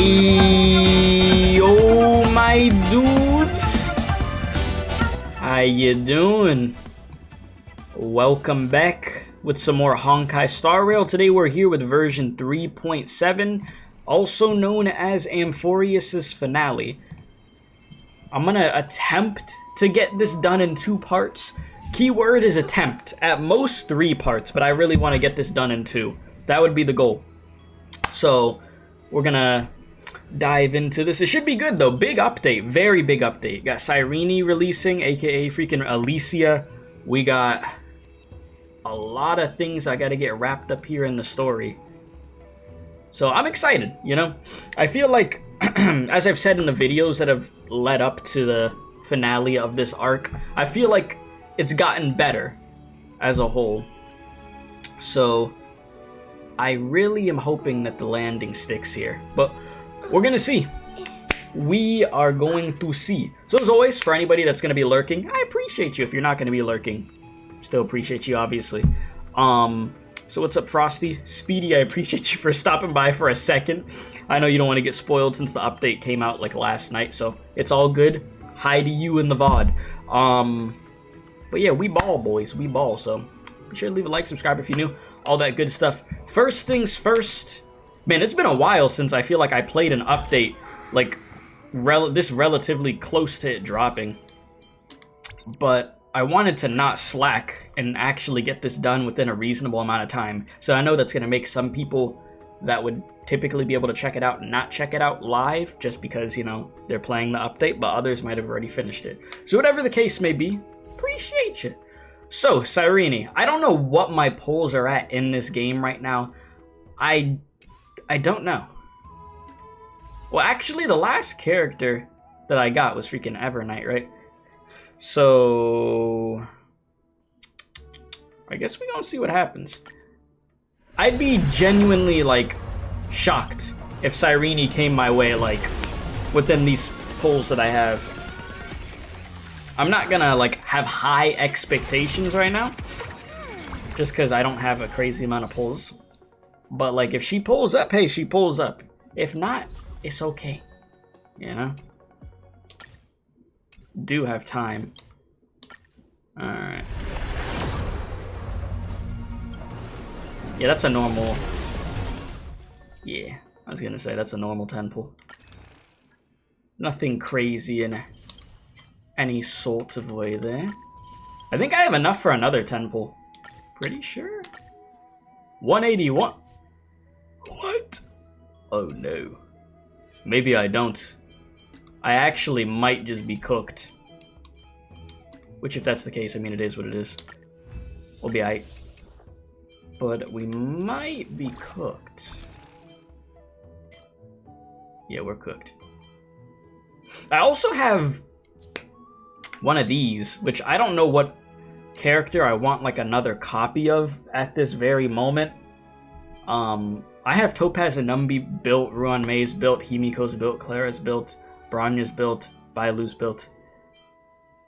Hey, oh my dudes, how you doing? Welcome back with some more Honkai Star Rail. Today we're here with version 3.7, also known as Amphoreus' finale. I'm gonna attempt to get this done in 2 parts. Keyword is attempt, at most 3 parts, but I really want to get this done in 2. That would be the goal. So we're gonna dive into this. It should be good though. Big update, very big update. Got Cyrene releasing, aka freaking Elysia. We got a lot of things I gotta get wrapped up here in the story. So I'm excited, you know? I feel like, as I've said in the videos that have led up to the finale of this arc, I feel like it's gotten better as a whole. So I really am hoping that the landing sticks here, but we're gonna see. We are going to see. So as always, for anybody that's gonna be lurking, I appreciate you. If you're not gonna be lurking, still appreciate you, obviously. So what's up, Frosty? Speedy, I appreciate you for stopping by for a second. I know you don't want to get spoiled since the update came out like last night, so it's all good. Hi to you in the VOD. But yeah, we ball, boys. We ball, so be sure to leave a like, subscribe if you're new. All that good stuff. First things first. Man, it's been a while since I feel like I played an update like this relatively close to it dropping. But I wanted to not slack and actually get this done within a reasonable amount of time. So I know that's going to make some people that would typically be able to check it out not check it out live just because, you know, they're playing the update, but others might have already finished it. So whatever the case may be, appreciate you. So, Cyrene, I don't know what my polls are at in this game right now. I don't know. Well, actually, the last character that I got was freaking Evernight, right? So I guess we gonna see what happens. I'd be genuinely, like, shocked if Cyrene came my way, like, within these polls that I have. I'm not gonna, like, have high expectations right now, just because I don't have a crazy amount of pulls. But, like, if she pulls up, hey, she pulls up. If not, it's okay, you know? Do have time. Alright. Yeah, that's a normal... Yeah, I was gonna say, that's a normal 10 pull. Nothing crazy in any sort of way there. I think I have enough for another 10 pull. Pretty sure. 181. What? Oh no. Maybe I don't. I actually might just be cooked. Which, if that's the case, I mean, it is what it is. We'll be aight. But we might be cooked. Yeah, we're cooked. I also have one of these, which I don't know what character I want, like, another copy of at this very moment. I have Topaz and Numbi built, Ruan Maze built, Himiko's built, Clara's built, Branya's built, Bailu's built.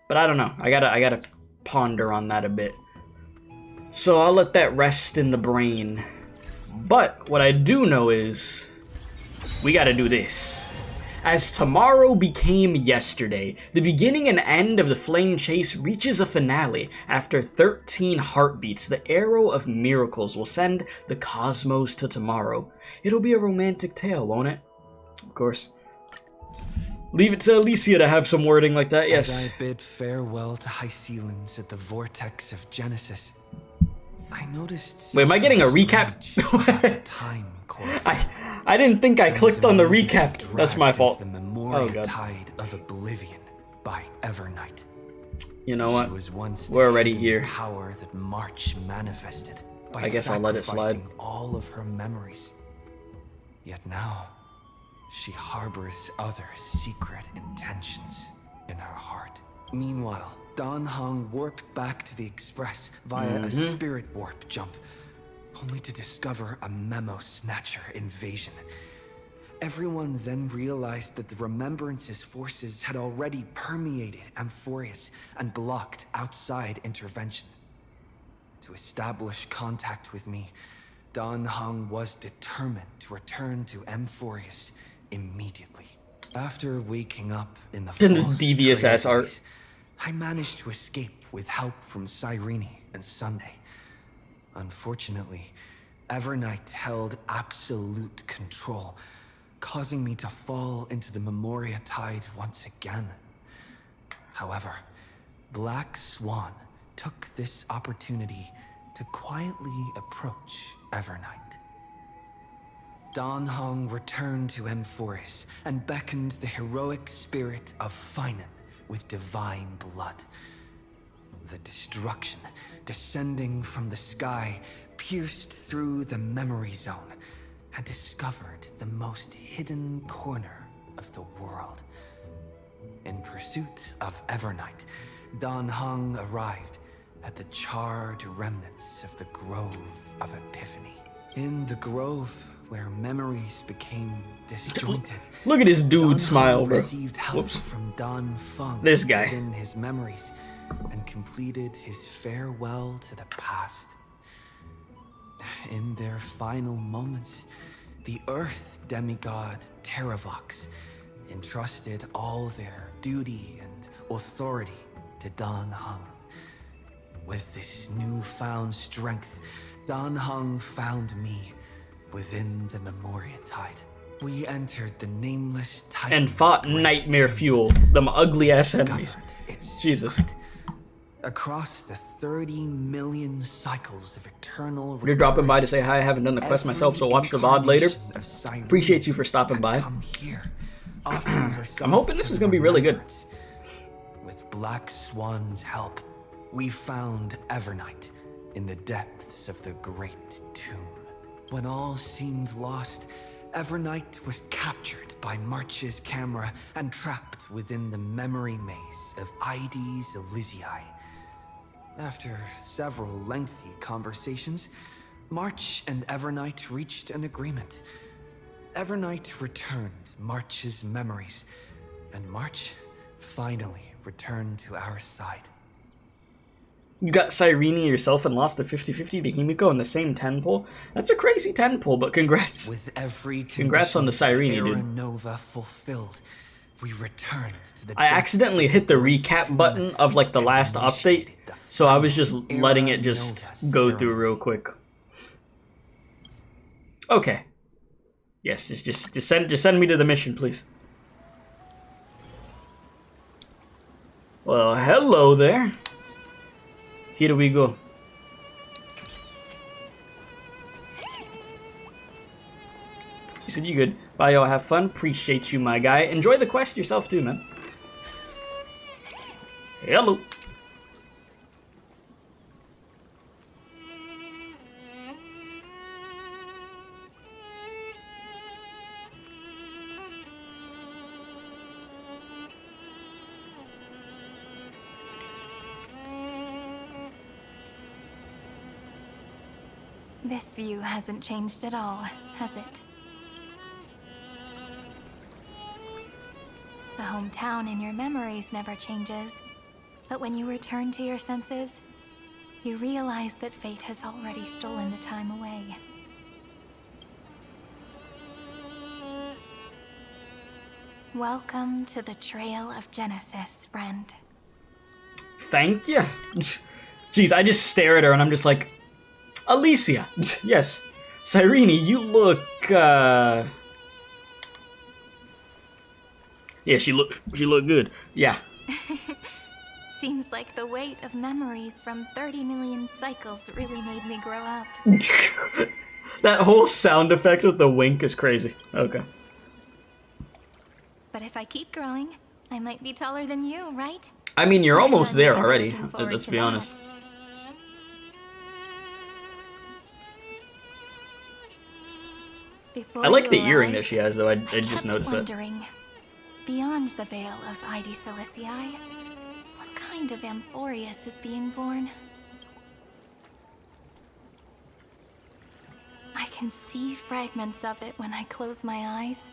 But I don't know. I gotta ponder on that a bit. So I'll let that rest in the brain. But what I do know is we gotta do this. As tomorrow became yesterday, the beginning and end of the flame chase reaches a finale. After 13 heartbeats, the arrow of miracles will send the cosmos to tomorrow. It'll be a romantic tale, won't it? Of course. Leave it to Elysia to have some wording like that, yes. As I bid farewell to high ceilings at the vortex of Genesis, I noticed... Wait, am I getting a recap? Time I didn't think I clicked on the recap. That's my fault. The memorial Oh god. Tide of Oblivion by Evernight. You know what? Was once we're already here. Power that March manifested by I guess I'll let it slide. All of her memories. Yet now, she harbors other secret intentions in her heart. Meanwhile, Dan Heng warped back to the Express via a spirit warp jump, only to discover a memo snatcher invasion. Everyone then realized that the Remembrance's forces had already permeated Amphoreus and blocked outside intervention. To establish contact with me, Dan Heng was determined to return to Amphoreus immediately. After waking up in the Then this false devious ass art. Trailblaze, I managed to escape with help from Cyrene and Sunday. Unfortunately, Evernight held absolute control, causing me to fall into the Memoria Tide once again. However, Black Swan took this opportunity to quietly approach Evernight. Dan Hong returned to Amphoreus and beckoned the heroic spirit of Finan with divine blood. The destruction descending from the sky pierced through the memory zone and discovered the most hidden corner of the world. In pursuit of Evernight, Dan Hong arrived at the charred remnants of the Grove of Epiphany. In the grove, where memories became disjointed, Look at this dude Dan smile, Hong bro. received help Whoops. from Dan Feng This guy. within his memories and completed his farewell to the past. In their final moments, the Earth demigod Terravox entrusted all their duty and authority to Dan Heng. With this newfound strength, Dan Heng found me within the Memoria Tide. We entered the nameless Titan's And fought great nightmare tomb, fuel. Them ugly ass enemies. discovered its Jesus. secret. Across the 30 million cycles of eternal You're dropping by to recurrence, say hi. I haven't done the quest every myself, so watch the VOD later. incarnation of Cyrene Appreciate you for stopping had by. come here, offering herself I'm hoping this to is the gonna be really good. remembrance. With Black Swan's help, we found Evernight in the depths of the Great Tomb. When all seemed lost, Evernight was captured by March's camera and trapped within the memory maze of Ides Elysia. After several lengthy conversations, March and Evernight reached an agreement. Evernight returned March's memories, and March finally returned to our side. You got Cyrene yourself and lost the 50-50 to Himiko in the same 10 pull. That's a crazy 10 pull, but congrats. With every Congrats on the Cyrene, Era dude. Nova fulfilled, we returned to the I depths accidentally of hit the Great recap Tomb button of like the and last update, initiated the so I was final just letting Era it just Nova go ceremony. through real quick. Okay. Yes, just send me to the mission, please. Well, hello there. Here we go. He said, you good. Bye, y'all. Have fun. Appreciate you, my guy. Enjoy the quest yourself, too, man. Hello. This view hasn't changed at all, has it? The hometown in your memories never changes, but when you return to your senses, you realize that fate has already stolen the time away. Welcome to the Trail of Genesis, friend. Thank you. Jeez, I just stare at her and I'm just like, Elysia. Yes. Cyrene, you look, yeah, she look good. Yeah. Seems like the weight of memories from 30 million cycles really made me grow up. That whole sound effect with the wink is crazy. Okay. But if I keep growing, I might be taller than you, right? I mean, you're almost I'm there really already. looking forward Let's to be that. honest. Before I like you the earring that arrived, she has, though. I I just kept noticed that. wondering, beyond the veil of Ides Elysia, what kind of Amphoreus is being born? I can see fragments of it when I close my eyes.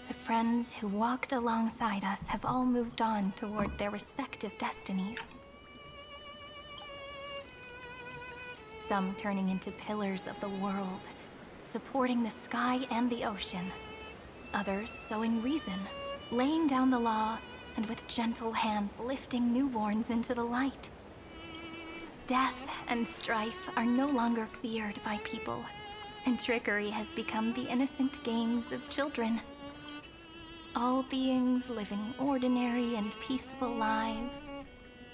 The friends who walked alongside us have all moved on toward their respective destinies. Some turning into pillars of the world, supporting the sky and the ocean. others sowing reason, laying down the law, and with gentle hands lifting newborns into the light. Death and strife are no longer feared by people, and trickery has become the innocent games of children. All beings living ordinary and peaceful lives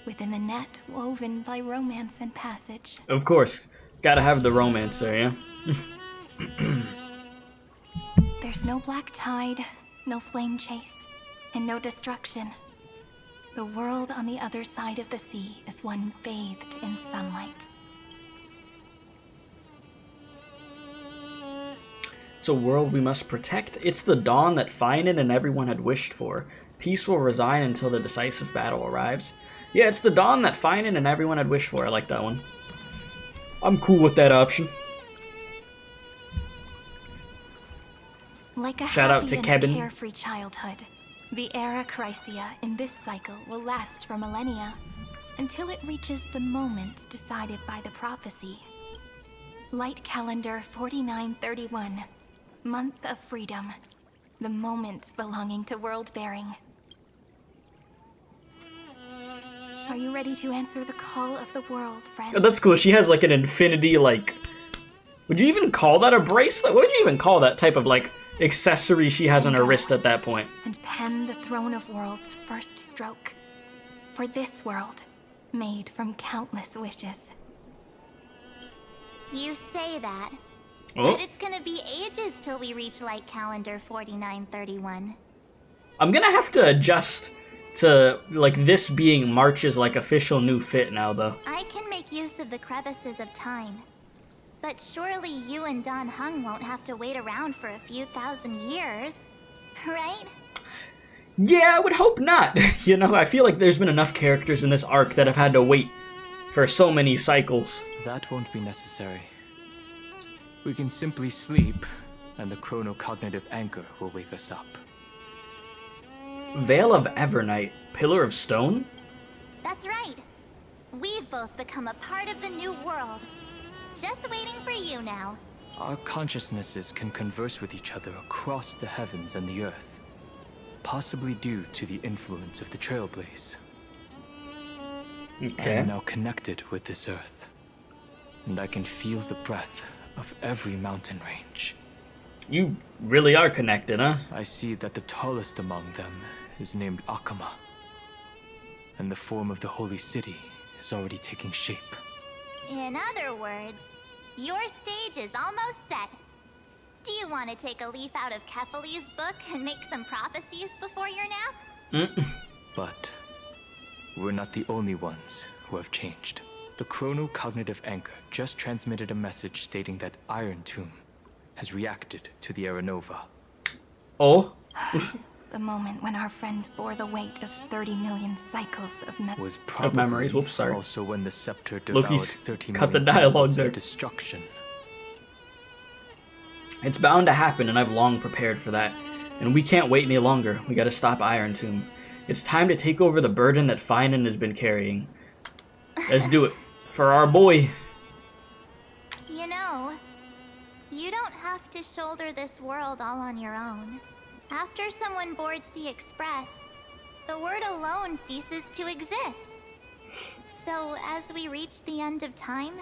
within the net woven by romance and passage. Of course, gotta have the romance there, yeah? There's no black tide, no flame chase, and no destruction. The world on the other side of the sea is one bathed in sunlight. It's a world we must protect. It's the dawn that Finan and everyone had wished for. Peace will resign until the decisive battle arrives. Yeah, it's the dawn that Finan and everyone had wished for. I like that one. I'm cool with that option. Like a Shout out happy to and Kevin. carefree childhood, the era Chrysia in this cycle will last for millennia, until it reaches the moment decided by the prophecy. Light calendar 4931, month of freedom, the moment belonging to world-bearing. Are you ready to answer the call of the world, friend? Oh, that's cool. She has like an infinity, like... Would you even call that a bracelet? What would you even call that type of, like, accessory she has on her wrist at that point? And pen the throne of worlds' first stroke. For this world, made from countless wishes. You say that, Oh, but it's gonna be ages till we reach light calendar 4931. I'm gonna have to adjust to, like, this being March's, like, official new fit now, though. I can make use of the crevices of time. But surely you and Don Hung won't have to wait around for a few thousand years, right? Yeah, I would hope not. You know, I feel like there's been enough characters in this arc that have had to wait for so many cycles. That won't be necessary. We can simply sleep, and the chronocognitive anchor will wake us up. Veil of Evernight, Pillar of Stone? That's right. We've both become a part of the new world. Just waiting for you now. Our consciousnesses can converse with each other across the heavens and the earth, possibly due to the influence of the Trailblaze. I Okay. am now connected with this earth, and I can feel the breath of every mountain range. You really are connected, huh? I see that the tallest among them is named Akama, and the form of the holy city is already taking shape. In other words, your stage is almost set. Do you want to take a leaf out of Kefali's book and make some prophecies before your nap? But we're not the only ones who have changed. The chronocognitive anchor just transmitted a message stating that Iron Tomb has reacted to the Aranova. Oh? The moment when our friend bore the weight of 30 million cycles of Was probably memories. Whoops, sorry. also when the scepter devoured Loki's 30 cut the million dialogue cycles there. of destruction. It's bound to happen, and I've long prepared for that. And we can't wait any longer. We gotta stop Iron Tomb. It's time to take over the burden that Finan has been carrying. Let's do it. For our boy. You know, you don't have to shoulder this world all on your own. After someone boards the Express, the word alone ceases to exist. So as we reach the end of time,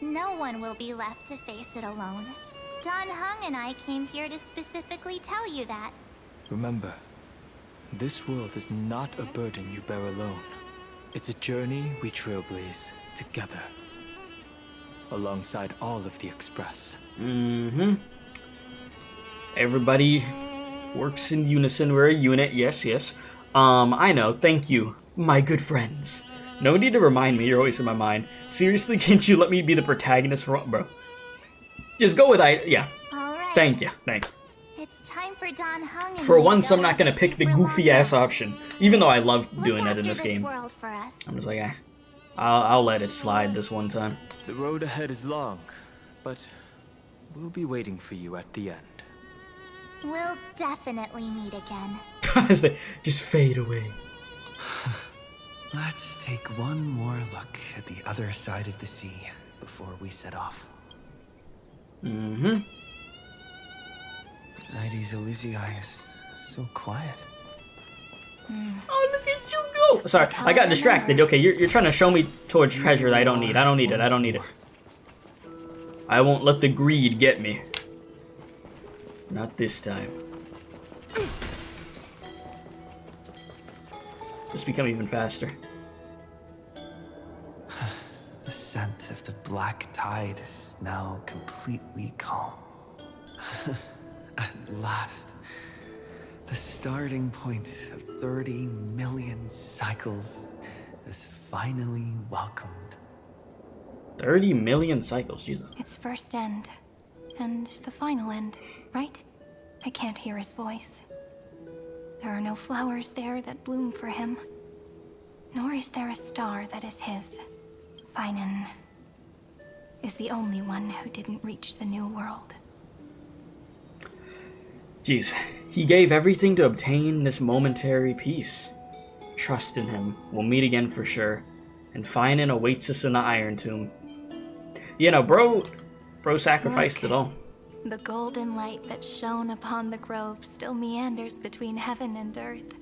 no one will be left to face it alone. Don Hung and I came here to specifically tell you that. Remember, this world is not a burden you bear alone. It's a journey we trailblaze together, alongside all of the Express. Everybody works in unison. We're a unit. Yes, yes. I know. Thank you, my good friends. No need to remind me. You're always in my mind. Seriously, can't you let me be the protagonist for bro? Just go with yeah. All right. Thank you. Thank you. It's time for Don Hung and For me to once, go I'm not on gonna a pick the super long goofy ass run. option, even though I love Look doing that in after this game. world for us. I'm just like, I'll let it slide this one time. The road ahead is long, but we'll be waiting for you at the end. We'll definitely meet again. As they just fade away. Let's take one more look at the other side of the sea before we set off. Nighty's Elysia is so quiet. Oh, look at you go! Just Sorry, like how I got I distracted. remember. Okay, you're trying to show me towards treasure that I don't need. I don't need it. I don't need it. I won't let the greed get me. Not this time. Just become even faster. The scent of the black tide is now completely calm. At last, the starting point of 30 million cycles is finally welcomed. 30 million cycles, Jesus. Its first end, and the final end, right? I can't hear his voice. There are no flowers there that bloom for him, nor is there a star that is his. Finan is the only one who didn't reach the new world. Jeez, he gave everything to obtain this momentary peace. Trust in him. We'll meet again for sure. And Finan awaits us in the Iron Tomb. You know, bro sacrificed Look. it all. The golden light that shone upon the grove still meanders between heaven and earth.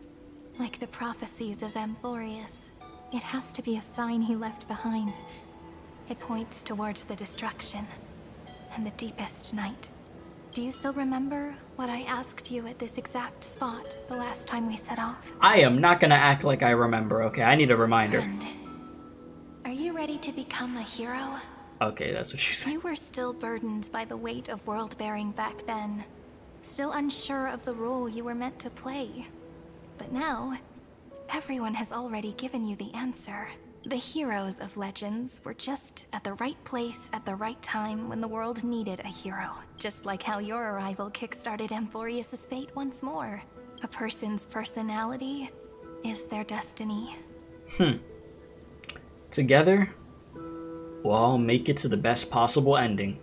Like the prophecies of Amphoreus, it has to be a sign he left behind. It points towards the destruction and the deepest night. Do you still remember what I asked you at this exact spot the last time we set off? I am not gonna act like I remember, okay? I need a reminder. Friend, are you ready to become a hero? Okay, that's what she said. You were still burdened by the weight of world-bearing back then. Still unsure of the role you were meant to play. But now, everyone has already given you the answer. The heroes of legends were just at the right place at the right time when the world needed a hero. Just like how your arrival kickstarted Amphoreus' fate once more. A person's personality is their destiny. Together, we'll all make it to the best possible ending.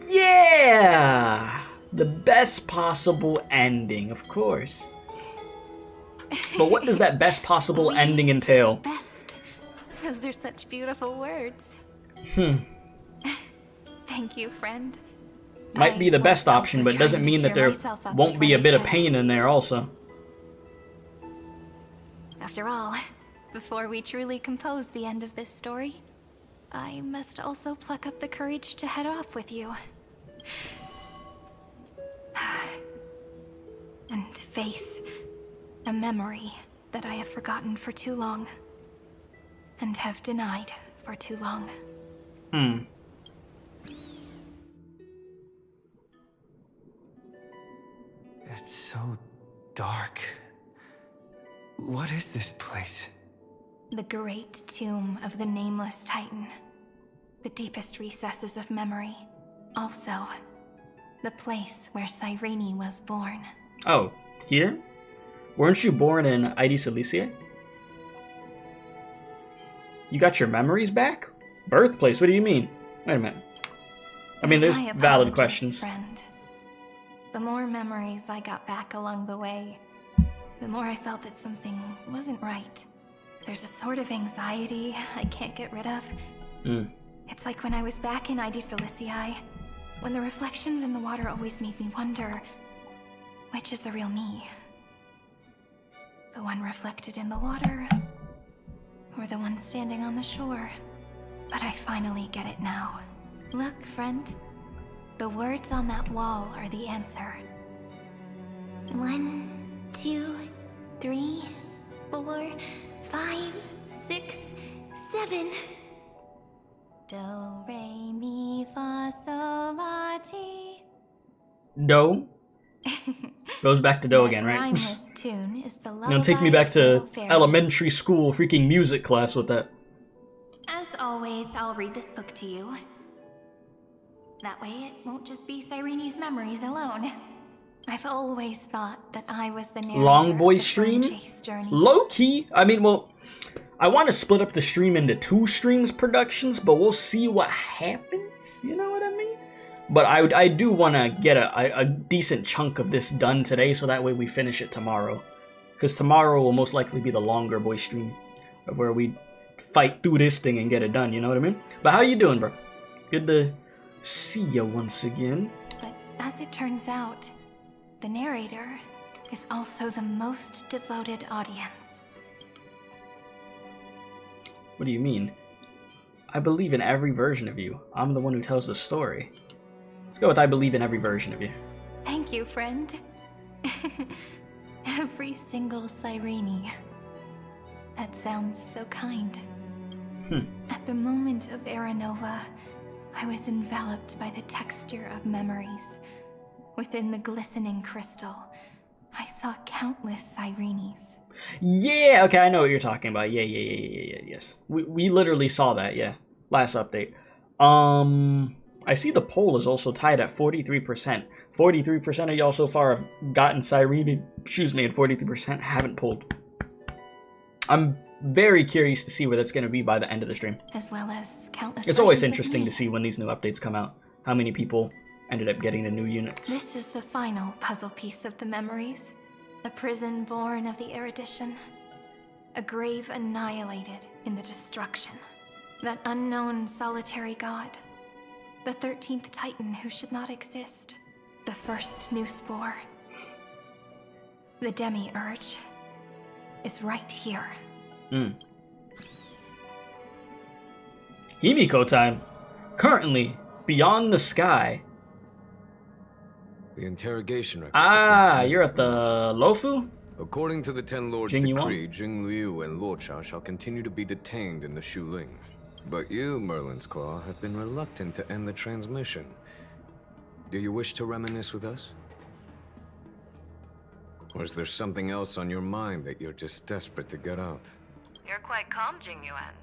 Yeah! The best possible ending, of course. But what does that best possible ending entail? Best. Those are such beautiful words. Thank you, friend. Might be the I best was option, also but doesn't trying to mean that cheer there myself up won't be before a bit of I said- pain in there also. After all, before we truly compose the end of this story, I must also pluck up the courage to head off with you. And face a memory that I have forgotten for too long. And have denied for too long. It's so dark. What is this place? The great tomb of the nameless titan. The deepest recesses of memory. Also, the place where Cyrene was born. Oh, here? Weren't you born in Elysia? You got your memories back? Birthplace, what do you mean? Wait a minute. I mean, there's My valid apologies, questions. Friend. The more memories I got back along the way, the more I felt that something wasn't right. There's a sort of anxiety I can't get rid of. It's like when I was back in Elysia, when the reflections in the water always made me wonder, which is the real me? The one reflected in the water, or the one standing on the shore? But I finally get it now. Look, friend. The words on that wall are the answer. 1, 2, 3, 4, 5, 6, 7. Do, re, mi, fa, sol, la, ti. Do? Goes back to Do That again, right? rhymeless tune is the Gonna take me lullaby back of to little fairies. elementary school freaking music class with that. As always, I'll read this book to you. That way it won't just be Cyrene's memories alone. I've always thought that I was the narrator Long boy of the stream? Flame Chase journey. Low key, I mean, well, I want to split up the stream into 2 streams productions, but we'll see what happens. You know what I mean? But I do want to get a decent chunk of this done today, so that way we finish it tomorrow. Because tomorrow will most likely be the longer boy stream of where we fight through this thing and get it done. You know what I mean? But how you doing, bro? Good to see you once again. But as it turns out, The narrator is also the most devoted audience. What do you mean? I believe in every version of you. I'm the one who tells the story. Let's go with I believe in every version of you. Thank you, friend. Every single cyrene. That sounds so kind. At the moment of Era Nova, I was enveloped by the texture of memories. Within the glistening crystal, I saw countless syrenes. Yeah, okay, I know what you're talking about. Yeah, yes. We literally saw that, yeah. Last update. I see the poll is also tied at 43%. 43% of y'all so far have gotten cyrene, and 43% haven't pulled. I'm very curious to see where that's going to be by the end of the stream. As well as countless. It's always interesting to see when these new updates come out, how many people ended up getting the new units. This is the final puzzle piece of the memories. A prison born of the erudition. A grave annihilated in the destruction. That unknown solitary god. The 13th Titan who should not exist. The first new spore. The demiurge is right here. Himiko time. Currently, beyond the sky. The interrogation records. Ah, you're at the Lofu? According to the Ten Lords' Jing Yuan? decree, Jing Liu and Luocha shall continue to be detained in the Shuling. But you, Merlin's Claw, have been reluctant to end the transmission. Do you wish to reminisce with us? Or is there something else on your mind that you're just desperate to get out? You're quite calm, Jing Yuan.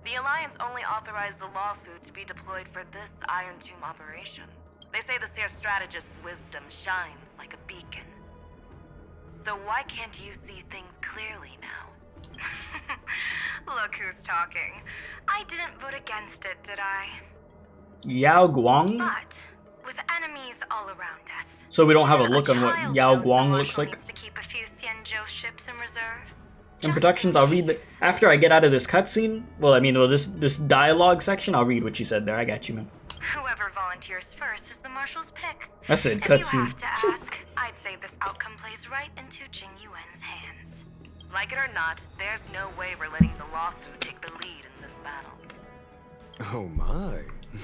The Alliance only authorized the Law Food to be deployed for this Iron Tomb operation. They say the Seer Strategist's wisdom shines like a beacon. So why can't you see things clearly now? Look who's talking. I didn't vote against it, did I? Yao Guang? But with enemies all around us. So we don't have a even look on what child Yao knows the Guang looks Marshal like? needs to keep a few Xianzhou ships in reserve. In Just productions, in I'll read the case. after I get out of this cutscene. Well, this dialogue section. I'll read what you said there. I got you, man. Whoever volunteers first is the Marshal's pick. I said If you cutscene. have to ask, I'd say this outcome plays right into Jing Yuan's hands. Like it or not, there's no way we're letting the Law Food take the lead in this battle. Oh my,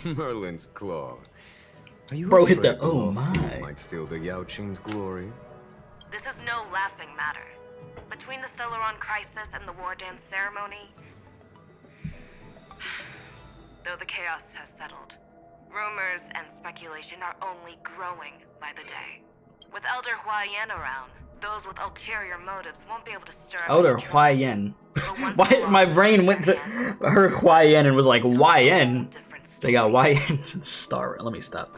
Merlin's Claw. Are you Bro, hit afraid the oh Law my. Food might steal the Yao Qing's glory? This is no laughing matter. Between the Stellaron crisis and the War Dance ceremony, though the chaos has settled, rumors and speculation are only growing by the day. With Elder Huayan around, those with ulterior motives won't be able to stir up Elder any trouble. Huayan. But once Why the law my is brain in went their to hands, heard Huayan and was like it'll be a whole YN. different They story. got YN and Star Rail. Let me stop.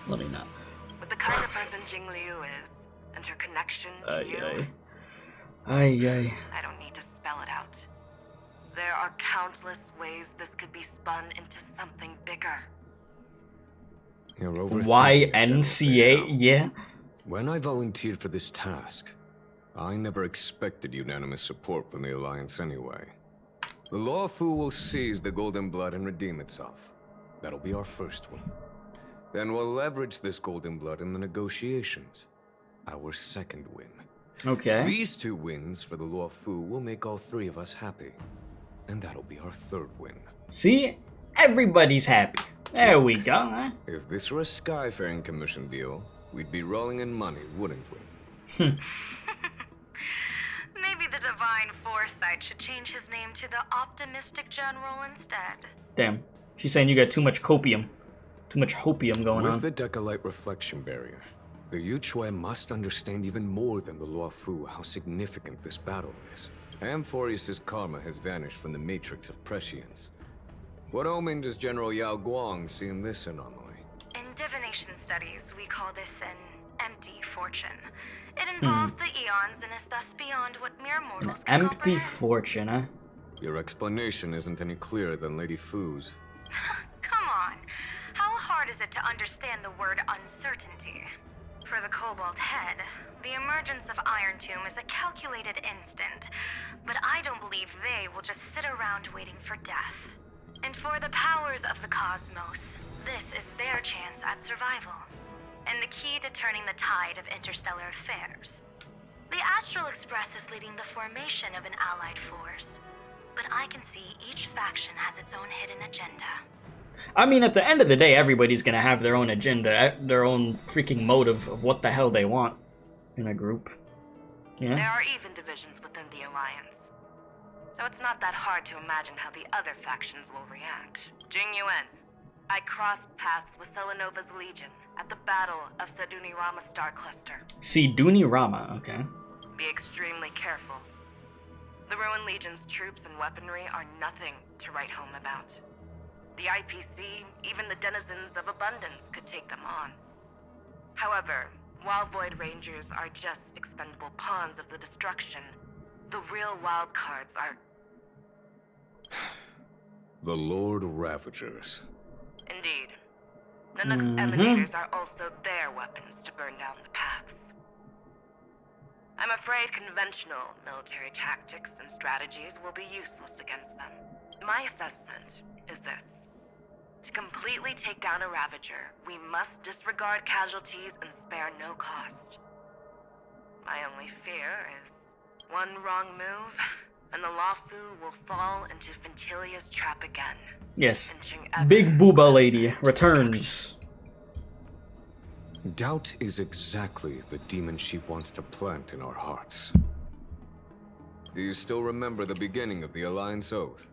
Let me not. With the kind of person Jing Liu is, and her connection to you, Ay. I don't need to spell it out. There are countless ways this could be spun into something bigger. You're overthinking it, General YNCA? Fei Shao. Yeah. When I volunteered for this task, I never expected unanimous support from the Alliance anyway. The Law Fu will seize the Golden Blood and redeem itself. That'll be our first win. Then we'll leverage this Golden Blood in the negotiations. Our second win. Okay. These two wins for the Law Fu will make all three of us happy. And that'll be our third win. See? Everybody's happy. There we go, huh? If this were a Skyfaring Commission deal, we'd be rolling in money, wouldn't we? Maybe the Divine Foresight should change his name to the Optimistic General instead. Damn. She's saying you got too much copium. Too much hopium going With on. the Decalite reflection barrier, the Yuchue must understand even more than the Luo Fu how significant this battle is. Amphoreus' karma has vanished from the matrix of prescience. What omen does General Yao Guang see in this anomaly? In divination studies, we call this an empty fortune. It involves the eons and is thus beyond what mere An mortals can empty comprehend. fortune, huh? Your explanation isn't any clearer than Lady Fu's. Come on. How hard is it to understand the word uncertainty? For the Cobalt Head, the emergence of Iron Tomb is a calculated instant, but I don't believe they will just sit around waiting for death. And for the powers of the cosmos, this is their chance at survival. and the key to turning the tide of interstellar affairs. The Astral Express is leading the formation of an allied force, but I can see each faction has its own hidden agenda. I mean, at the end of the day, everybody's gonna have their own agenda, their own freaking motive of what the hell they want in a group. Yeah. There are even divisions within the Alliance, so it's not that hard to imagine how the other factions will react. Jing Yuan, I crossed paths with Selenova's Legion at the Battle of Sedunirama Star Cluster. Sedunirama, okay. Be extremely careful. The Ruined Legion's troops and weaponry are nothing to write home about. The IPC, even the denizens of abundance, could take them on. However, while Void Rangers are just expendable pawns of the destruction, the real wild cards are... The Lord Ravagers. Indeed. Nanook's emanators are also their weapons to burn down the paths. I'm afraid conventional military tactics and strategies will be useless against them. My assessment is this. To completely take down a Ravager, we must disregard casualties and spare no cost. My only fear is one wrong move, and the Lawfu will fall into Fintilia's trap again. Yes. Big Booba Lady returns. Doubt is exactly the demon she wants to plant in our hearts. Do you still remember the beginning of the Alliance Oath?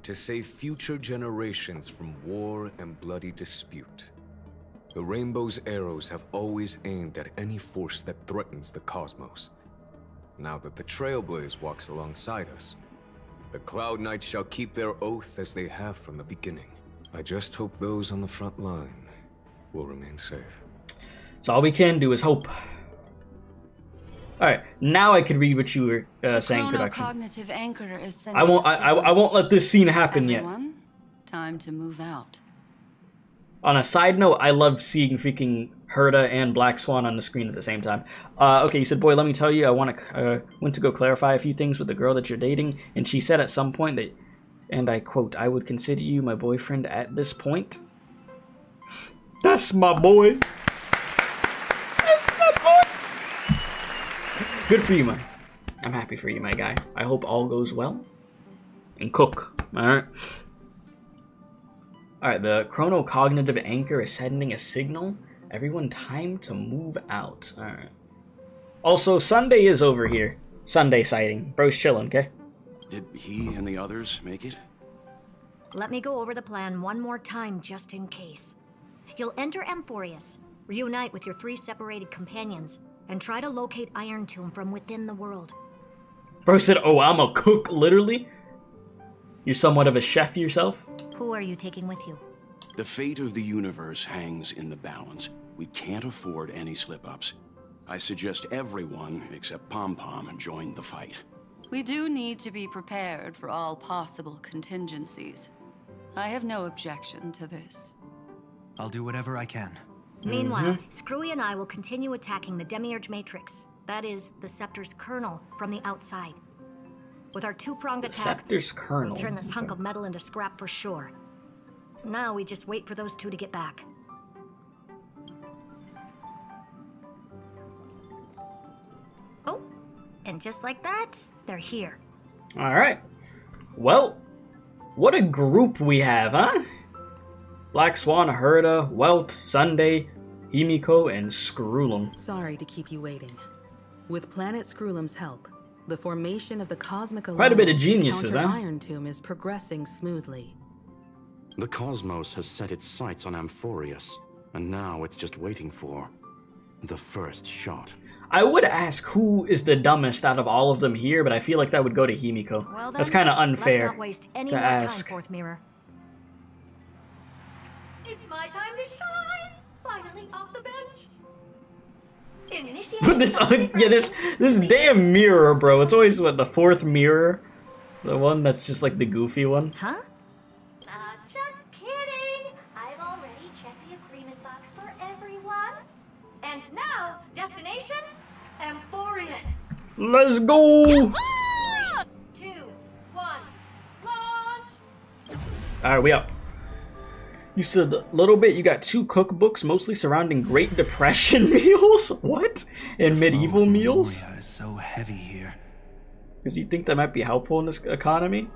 To save future generations from war and bloody dispute. The Rainbow's arrows have always aimed at any force that threatens the cosmos. Now that the Trailblaze walks alongside us, the Cloud Knights shall keep their oath as they have from the beginning. I just hope those on the front line will remain safe. So all we can do is hope. Alright, now I can read what you were saying, production. Cognitive anchor is I won't let this scene happen yet. Time to move out. On a side note, I love seeing freaking Herta and Black Swan on the screen at the same time. Okay, you said, boy, let me tell you, I went to go clarify a few things with the girl that you're dating, and she said at some point that, and I quote, I would consider you my boyfriend at this point. That's my boy. Good for you, man. I'm happy for you, my guy. I hope all goes well. And cook, alright? Alright, the chronocognitive anchor is sending a signal. Everyone time to move out. Alright. Also, Sunday is over here. Sunday sighting. Bro's chilling, okay? Did he and the others make it? Let me go over the plan one more time, just in case. You'll enter Amphoreus, reunite with your 3 separated companions, and try to locate Iron Tomb from within the world. Bro said, oh, I'm a cook, literally? You're somewhat of a chef yourself? Who are you taking with you? The fate of the universe hangs in the balance. We can't afford any slip-ups. I suggest everyone, except Pom Pom, join the fight. We do need to be prepared for all possible contingencies. I have no objection to this. I'll do whatever I can. Meanwhile, Screwy and I will continue attacking the Demiurge Matrix. That is, the Scepter's kernel from the outside. With our 2-pronged attack, Scepter's kernel. we'll turn this hunk of metal into scrap for sure. Now we just wait for those 2 to get back. Oh, and just like that, they're here. Alright. Well, what a group we have, huh? Black Swan, Herta, Welt, Sunday, Himiko, and Scroolum. Sorry to keep you waiting. With Planet Scroolum's help, the formation of the Cosmic Alliance quite a bit of geniuses, to counter huh? Iron Tomb is progressing smoothly. The cosmos has set its sights on Amphoreus, and now it's just waiting for the first shot. I would ask who is the dumbest out of all of them here, but I feel like that would go to Himiko. Well then, that's kind of unfair let's not waste any to more ask. time, Fourth Mirror. It's my time to shine! Finally off the bench! But this, yeah, this damn mirror, bro. It's always what, the 4th mirror, the one that's just like the goofy one. Huh? Just kidding! I've already checked the agreement box for everyone. And now, destination, Amphoreus. Let's go! 2, 1, launch! Alright, we up. You said a little bit. You got 2 cookbooks, mostly surrounding Great Depression meals. What? And medieval meals? Memoria is so heavy here. Because you think that might be helpful in this economy?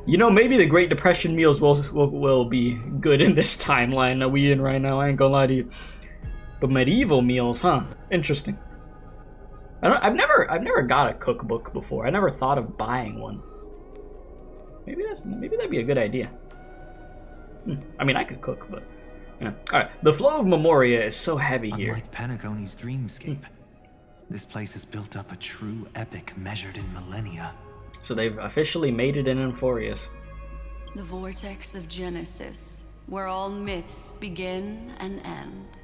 You know, maybe the Great Depression meals will be good in this timeline that we in right now. I ain't gonna lie to you. But medieval meals, huh? Interesting. I've never got a cookbook before. I never thought of buying one. Maybe that'd be a good idea. I mean, I could cook, but yeah. All right. The flow of Memoria is so heavy here. Unlike Penacony's dreamscape, this place has built up a true epic measured in millennia. So they've officially made it in Amphoreus. The vortex of Genesis, where all myths begin and end.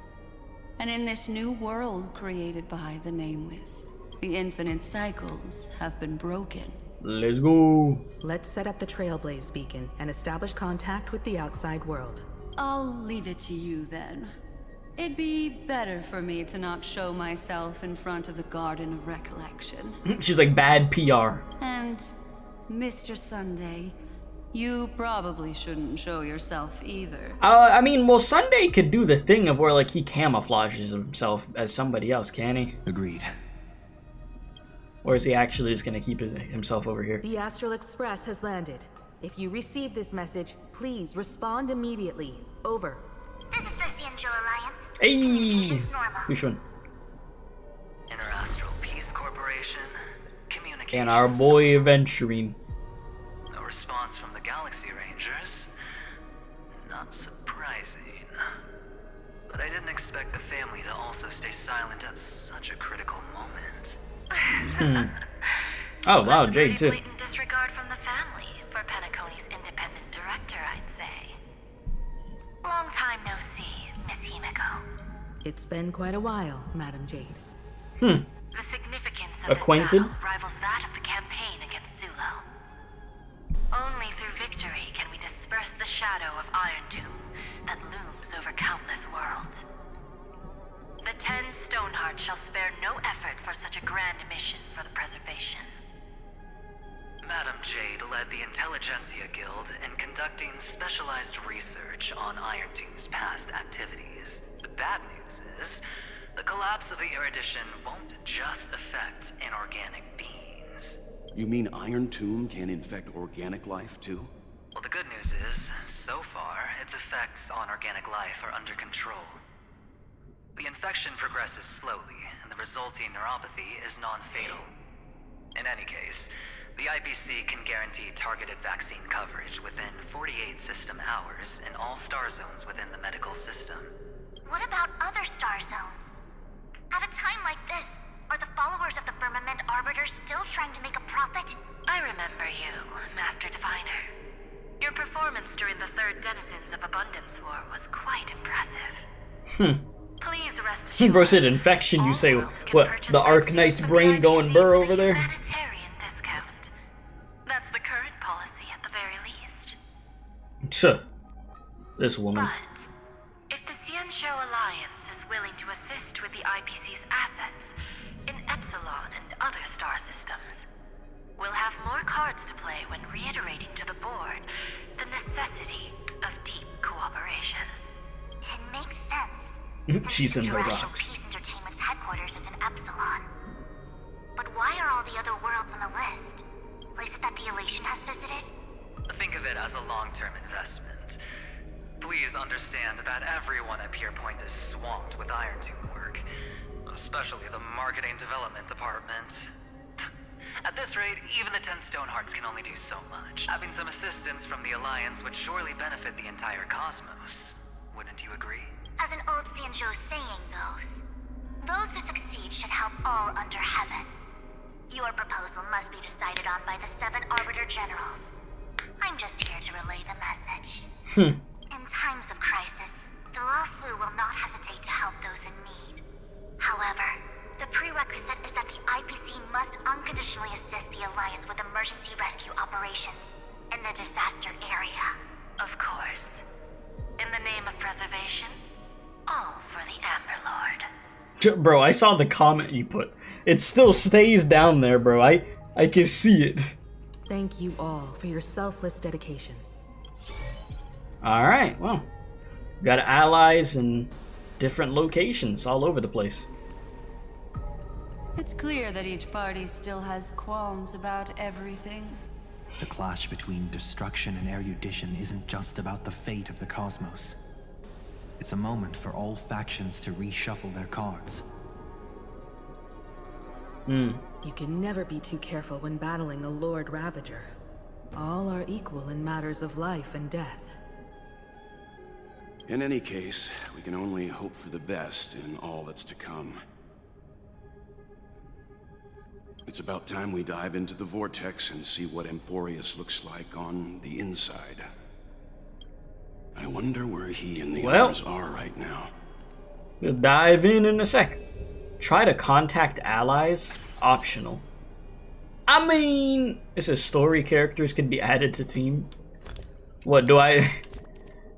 And in this new world created by the Nameless, the infinite cycles have been broken. Let's go. Let's set up the Trailblaze beacon and establish contact with the outside world. I'll leave it to you then. It'd be better for me to not show myself in front of the Garden of Recollection. She's like bad PR. And Mr. Sunday, you probably shouldn't show yourself either. I mean, well, Sunday could do the thing of where, like, he camouflages himself as somebody else, can he? Agreed. Or is he actually just gonna keep himself over here? The Astral Express has landed. If you receive this message, please respond immediately. Over. This is the Cianjo Alliance. Hey! Which one? Interastral Peace Corporation. Communication. And our boy Venturine. No response from the Galaxy Rangers. Not surprising. But I didn't expect the family to also stay silent at such a critical moment. Oh wow, Jade too. Blatant disregard from the family for Penacony's independent director, I'd say. Long time no see, Miss Himiko. It's been quite a while, Madam Jade. The significance of Acquainted? this battle rivals that of the campaign against Sulo. Only through victory can we disperse the shadow of Iron Tomb that looms over countless worlds. The 10 Stonehearts shall spare no effort for such a grand mission for the preservation. Madam Jade led the Intelligentsia Guild in conducting specialized research on Iron Tomb's past activities. The bad news is, the collapse of the Erudition won't just affect inorganic beings. You mean Iron Tomb can infect organic life too? Well, the good news is, so far, its effects on organic life are under control. The infection progresses slowly, and the resulting neuropathy is non-fatal. In any case, the IPC can guarantee targeted vaccine coverage within 48 system hours in all star zones within the medical system. What about other star zones? At a time like this, are the followers of the Firmament Arbiters still trying to make a profit? I remember you, Master Diviner. Your performance during the Third Denizens of Abundance War was quite impressive. Please rest assured. Bro said infection, you say, what, the Arknight's brain going burr over there? Humanitarian discount. That's the current policy at the very least. Tuh. This woman. But if the Cianjo Alliance is willing to assist with the IPC's assets in Epsilon and other star systems, we'll have more cards to play when reiterating to the board the necessity of deep cooperation. It makes sense. She's in the Irrational rocks. Peace Entertainment's headquarters is in Epsilon. But why are all the other worlds on the list? Places that the Elysian has visited? Think of it as a long-term investment. Please understand that everyone at Pierpoint is swamped with Iron Tomb work, especially the marketing development department. At this rate, even the 10 Stonehearts can only do so much. Having some assistance from the Alliance would surely benefit the entire cosmos. Wouldn't you agree? As an old Cianjo saying goes, those who succeed should help all under heaven. Your proposal must be decided on by the 7 Arbiter Generals. I'm just here to relay the message. In times of crisis, the Lawfu will not hesitate to help those in need. However, the prerequisite is that the IPC must unconditionally assist the Alliance with emergency rescue operations in the disaster area. Of course. In the name of preservation, all for the Amber Lord. Bro, I saw the comment you put. It still stays down there, bro. I can see it. Thank you all for your selfless dedication. Alright, well. We got allies in different locations all over the place. It's clear that each party still has qualms about everything. The clash between destruction and erudition isn't just about the fate of the cosmos. It's a moment for all factions to reshuffle their cards. You can never be too careful when battling a Lord Ravager. All are equal in matters of life and death. In any case, we can only hope for the best in all that's to come. It's about time we dive into the vortex and see what Amphoreus looks like on the inside. I wonder where he and the others are right now. We'll dive in a sec. Try to contact allies. Optional. I mean, it says story characters can be added to team. What do I...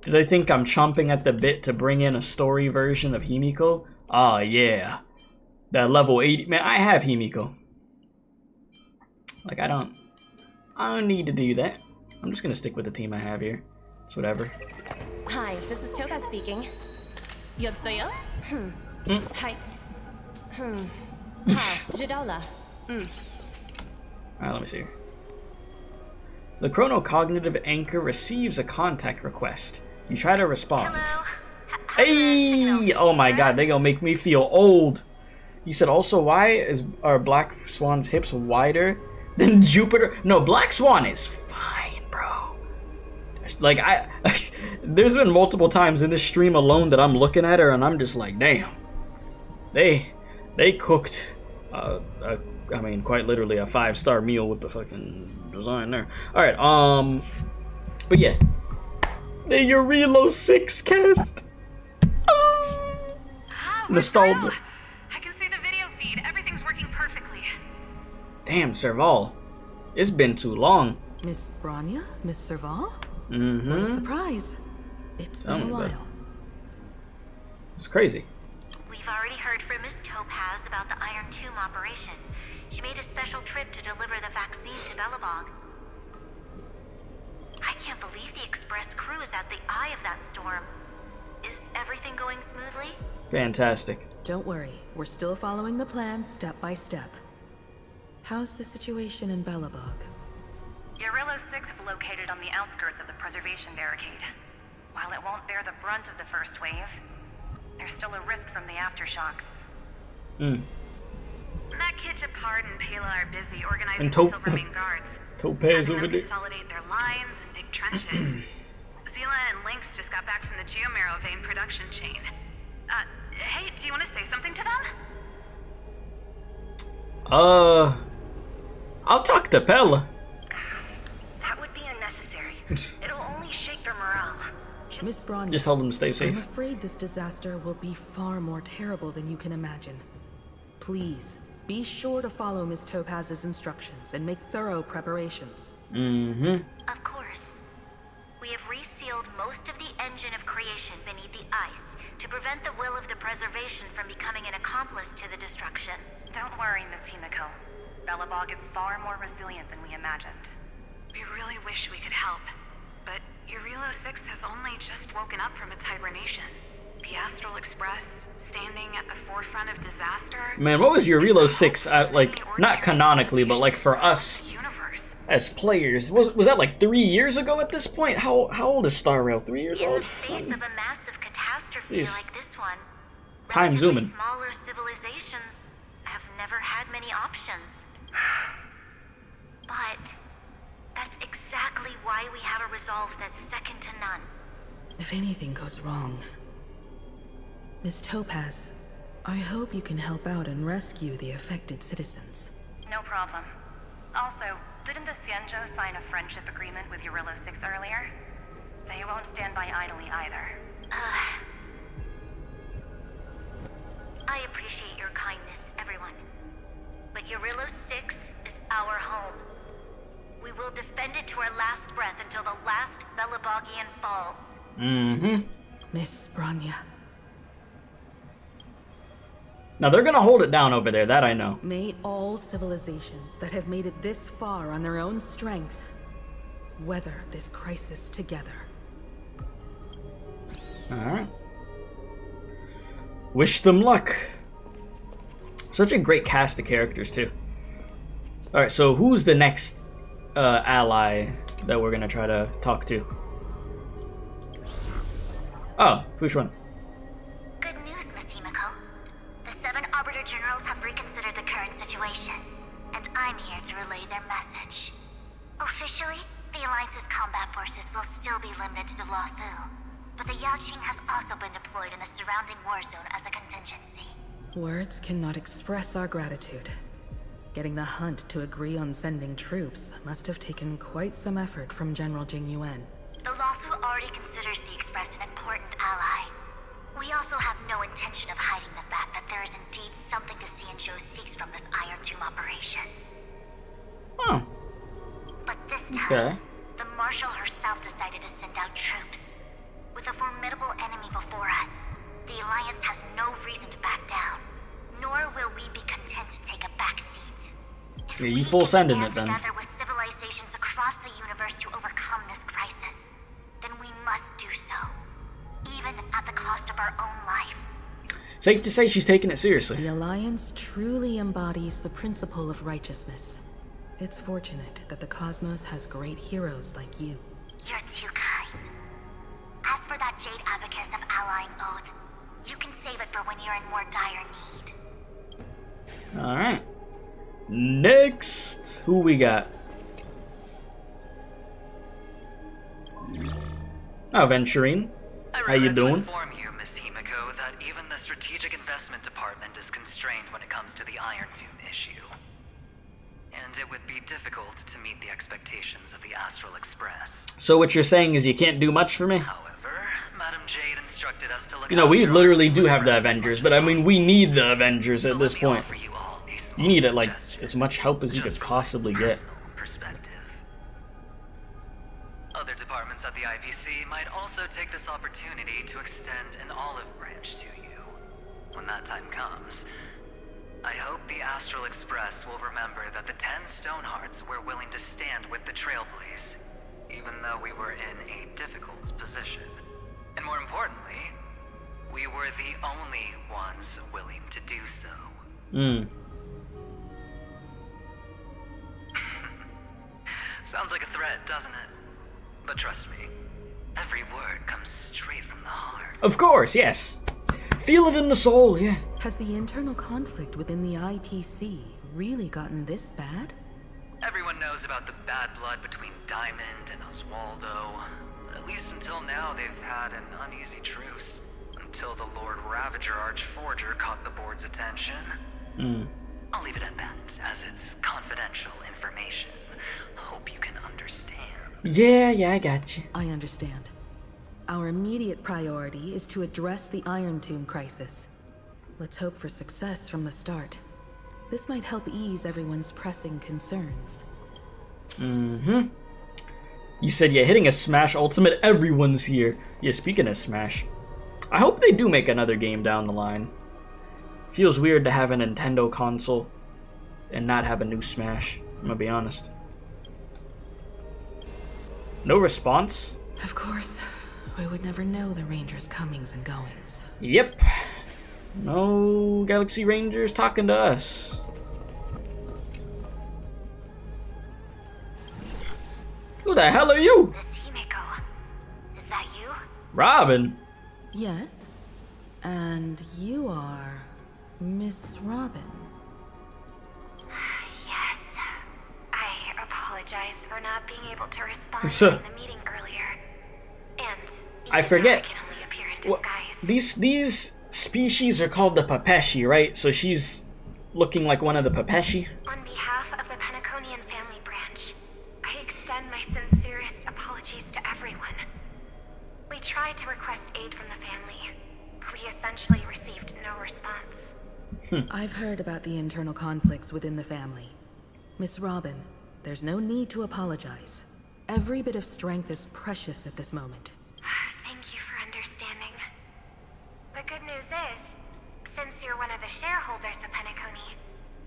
Do they think I'm chomping at the bit to bring in a story version of Himiko? Ah, yeah. That level 80... Man, I have Himiko. Like, I don't need to do that. I'm just gonna stick with the team I have here. It's whatever. Hi, this is Topaz speaking. 여보세요? Hi. Jidola. Alright, let me see here. The chronocognitive anchor receives a contact request. You try to respond. Hey! Oh my god, they gonna make me feel old. You said also, why are Black Swan's hips wider than Jupiter? No, Black Swan is fine, bro. Like, there's been multiple times in this stream alone that I'm looking at her and I'm just like, damn. They cooked, I mean, quite literally a 5-star meal with the fucking design there. Alright, but yeah. The Eurelo 6 cast. Nostalgia. I can see the video feed. Everything's working perfectly. Damn, Serval. It's been too long. Miss Bronya? Miss Serval? Mm-hmm. What a surprise. It's been a while. It's crazy. We've already heard from Miss Topaz about the Iron Tomb operation. She made a special trip to deliver the vaccine to Belobog. I can't believe the Express crew is at the eye of that storm. Is everything going smoothly? Fantastic. Don't worry, we're still following the plan step by step. How's the situation in Belobog? Eurelo 6 is located on the outskirts of the preservation barricade. While it won't bear the brunt of the first wave, there's still a risk from the aftershocks. That kid Japard and Pela are busy organizing the Silvermane guards. Topaz having over them there. Consolidate their lines and dig trenches. Zila and Lynx just got back from the Geomarrow vein production chain. Hey, do you want to say something to them? I'll talk to Pela. That would be unnecessary. It'll only shake their morale. Miss Bronya, Just tell them to stay safe. I'm afraid this disaster will be far more terrible than you can imagine. Please, be sure to follow Miss Topaz's instructions and make thorough preparations. Of course. We have resealed most of the engine of creation beneath the ice to prevent the will of the preservation from becoming an accomplice to the destruction. Don't worry, Miss Himiko. Belobog is far more resilient than we imagined. We really wish we could help, but Eurelo 6 has only just woken up from its hibernation. The Astral Express, standing at the forefront of disaster. Man, what was Eurelo 6, like, not canonically, but like for us as players? Was that like 3 years ago at this point? How old is Star Rail? 3 years old? In the face of a massive catastrophe like this one, time zooming. smaller civilizations have never had many options. But that's exactly why we have a resolve that's second to none. If anything goes wrong... Miss Topaz, I hope you can help out and rescue the affected citizens. No problem. Also, didn't the Xianzhou sign a friendship agreement with Eurelo 6 earlier? They won't stand by idly either. I appreciate your kindness, everyone. But Eurelo 6 is our home. We will defend it to our last breath until the last Belobogian falls. Miss Bronya. Now they're gonna hold it down over there, that I know. May all civilizations that have made it this far on their own strength weather this crisis together. Alright. Wish them luck. Such a great cast of characters, too. Alright, so who's the next ally that we're gonna try to talk to? Oh, which one? Good news, Miss Himiko. The 7 Arbiter Generals have reconsidered the current situation, and I'm here to relay their message. Officially, the Alliance's combat forces will still be limited to the Luofu, but the Yaoqing has also been deployed in the surrounding war zone as a contingency. Words cannot express our gratitude. Getting the Hunt to agree on sending troops must have taken quite some effort from General Jing Yuan. The Luofu already considers the Express an important ally. We also have no intention of hiding the fact that there is indeed something the Xianzhou seeks from this Iron Tomb operation. Oh. But this time, the Marshal herself decided to send out troops. With a formidable enemy before us, the Alliance has no reason to back down, nor will we be content to take a back seat. Yeah, you full sending it then. Together with civilizations across the universe to overcome this crisis, then we must do so, even at the cost of our own lives. Safe to say she's taking it seriously. The Alliance truly embodies the principle of righteousness. It's fortunate that the cosmos has great heroes like you. You're too kind. As for that Jade Abacus of Allying Oath, you can save it for when you're in more dire need. Alright. Next, who we got? Oh, Venturine. How you doing? Inform you, Miss Himiko, that even the Strategic Investment Department is constrained when it comes to the Iron Tomb issue. And it would be difficult to meet the expectations of the Astral Express. So what you're saying is you can't do much for me? However, Madam Jade instructed us to look. You know, we literally do have the Avengers, but I mean, we need the Avengers at this point. You need it like as much help as you could possibly get. Other departments at the IPC might also take this opportunity to extend an olive branch to you when that time comes. I hope the Astral Express will remember that the 10 Stonehearts were willing to stand with the Trailblaze, even though we were in a difficult position. And more importantly, we were the only ones willing to do so. Sounds like a threat, doesn't it? But trust me, every word comes straight from the heart. Of course, yes. Feel it in the soul, yeah. Has the internal conflict within the IPC really gotten this bad? Everyone knows about the bad blood between Diamond and Oswaldo, but at least until now they've had an uneasy truce, until the Lord Ravager Archforger caught the board's attention. I'll leave it at that, as it's confidential information. Hope you can understand. Yeah, I got you. I understand. Our immediate priority is to address the Iron Tomb crisis. Let's hope for success from the start. This might help ease everyone's pressing concerns. You said you're hitting a Smash Ultimate, everyone's here. Yeah, speaking of Smash, I hope they do make another game down the line. Feels weird to have a Nintendo console and not have a new Smash, I'm gonna be honest. No response? Of course. We would never know the Rangers' comings and goings. Yep. No Galaxy Rangers talking to us. Who the hell are you? Miss Himiko, is that you? Robin? Yes. And you are Miss Robin. Yes. I apologize for not being able to respond in the meeting earlier. And I forget. I can only appear in disguise. These species are called the Papeshi, right? So she's looking like one of the Papeshi. On behalf of the Penaconian family branch, I extend my sincerest apologies to everyone. We tried to request aid from the family. We essentially received no response. I've heard about the internal conflicts within the family. Miss Robin, there's no need to apologize. Every bit of strength is precious at this moment. Thank you for understanding. The good news is, since you're one of the shareholders of Penacony,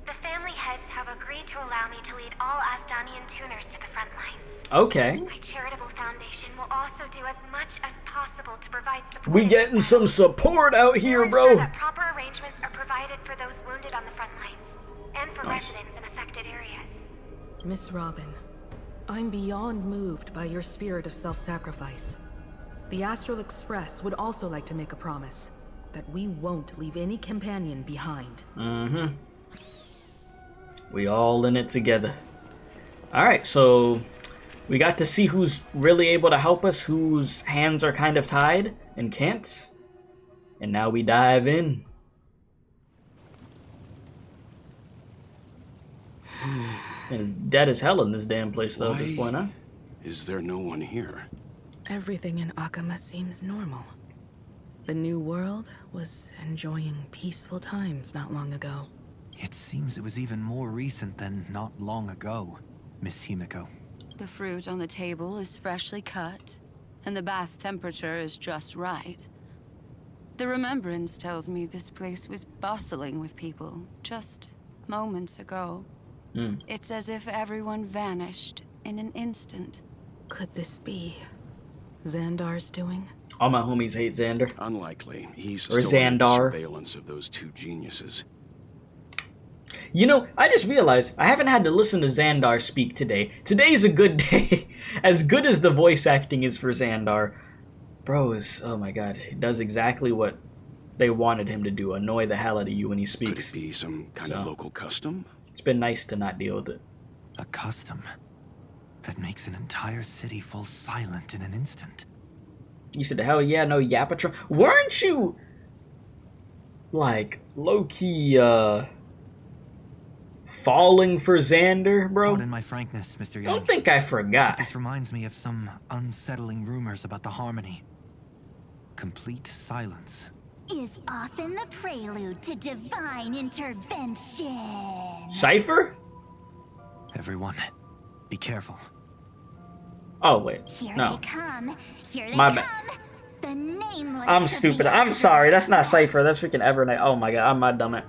The family heads have agreed to allow me to lead all Asdanian tuners to the front lines. Okay. My charitable foundation will also do as much as possible to provide support. We getting some support out here, We'll bro. ensure that proper arrangements are provided for those wounded on the front lines, and for residents in affected areas. Miss Robin, I'm beyond moved by your spirit of self-sacrifice. The Astral Express would also like to make a promise that we won't leave any companion behind. Mm-hmm. We all in it together. Alright, so we got to see who's really able to help us, whose hands are kind of tied and can't. And now we dive in. It's dead as hell in this damn place though at this point, huh? Is there no one here? Everything in Akama seems normal. The new world was enjoying peaceful times not long ago. It seems it was even more recent than not long ago, Miss Himiko. The fruit on the table is freshly cut, and the bath temperature is just right. The remembrance tells me this place was bustling with people just moments ago. It's as if everyone vanished in an instant. Could this be Xandar's doing? All my homies hate Xander. Unlikely. He's or still under the Xandar. surveillance of those two geniuses. You know, I just realized I haven't had to listen to Xandar speak today. Today's a good day. As good as the voice acting is for Xandar, bro is, oh my god, he does exactly what they wanted him to do. Annoy the hell out of you when he speaks. Could it be some kind of local custom? It's been nice to not deal with it. A custom that makes an entire city fall silent in an instant. You said, hell yeah, no Yapatron. Weren't you, like, low-key, falling for Xander, bro? Pardon my frankness, Mr. Yang. Don't think I forgot. This reminds me of some unsettling rumors about the Harmony. Complete silence is often the prelude to divine intervention. Cypher? Everyone, be careful. Oh, wait. Here No. they come. Here they My come. bad. The nameless. I'm stupid. I'm sorry. That's not Cypher. That's freaking Evernight. Oh my god. I'm my dumb ass.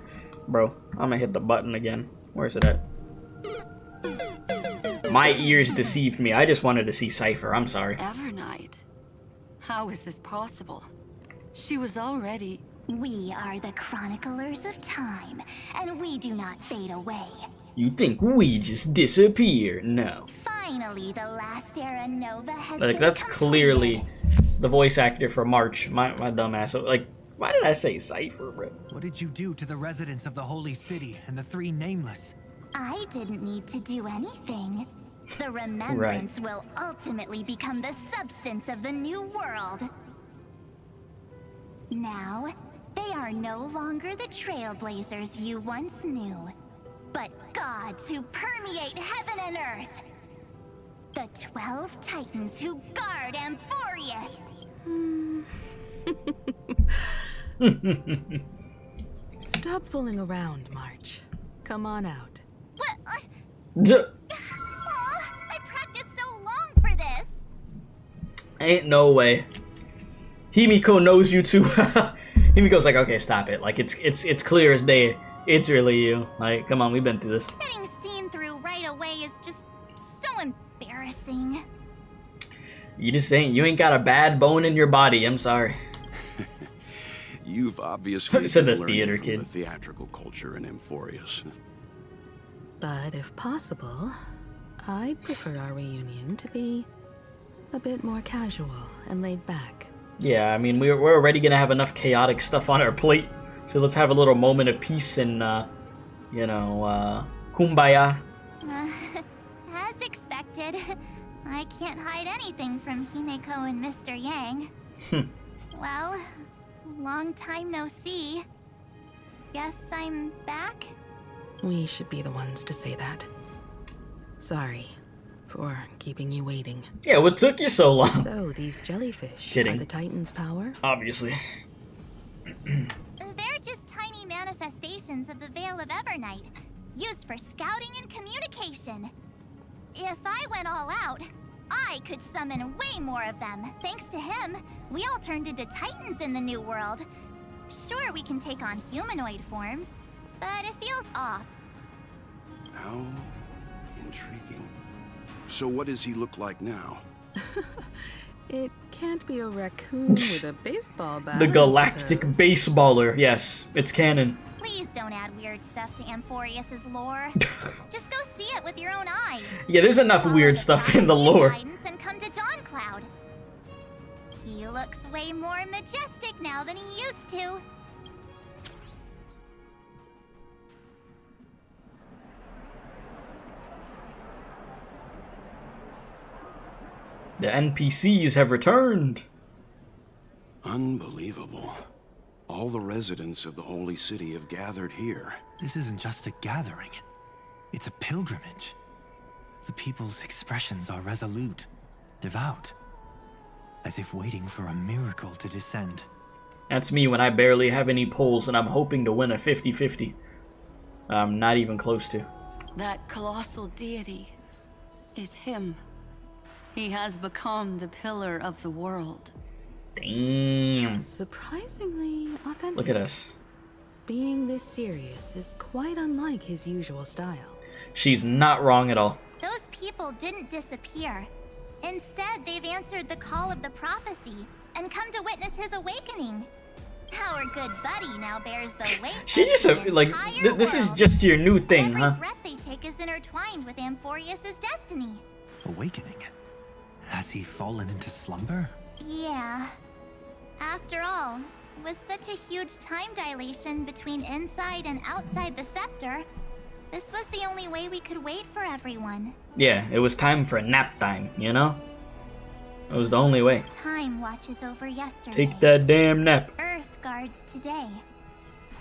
Bro, I'm gonna hit the button again. Where's it at? My ears deceived me. I just wanted to see Cypher. I'm sorry. Evernight? How is this possible? She was already... We are the chroniclers of time, and we do not fade away. You think we just disappear? No. Finally, the last era Nova has Like, been that's completed. clearly the voice actor for March. My dumb ass. So, like, why did I say Cypher, bro? What did you do to the residents of the Holy City and the Three Nameless? I didn't need to do anything. The remembrance will ultimately become the substance of the new world. Now, they are no longer the Trailblazers you once knew, but gods who permeate heaven and earth. The 12 Titans who guard Amphoreus. Stop fooling around, March. Come on out. What? I practiced so long for this. Ain't no way. Himiko knows you too. Himiko's like, okay, stop it. Like, it's clear as day. It's really you. Like, come on, we've been through this. Getting seen through right away is just so embarrassing. You just ain't. You ain't got a bad bone in your body. I'm sorry. You've obviously Said the been learning theater from kid. the theatrical culture in Amphoreus. But if possible, I'd prefer our reunion to be a bit more casual and laid back. Yeah, I mean, we're already gonna have enough chaotic stuff on our plate. So let's have a little moment of peace and, you know, kumbaya. As expected, I can't hide anything from Himeko and Mr. Yang. Well, long time no see. Guess I'm back? We should be the ones to say that. Sorry for keeping you waiting. Yeah, what took you so long? So these jellyfish Kidding. are the Titan's power? Obviously. They're just tiny manifestations of the Veil of Evernight, used for scouting and communication. If I went all out, I could summon way more of them. Thanks to him, we all turned into Titans in the New World. Sure, we can take on humanoid forms, but it feels off. How intriguing. So what does he look like now? It can't be a raccoon with a baseball bat. The galactic baseballer. Yes, it's canon. Please don't add weird stuff to Amphoreus's lore. Just go see it with your own eyes. Yeah, there's enough weird stuff in the lore. And come to Dawncloud. He looks way more majestic now than he used to. The NPCs have returned. Unbelievable. All the residents of the Holy City have gathered here. This isn't just a gathering. It's a pilgrimage. The people's expressions are resolute, devout, as if waiting for a miracle to descend. That's me when I barely have any polls and I'm hoping to win a 50-50. I'm not even close to. That colossal deity is him. He has become the pillar of the world. Damn. Surprisingly authentic. Look at us. Being this serious is quite unlike his usual style. She's not wrong at all. Those people didn't disappear. Instead, they've answered the call of the prophecy and come to witness his awakening. Our good buddy now bears the weight. She just like this is just your new thing, Every huh? breath they take is intertwined with Amphoreus's destiny. Awakening? Has he fallen into slumber? Yeah. After all, with such a huge time dilation between inside and outside the scepter, this was the only way we could wait for everyone. Yeah, it was time for nap time, you know? It was the only way. Time watches over yesterday. Take that damn nap. Earth guards today.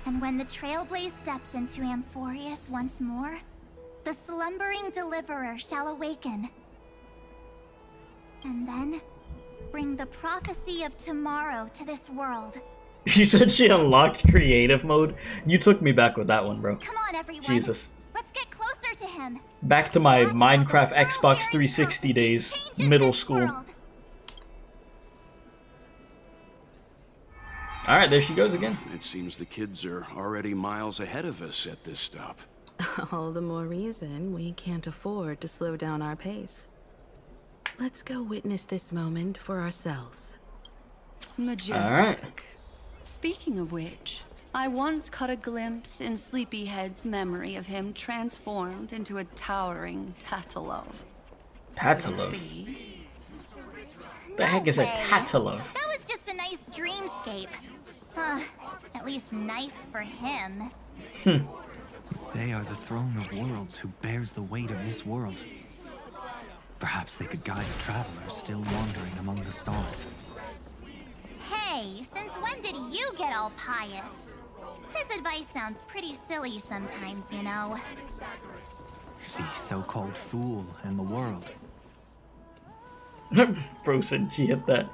And when the Trailblaze steps into Amphoreus once more, the slumbering deliverer shall awaken. And then, bring the prophecy of tomorrow to this world. She said she unlocked creative mode. You took me back with that one, bro. Come on, everyone. Jesus. Let's get closer to him. Back to my Minecraft Xbox 360 days, middle school. Alright, there she goes again. It seems the kids are already miles ahead of us at this stop. All the more reason we can't afford to slow down our pace. Let's go witness this moment for ourselves. Majestic. All right. Speaking of which, I once caught a glimpse in Sleepyhead's memory of him transformed into a towering Tatalov. Tatalov? The heck is a Tatalov? That was just a nice dreamscape. At least nice for him. They are the throne of worlds who bears the weight of this world. Perhaps they could guide a traveler still wandering among the stars. Hey, since when did you get all pious? His advice sounds pretty silly sometimes, you know. The so-called fool in the world. Bro said she hit that.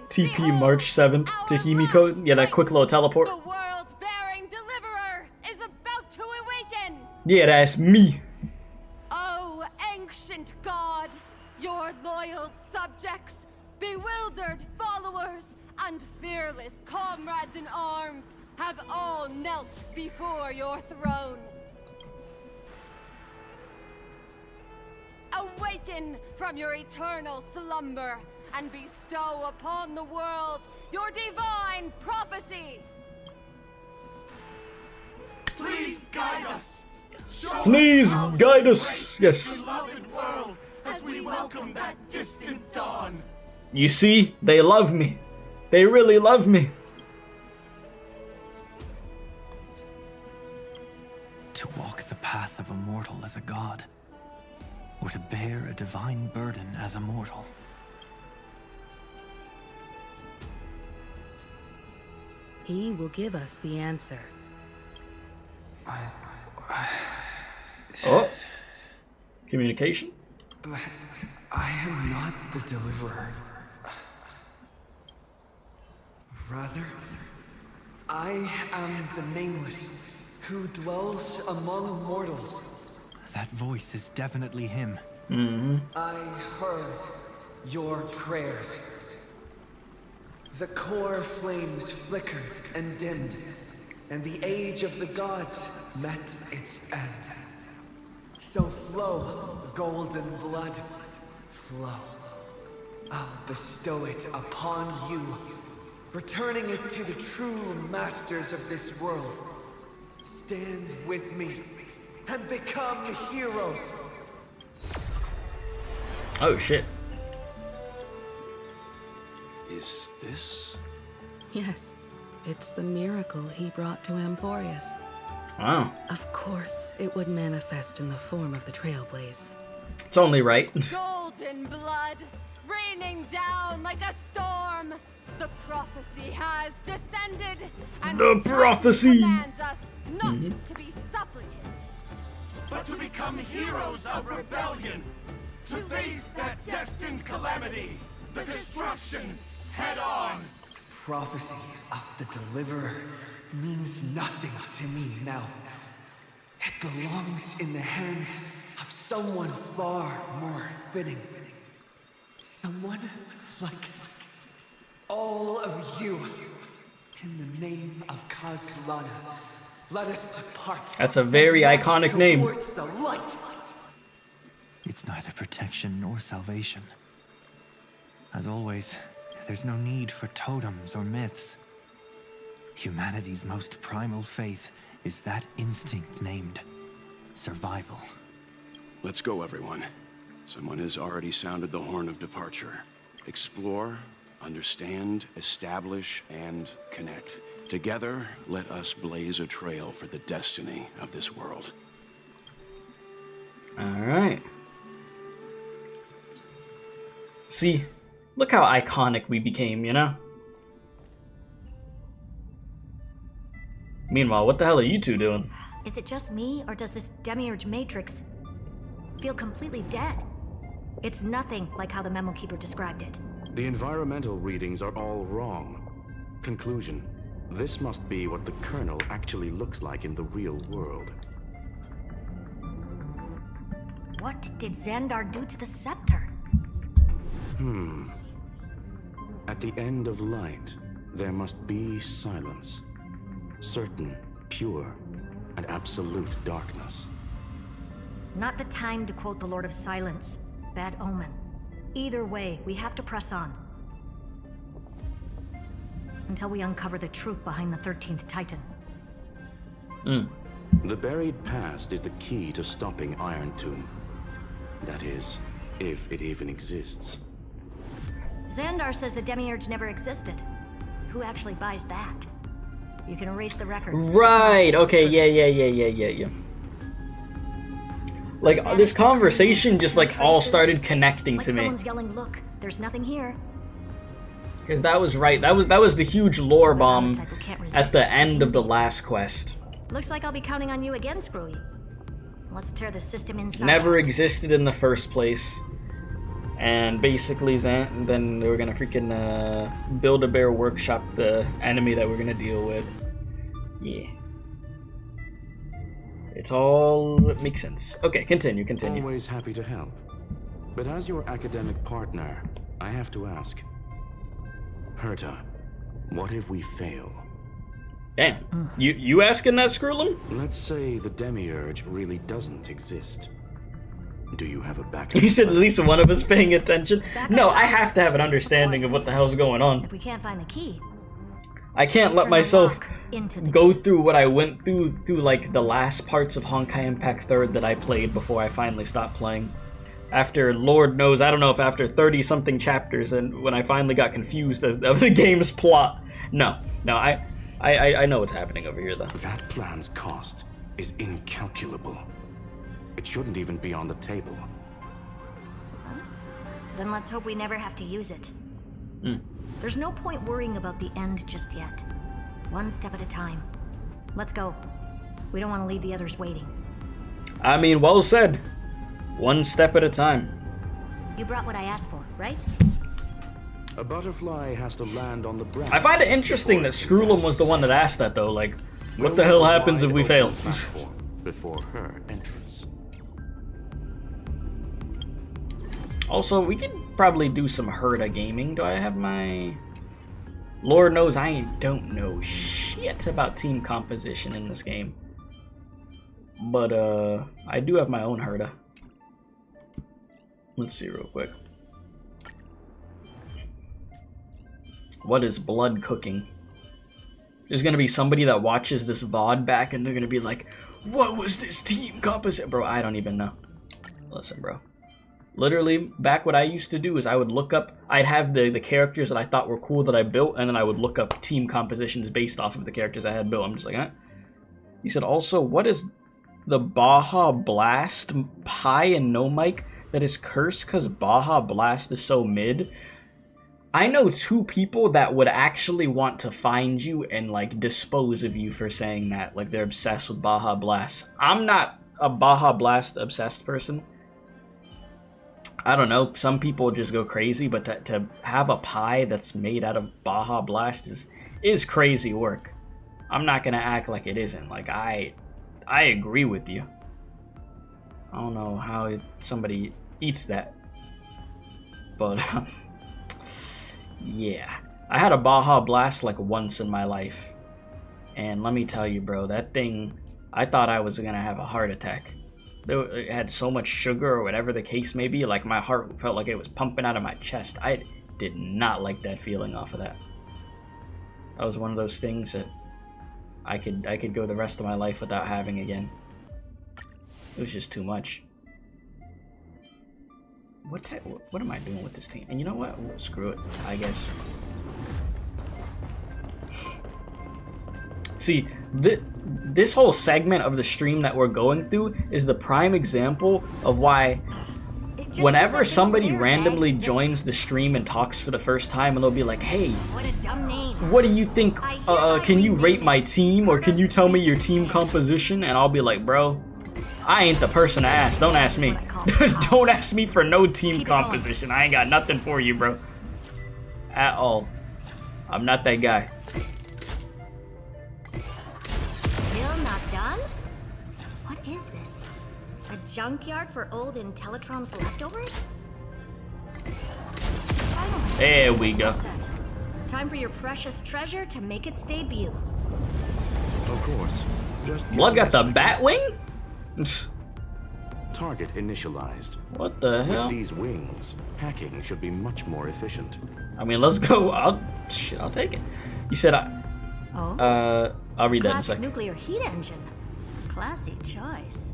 TP March 7th to Himiko. Yeah, that quick little teleport. The world-bearing deliverer is about to awaken. Yeah, that's me. Oh, ancient god, your loyal subjects, bewildered followers, and fearless comrades in arms have all knelt before your throne. Awaken from your eternal slumber and bestow upon the world your divine prophecy. Please guide us. Please guide us. Yes. Beloved world, as we welcome that distant dawn. You see, they love me. They really love me. To walk the path of a mortal as a god, or to bear a divine burden as a mortal. He will give us the answer. Oh. Communication? But I am not the deliverer. Rather, I am the Nameless, who dwells among mortals. That voice is definitely him. Mm-hmm. I heard your prayers. The core flames flickered and dimmed, and the age of the gods met its end. So flow, golden blood, flow. I'll bestow it upon you, returning it to the true masters of this world. Stand with me and become heroes. Oh shit. Is this? Yes, it's the miracle he brought to Amphoreus. Wow. Of course, it would manifest in the form of the Trailblaze. It's only right. Golden blood, raining down like a storm. The prophecy has descended, and the prophecy commands us not to be supplicants, but to become heroes of rebellion, to face that destined calamity, the destruction, head on. Prophecy of the Deliverer means nothing to me now. It belongs in the hands of someone far more fitting. Someone like all of you. In the name of Kazlana, let us depart. That's a very iconic name. Towards the light. It's neither protection nor salvation. As always, there's no need for totems or myths. Humanity's most primal faith is that instinct named survival. Let's go, everyone. Someone has already sounded the horn of departure. Explore, understand, establish, and connect. Together, let us blaze a trail for the destiny of this world. Alright. See, look how iconic we became, you know? Meanwhile, what the hell are you two doing? Is it just me, or does this demiurge matrix feel completely dead? It's nothing like how the memo keeper described it. The environmental readings are all wrong. Conclusion: this must be what the kernel actually looks like in the real world. What did Xandar do to the scepter? At the end of light, there must be silence. Certain, pure, and absolute darkness. Not the time to quote the Lord of Silence. Bad omen. Either way, we have to press on. Until we uncover the truth behind the 13th Titan. The buried past is the key to stopping Iron Tomb. That is, if it even exists. Xandar says the demiurge never existed. Who actually buys that? You can erase the records. Right, okay, yeah. Like, this conversation just, like, all started connecting to me. Someone's yelling, look, there's nothing here. Because that was right. That was the huge lore bomb at the end of the last quest. Looks like I'll be counting on you again, Screwy. Let's tear the system inside Never out. existed in the first place. And basically, then they were gonna freaking Build-A-Bear workshop the enemy that we're gonna deal with. Yeah. It's all makes sense. Okay, continue. Always happy to help. But as your academic partner, I have to ask. Herta, what if we fail? Damn. You asking that, Skrullum? Let's say the demiurge really doesn't exist. Do you have a backup? He said at least one of us paying attention. No, I have to have an understanding of what the hell's going on. If we can't find the key, I can't let myself go through what I went through like the last parts of Honkai Impact 3rd that I played before I finally stopped playing. After, Lord knows, I don't know if after 30-something chapters, and when I finally got confused of the game's plot. No, I know what's happening over here, though. That plan's cost is incalculable. It shouldn't even be on the table. then let's hope we never have to use it. There's no point worrying about the end just yet. One step at a time. Let's go. We don't want to leave the others waiting. I mean, well said. One step at a time. You brought what I asked for, right? A butterfly has to land on the branch. I find it interesting that Skrullum was the one that asked that, though. Like, what the hell happens if we fail? Before her entrance. Also, we could probably do some Herta gaming. Do I have my... Lord knows I don't know shit about team composition in this game. But I do have my own Herta. Let's see real quick. What is blood cooking? There's gonna be somebody that watches this VOD back and they're gonna be like, what was this team composite? Bro, I don't even know. Listen, bro. Literally, back what I used to do is I would look up, I'd have the characters that I thought were cool that I built, and then I would look up team compositions based off of the characters I had built. I'm just like, huh? He said, also, what is the Baja Blast Pi and no mic that is cursed because Baja Blast is so mid? I know 2 people that would actually want to find you and like dispose of you for saying that. Like they're obsessed with Baja Blast. I'm not a Baja Blast obsessed person. I don't know, some people just go crazy, but to have a pie that's made out of Baja Blast is crazy work. I'm not gonna act like it isn't. Like I agree with you. I don't know how somebody eats that, but yeah, I had a Baja Blast like once in my life, and let me tell you, bro, that thing, I thought I was gonna have a heart attack. It had so much sugar or whatever the case may be, like my heart felt like it was pumping out of my chest. I did not like that feeling off of that. That was one of those things that I could go the rest of my life without having again. It was just too much. What am I doing with this team? And you know what? Screw it, I guess. See, this whole segment of the stream that we're going through is the prime example of why whenever somebody randomly joins the stream and talks for the first time and they'll be like, hey, what do you think, can you rate my team, or can you tell me your team composition? And I'll be like, bro, I ain't the person to ask. Don't ask me. Don't ask me for no team composition. I ain't got nothing for you, bro. At all. I'm not that guy. Still not done? What is this? A junkyard for old Intellitrom's leftovers? There we go. Time for your precious treasure to make its debut. Of course. Just Blood got the Batwing? Target initialized. What the hell? With these wings, hacking should be much more efficient. I mean, let's go. I'll take it. You said I'll read that in a second. Nuclear heat engine. Classy choice.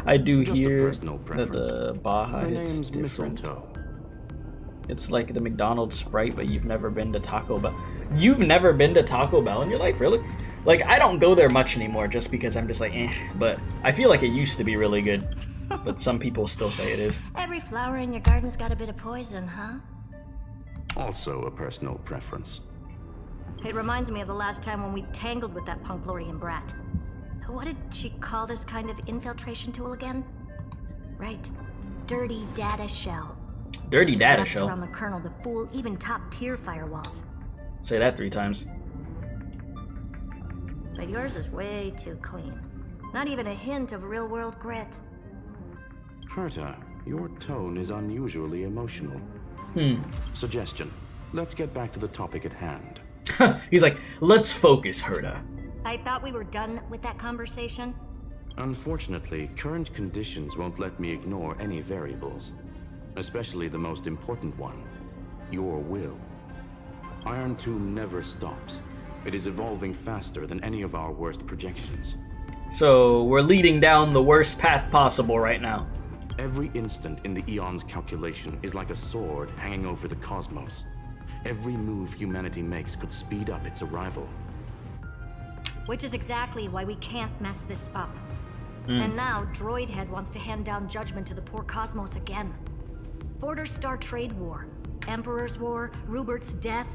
I do Just hear a personal that preference. the Baja My is name's different. Mistletoe. It's like the McDonald's Sprite, but you've never been to Taco Bell. You've never been to Taco Bell in your life, really? Like, I don't go there much anymore just because I'm just like, eh. But I feel like it used to be really good. But some people still say it is. Every flower in your garden's got a bit of poison, huh? Also a personal preference. It reminds me of the last time when we tangled with that Punklorian brat. What did she call this kind of infiltration tool again? Right. Dirty data shell. Dirty data Wraps shell? around the kernel to fool even top-tier firewalls. Say that 3 times. But yours is way too clean. Not even a hint of real-world grit. Herta, your tone is unusually emotional. Suggestion. Let's get back to the topic at hand. He's like, let's focus, Herta. I thought we were done with that conversation. Unfortunately, current conditions won't let me ignore any variables. Especially the most important one. Your will. Iron Tomb never stops. It is evolving faster than any of our worst projections. So, we're leading down the worst path possible right now. Every instant in the Eon's calculation is like a sword hanging over the cosmos. Every move humanity makes could speed up its arrival. Which is exactly why we can't mess this up. And now, Droidhead wants to hand down judgment to the poor cosmos again. Border Star Trade War, Emperor's War, Rupert's death.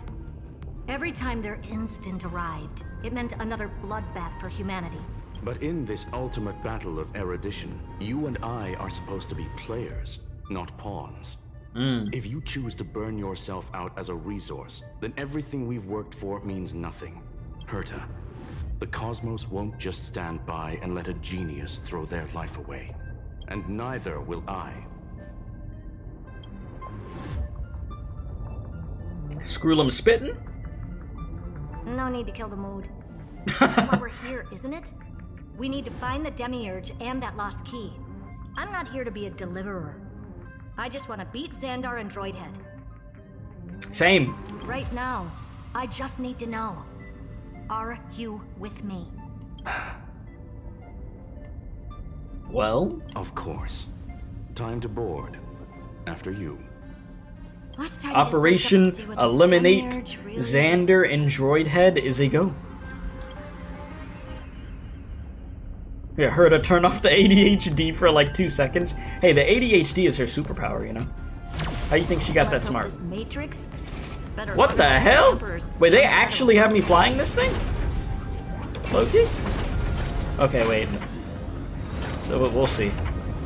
Every time their instant arrived, it meant another bloodbath for humanity. But in this ultimate battle of erudition, you and I are supposed to be players, not pawns. If you choose to burn yourself out as a resource, then everything we've worked for means nothing. Herta, the cosmos won't just stand by and let a genius throw their life away. And neither will I. Screwlum spittin'? No need to kill the mood. That's why we're here, isn't it? We need to find the Demiurge and that lost key. I'm not here to be a deliverer. I just want to beat Xandar and Droidhead. Same. Right now, I just need to know. Are you with me? Well? Of course. Time to board. After you. Let's tidy Operation this place up and see what this Eliminate Demiurge really Xander is. and Droidhead is a go. Yeah, her to turn off the ADHD for like 2 seconds. Hey, the ADHD is her superpower, you know? How do you think she got that Let's hope smart? this Matrix better What the run hell? Emperor's Wait, they shadow. actually have me flying this thing? Loki? Okay, wait. We'll see.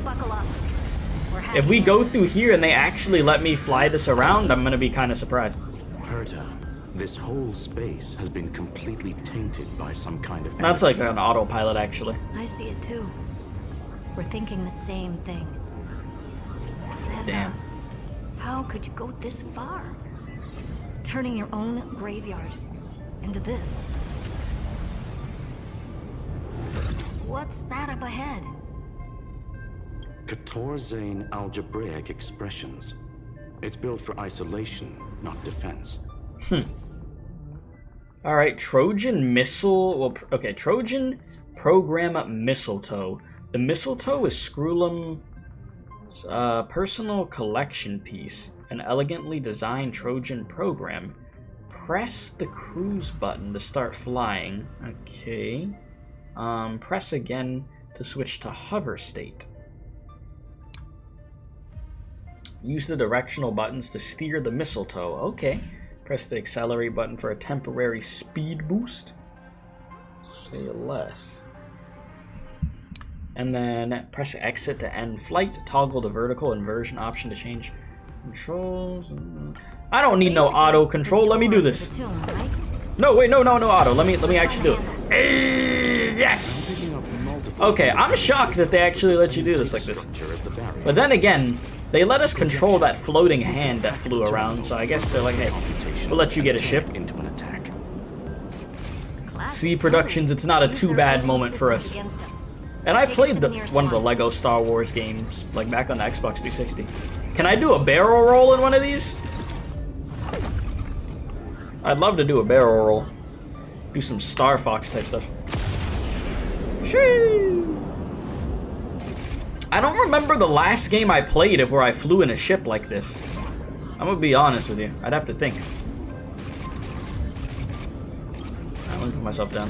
Buckle up. We're If heading we in. go through here and they actually let me fly this around, I'm gonna be kind of surprised. Herta, this whole space has been completely tainted by some kind of That's like an autopilot, actually. I see it too. We're thinking the same thing. Xandar, Damn. how could you go this far? Turning your own graveyard into this. What's that up ahead? Katorzane algebraic expressions. It's built for isolation, not defense. Alright, Trojan missile. Well, okay, Trojan program mistletoe. The mistletoe is Screwlum's personal collection piece. An elegantly designed Trojan program. Press the cruise button to start flying. Okay. Press again to switch to hover state. Use the directional buttons to steer the mistletoe. Okay. Press the accelerate button for a temporary speed boost. Say less. And then press exit to end flight. Toggle the vertical inversion option to change controls. I don't need no auto control. Let me do this. No, wait, no auto. Let me actually do it. Hey, yes. Okay, I'm shocked that they actually let you do this like this. But then again, they let us control that floating hand that flew around, so I guess they're like, hey, we'll let you get a ship. See, Productions, it's not a too bad moment for us. And I played one of the Lego Star Wars games, like back on the Xbox 360. Can I do a barrel roll in one of these? I'd love to do a barrel roll. Do some Star Fox type stuff. Shoo! I don't remember the last game I played where I flew in a ship like this. I'm gonna be honest with you. I'd have to think. Alright, let me put myself down.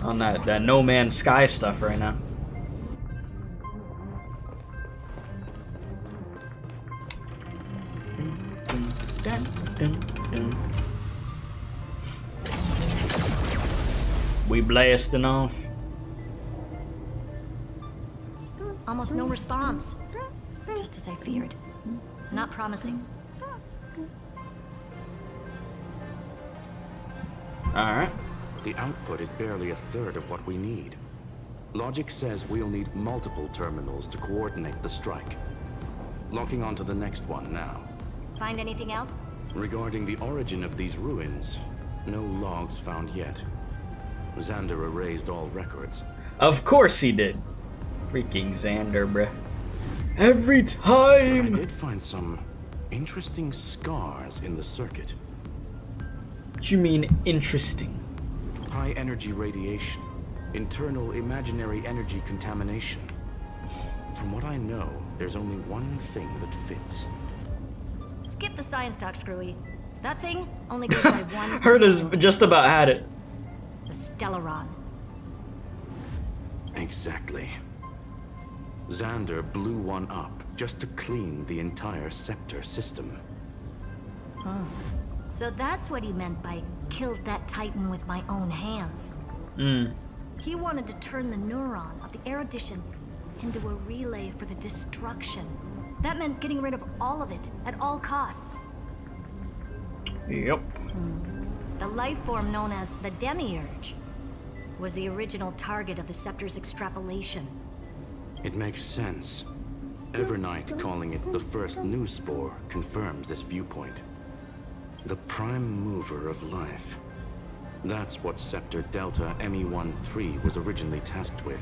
On that No Man's Sky stuff right now. We blasting off. Almost no response. Just as I feared. Not promising. Alright. The output is barely a third of what we need. Logic says we'll need multiple terminals to coordinate the strike. Locking onto the next one now. Find anything else? Regarding the origin of these ruins, no logs found yet. Xander erased all records. Of course he did. Freaking Xander, bruh. Every time! I did find some interesting scars in the circuit. What you mean, interesting? High energy radiation. Internal imaginary energy contamination. From what I know, there's only one thing that fits. Skip the science talk, Screwy. That thing only goes by one. Herta's just about had it. The Stellaron. Exactly. Xander blew one up just to clean the entire scepter system. Oh. So that's what he meant by killed that Titan with my own hands. He wanted to turn the neuron of the erudition into a relay for the destruction. That meant getting rid of all of it at all costs. Yep. The life form known as the Demiurge was the original target of the Scepter's extrapolation. It makes sense. Evernight calling it the first new spore confirms this viewpoint. The prime mover of life. That's what Scepter Delta ME-13 was originally tasked with.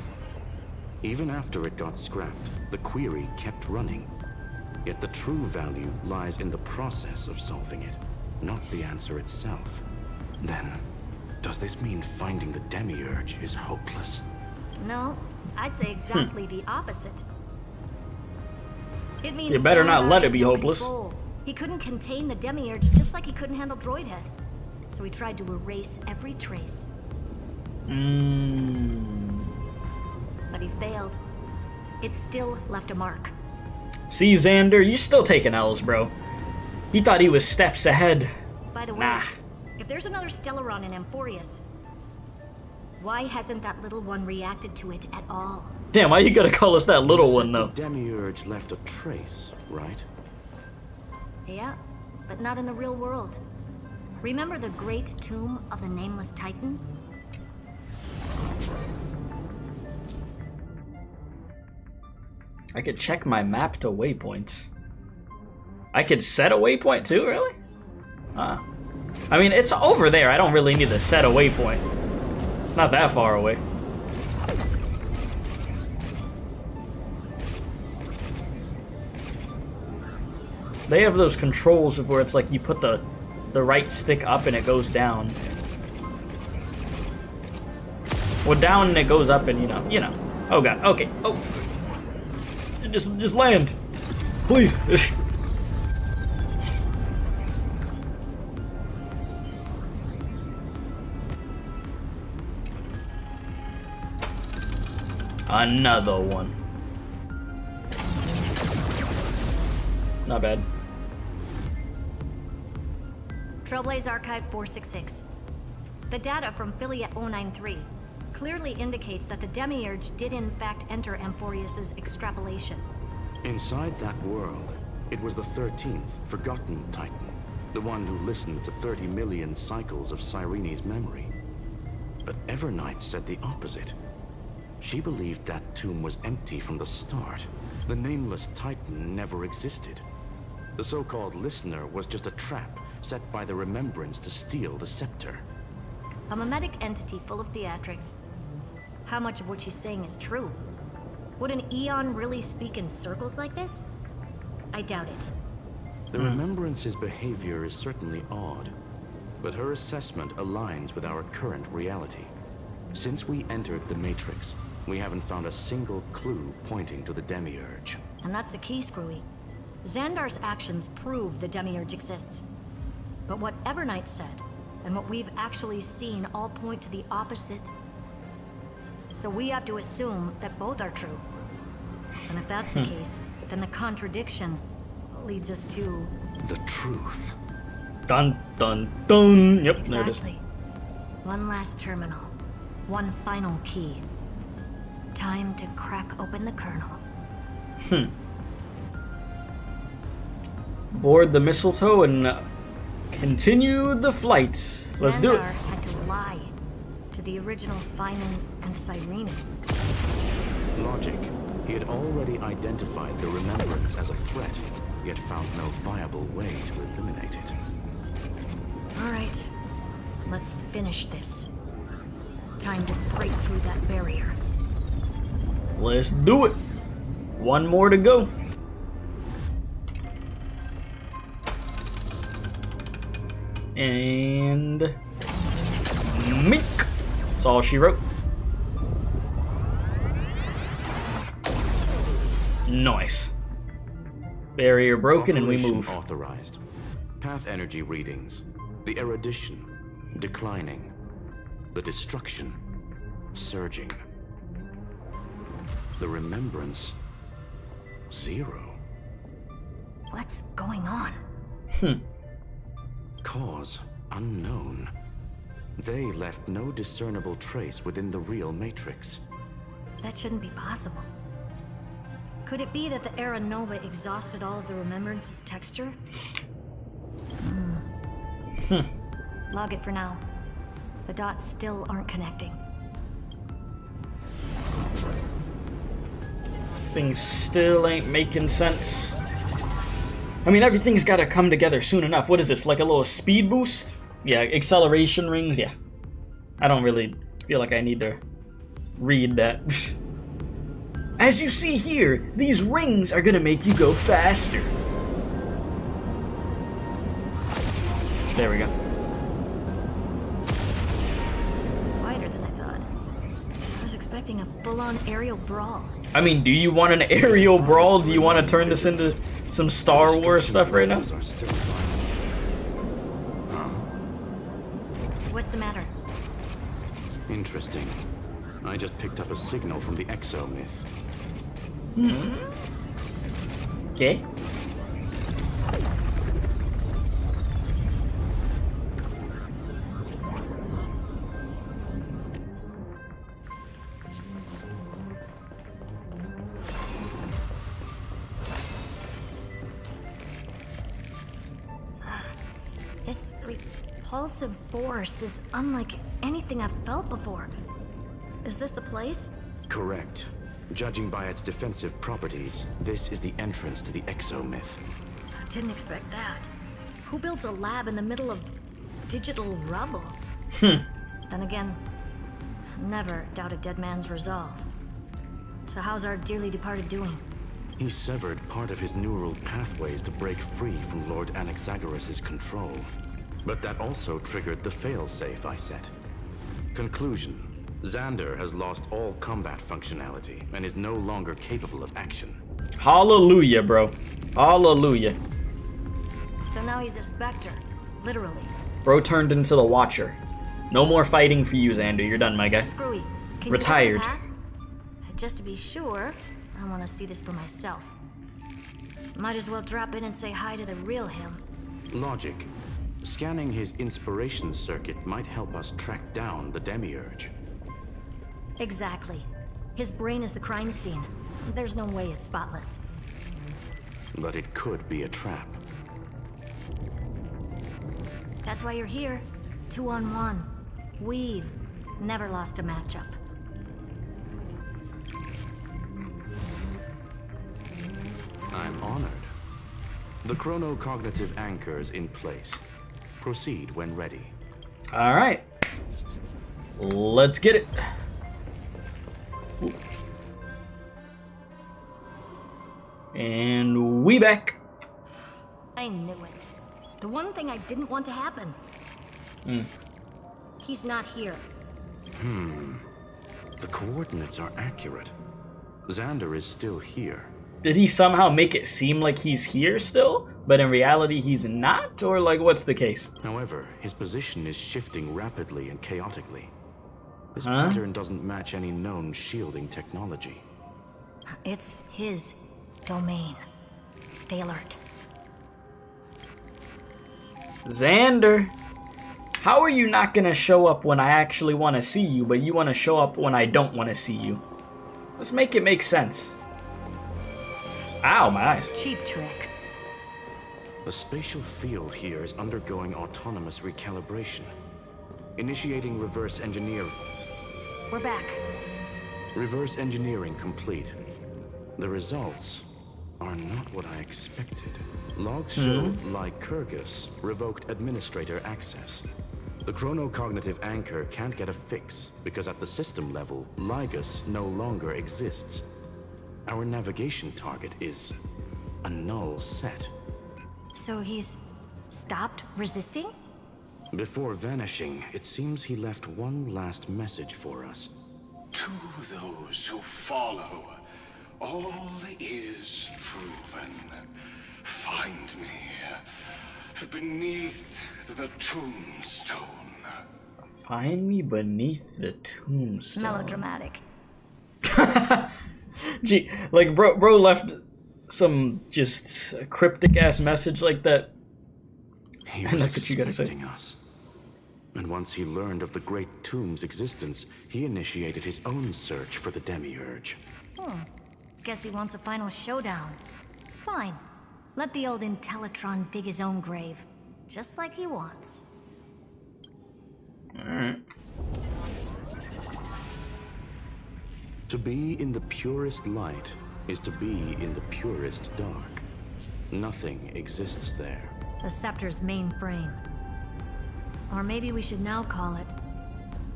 Even after it got scrapped, the query kept running. Yet the true value lies in the process of solving it, not the answer itself. Then, does this mean finding the Demiurge is hopeless? No, I'd say exactly the opposite. It means You better not Xandar let it had be no hopeless. control. He couldn't contain the Demiurge just like he couldn't handle Droidhead. So he tried to erase every trace. But he failed. It still left a mark. See, Xander, you still taking L's, bro. He thought he was steps ahead. By the way, if there's another Stellaron in Amphoreus, why hasn't that little one reacted to it at all? Damn, why you gotta call us that little one, though? The Demiurge left a trace, right? Yeah, but not in the real world. Remember the great tomb of the Nameless Titan? I could check my map to waypoints. I could set a waypoint too, really? I mean, it's over there. I don't really need to set a waypoint. It's not that far away. They have those controls of where it's like you put the right stick up and it goes down. Well, down and it goes up and you know. Oh god, okay, oh. Just land, please. Another one. Not bad. Trailblaze Archive 466. The data from Filiate 093 clearly indicates that the Demiurge did in fact enter Amphoreus' extrapolation. Inside that world, it was the 13th, forgotten Titan. The one who listened to 30 million cycles of Cyrene's memory. But Evernight said the opposite. She believed that tomb was empty from the start. The Nameless Titan never existed. The so-called listener was just a trap set by the Remembrance to steal the scepter. A mimetic entity full of theatrics. How much of what she's saying is true? Would an Eon really speak in circles like this? I doubt it. The Remembrance's behavior is certainly odd, but her assessment aligns with our current reality. Since we entered the Matrix, we haven't found a single clue pointing to the Demiurge. And that's the key, Screwy. Xandar's actions prove the Demiurge exists. But what Evernight said, and what we've actually seen all point to the opposite. So we have to assume that both are true. And if that's the case, then the contradiction leads us to... the truth. Dun, dun, dun. Yep, there it is. Exactly. One last terminal. One final key. Time to crack open the kernel. Board the mistletoe and continue the flight. Let's do it. Xandar had to lie to the original Finan and Cyrene. Logic. He had already identified the Remembrance as a threat, yet found no viable way to eliminate it. All right, let's finish this. Time to break through that barrier. Let's do it. One more to go. And mink. That's all she wrote. Nice. Barrier broken and we move. Authorized. Path energy readings. The erudition declining. The destruction surging. The remembrance 0. What's going on? Cause unknown. They left no discernible trace within the real Matrix. That shouldn't be possible. Could it be that the Era Nova exhausted all of the Remembrance's texture? Log it for now. The dots still aren't connecting. Things still ain't making sense. I mean, everything's gotta come together soon enough. What is this, like a little speed boost? Yeah, acceleration rings, yeah. I don't really feel like I need to read that. As you see here, these rings are gonna make you go faster. There we go. Wider than I thought. I was expecting a full-on aerial brawl. I mean, do you want an aerial brawl? Do you want to turn this into some Star Wars stuff right now? What's the matter? Interesting. I just picked up a signal from the Exo myth. Okay. This repulsive force is unlike anything I've felt before. Is this the place? Correct. Judging by its defensive properties, this is the entrance to the Exo myth. Didn't expect that. Who builds a lab in the middle of digital rubble? Then again, never doubt a dead man's resolve. So how's our dearly departed doing? He severed part of his neural pathways to break free from Lord Anaxagoras' control. But that also triggered the failsafe I set. Conclusion. Xander has lost all combat functionality and is no longer capable of action. Hallelujah, bro. Hallelujah. So now he's a specter, literally. Bro turned into the Watcher. No more fighting for you, Xander. You're done, my guy. Screwy. Can Retired. You walk the path? Just to be sure, I want to see this for myself. Might as well drop in and say hi to the real him. Logic. Scanning his inspiration circuit might help us track down the Demiurge. Exactly. His brain is the crime scene. There's no way it's spotless. But it could be a trap. That's why you're here. 2-on-1. We've never lost a matchup. I'm honored. The chronocognitive anchor is in place. Proceed when ready. All right. Let's get it. And we back. I knew it. The one thing I didn't want to happen. He's not here. The coordinates are accurate. Xander is still here. Did he somehow make it seem like he's here still, but in reality he's not? Or like, what's the case? However, his position is shifting rapidly and chaotically. This pattern doesn't match any known shielding technology. It's his domain. Stay alert. Xander, how are you not gonna show up when I actually want to see you, but you want to show up when I don't want to see you? Let's make it make sense. Ow, my eyes. Cheap trick. The spatial field here is undergoing autonomous recalibration. Initiating reverse engineering. We're back. Reverse engineering complete. The results are not what I expected. Logs show Lycurgus revoked administrator access. The chronocognitive anchor can't get a fix because at the system level, Lygus no longer exists. Our navigation target is a null set. So he's stopped resisting? Before vanishing, it seems he left one last message for us. To those who follow, all is proven. Find me beneath the tombstone. Find me beneath the tombstone. Melodramatic. Gee, like bro left some just cryptic ass message like that. And that's what you gotta say. Us. And once he learned of the Great Tomb's existence, he initiated his own search for the Demiurge. Guess he wants a final showdown. Fine. Let the old Intellitron dig his own grave. Just like he wants. Alright. To be in the purest light is to be in the purest dark. Nothing exists there. The Scepter's main frame. Or maybe we should now call it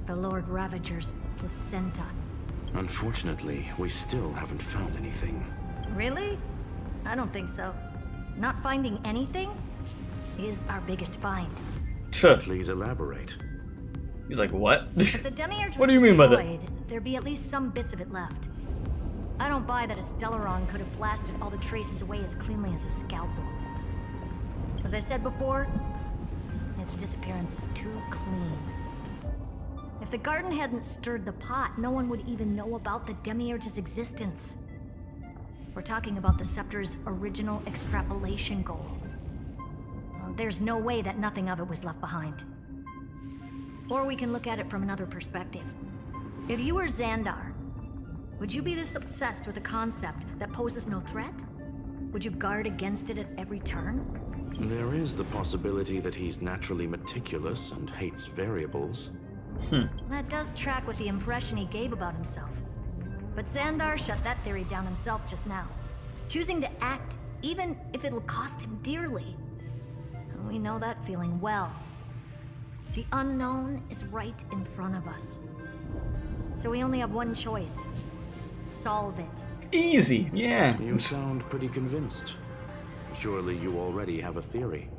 The Lord Ravager's placenta. Unfortunately, we still haven't found anything. Really? I don't think so. Not finding anything is our biggest find. Please elaborate. He's like, what? If the Demiurge What was do you mean by destroyed, that? there'd be at least some bits of it left. I don't buy that a Stellaron could have blasted all the traces away as cleanly as a scalpel. As I said before, its disappearance is too clean. If the garden hadn't stirred the pot, no one would even know about the Demiurge's existence. We're talking about the Scepter's original extrapolation goal. There's no way that nothing of it was left behind. Or we can look at it from another perspective. If you were Xandar, would you be this obsessed with a concept that poses no threat? Would you guard against it at every turn? There is the possibility that he's naturally meticulous and hates variables. That does track with the impression he gave about himself. But Xandar shut that theory down himself just now, choosing to act even if it'll cost him dearly. And we know that feeling well. The unknown is right in front of us. So we only have one choice. Solve it. Easy, yeah. You sound pretty convinced. Surely you already have a theory.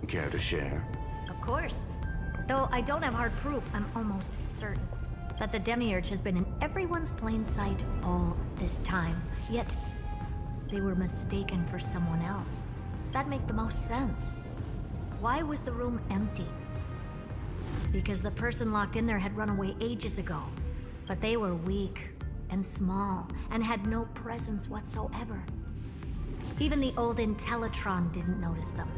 Care to share? Of course. Though I don't have hard proof, I'm almost certain that the Demiurge has been in everyone's plain sight all this time. Yet, they were mistaken for someone else. That'd make the most sense. Why was the room empty? Because the person locked in there had run away ages ago. But they were weak and small and had no presence whatsoever. Even the old Intellitron didn't notice them.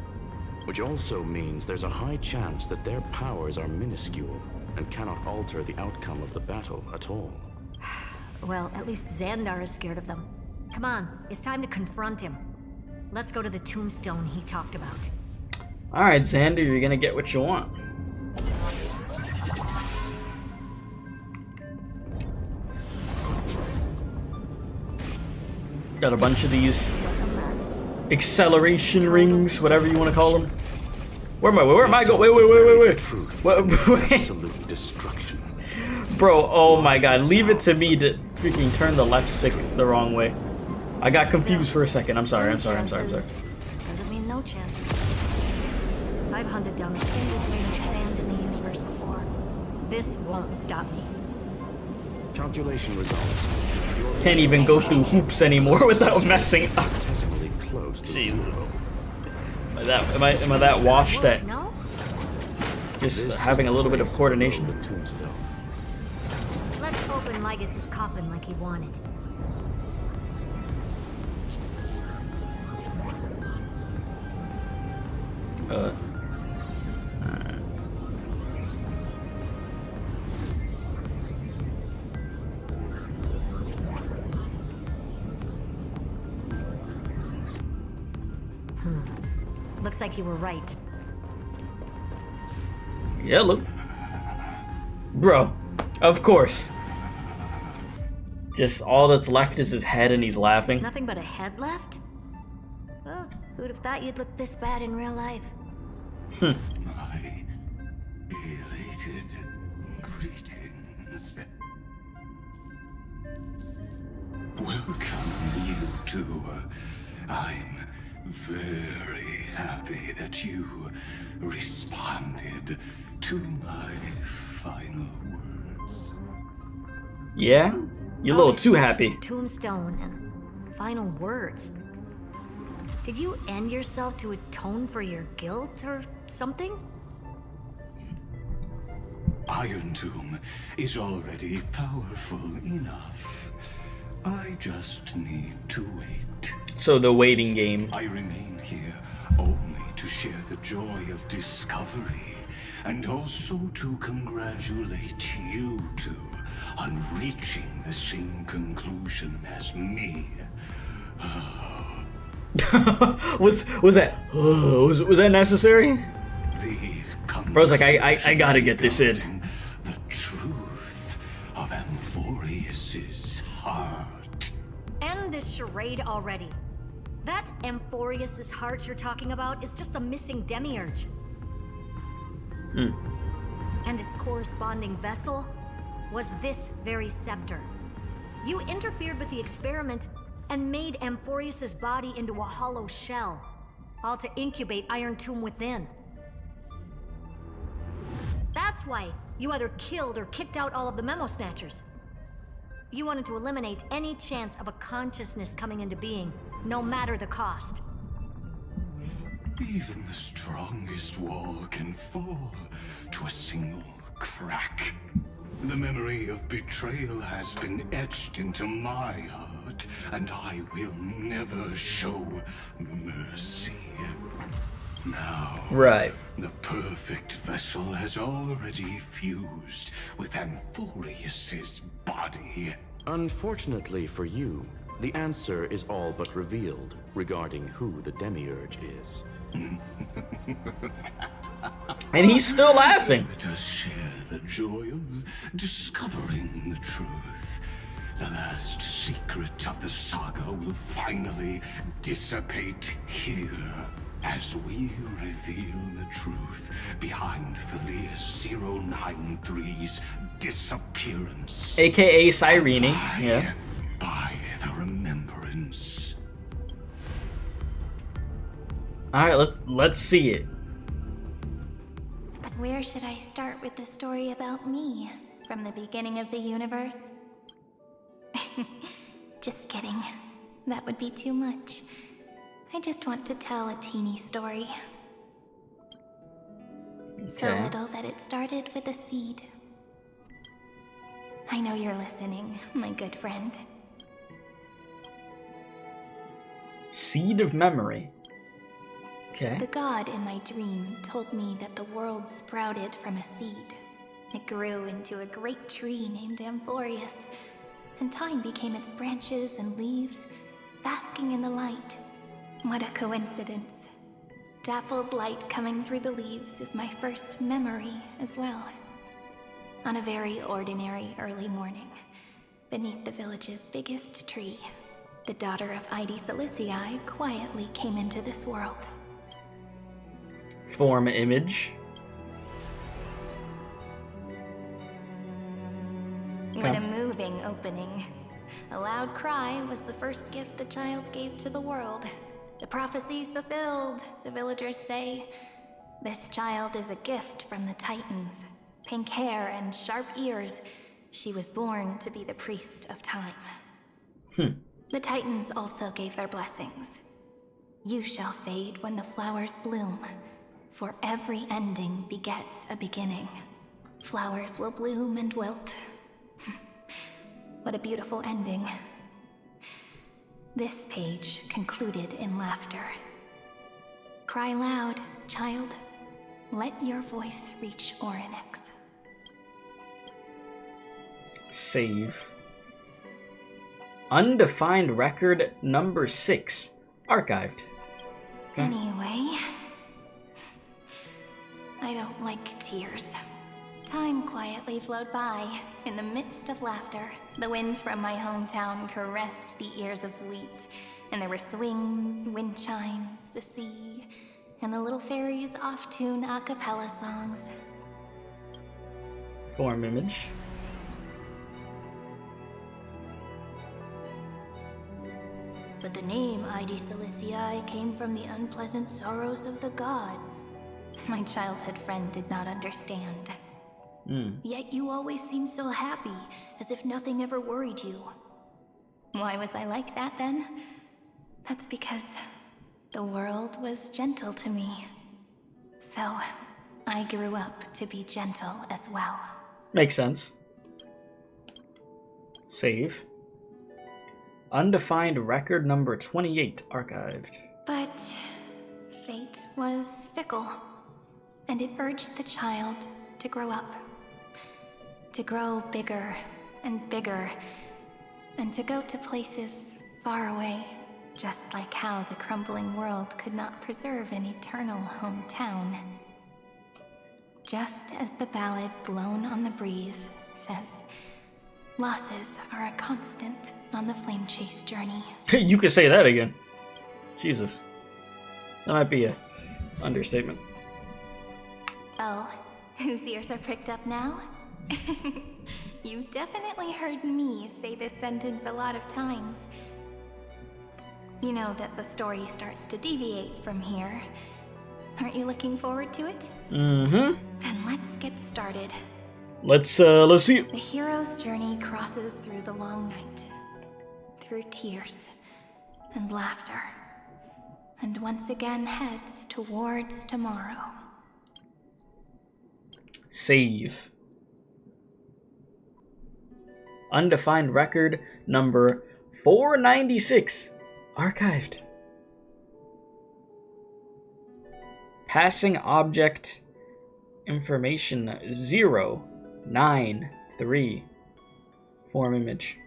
Which also means there's a high chance that their powers are minuscule and cannot alter the outcome of the battle at all. Well, at least Xandar is scared of them. Come on, it's time to confront him. Let's go to the tombstone he talked about. Alright, Xander, you're gonna get what you want. Got a bunch of these acceleration rings, whatever you want to call them. Where am I going? Wait. What? Absolute destruction. Bro, oh my god, leave it to me to freaking turn the left stick the wrong way. I got confused for a second. I'm sorry. Doesn't mean no chances. I've hunted down a single grain of sand in the universe before. This won't stop me. Calculation results. Can't even go through hoops anymore without messing up. Close to Jesus. Am I that washed at just having a little bit of coordination? Let's open Ligus's coffin like he wanted. Looks like you were right. Yeah, look. Bro, of course. Just all that's left is his head and he's laughing. Nothing but a head left? Oh, who'd have thought you'd look this bad in real life? My elated greetings. Welcome, you two. I'm very happy that you responded to my final words. Yeah? You're a little too happy. Tombstone and final words. Did you end yourself to atone for your guilt or something? Iron Tomb is already powerful enough. I just need to wait. So the waiting game. I remain here only to share the joy of discovery and also to congratulate you two on reaching the same conclusion as me. was that necessary? Bro's like, I gotta get this in. The truth of Amphoreus's heart. End this charade already. That Amphoreus's heart you're talking about is just a missing demiurge. And and its corresponding vessel was this very scepter. You interfered with the experiment and made Amphoreus' body into a hollow shell, all to incubate Iron Tomb within. That's why you either killed or kicked out all of the Memo Snatchers. You wanted to eliminate any chance of a consciousness coming into being, no matter the cost. Even the strongest wall can fall to a single crack. The memory of betrayal has been etched into my heart, and I will never show mercy. Now, right. The perfect vessel has already fused with Amphoreus' body. Unfortunately for you, the answer is all but revealed regarding who the Demiurge is. And he's still laughing. Let us share the joy of discovering the truth. The last secret of the saga will finally dissipate here as we reveal the truth behind Felius 093's disappearance. AKA Cyrene, yeah. By the remembrance. Alright, let's see it. Where should I start with the story about me? From the beginning of the universe? Just kidding. That would be too much. I just want to tell a teeny story. So little that it started with a seed. I know you're listening, my good friend. Seed of memory. Okay. The god in my dream told me that the world sprouted from a seed. It grew into a great tree named Amphoreus, and time became its branches and leaves, basking in the light. What a coincidence. Dappled light coming through the leaves is my first memory as well. On a very ordinary early morning, beneath the village's biggest tree, the daughter of Elysia quietly came into this world. Form image. What a moving opening. A loud cry was the first gift the child gave to the world. The prophecies fulfilled, the villagers say. This child is a gift from the Titans. Pink hair and sharp ears. She was born to be the priest of time. The Titans also gave their blessings. You shall fade when the flowers bloom, for every ending begets a beginning. Flowers will bloom and wilt. What a beautiful ending. This page concluded in laughter. Cry loud, child. Let your voice reach Orynyx. Save. Undefined record number 6. Archived. Okay. Anyway, I don't like tears. Time quietly flowed by. In the midst of laughter, the wind from my hometown caressed the ears of wheat, and there were swings, wind chimes, the sea, and the little fairies off-tune a cappella songs. Form image. But the name Elysia came from the unpleasant sorrows of the gods. My childhood friend did not understand. Yet you always seemed so happy, as if nothing ever worried you. Why was I like that then? That's because the world was gentle to me. So, I grew up to be gentle as well. Makes sense. Save. Undefined record number 28, archived. But fate was fickle, and it urged the child to grow up. To grow bigger and bigger, and to go to places far away, just like how the crumbling world could not preserve an eternal hometown. Just as the ballad Blown on the Breeze says, losses are a constant on the flame chase journey. You could say that again. Jesus. That might be a understatement. Oh, whose ears are pricked up now? You've definitely heard me say this sentence a lot of times. You know that the story starts to deviate from here. Aren't you looking forward to it? Mm-hmm. Then let's get started. Let's see it. The hero's journey crosses through the long night, through tears and laughter, and once again heads towards tomorrow. Save. Undefined record number 496. Archived. Passing object information 093. Form image.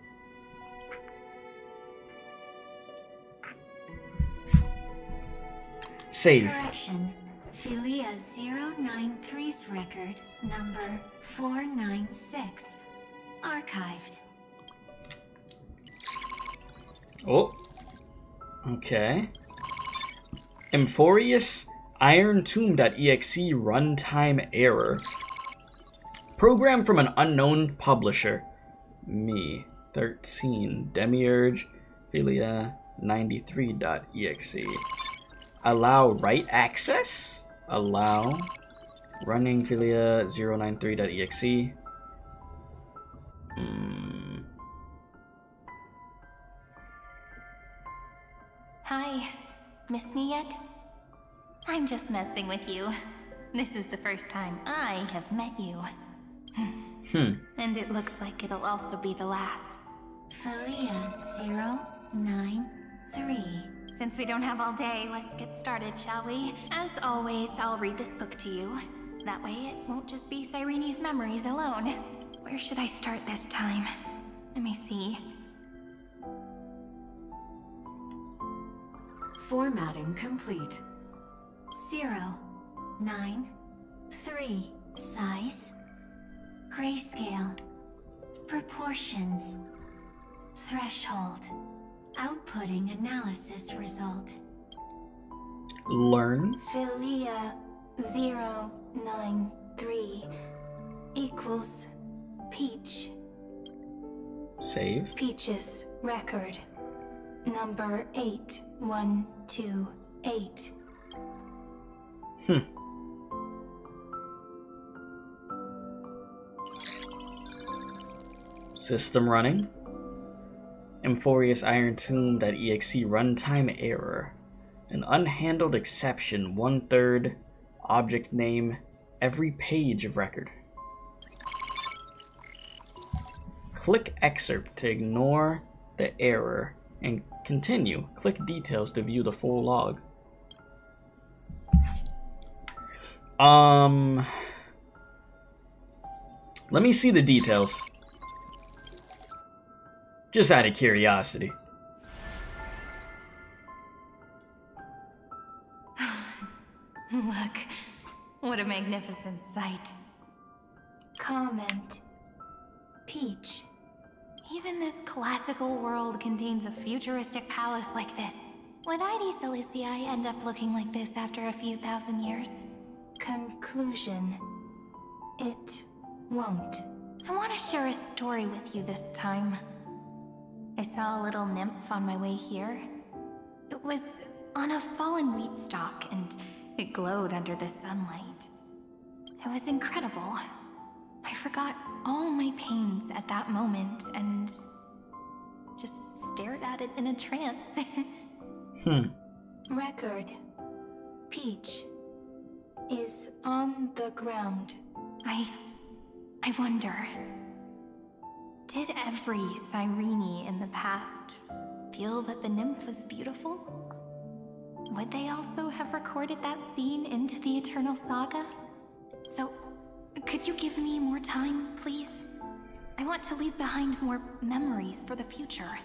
Save. Correction. Philia 093's record number 496. Archived. Oh. Okay. Amphoreus IronTomb.exe runtime error. Program from an unknown publisher. Me. 13. Demiurge. Philia 93.exe. Allow write access? Allow. Running Philia 093.exe. Hi. Miss me yet? I'm just messing with you. This is the first time I have met you. And it looks like it'll also be the last. Philia 093. Since we don't have all day, let's get started, shall we? As always, I'll read this book to you. That way it won't just be Cyrene's memories alone. Where should I start this time? Let me see. Formatting complete. 093. Size. Grayscale. Proportions. Threshold. Outputting analysis result. Learn. Philia 093 equals Peach. Save. Peach's record number 8128. System running. Amphoreus IronTomb.exe runtime error. An unhandled exception 1/3 object name every page of record. Click excerpt to ignore the error and continue. Click details to view the full log. Let me see the details. Just out of curiosity. Look, what a magnificent sight. Comment. Peach. Even this classical world contains a futuristic palace like this. Would ID Elysia end up looking like this after a few thousand years? Conclusion. It won't. I want to share a story with you this time. I saw a little nymph on my way here. It was on a fallen wheat stalk, and it glowed under the sunlight. It was incredible. I forgot all my pains at that moment and just stared at it in a trance. Record. Peach is on the ground. I wonder, did every Cyrene in the past feel that the nymph was beautiful? Would they also have recorded that scene into the Eternal Saga? So, could you give me more time, please? I want to leave behind more memories for the future.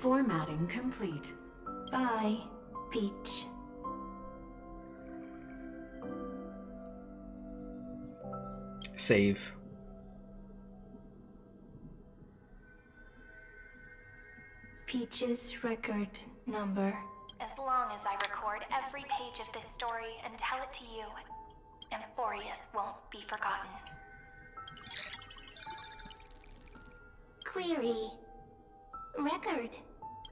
Formatting complete. Bye, Peach. Save. Peach's record number. As long as I record every page of this story and tell it to you, Amphoreus be forgotten. Query. Record.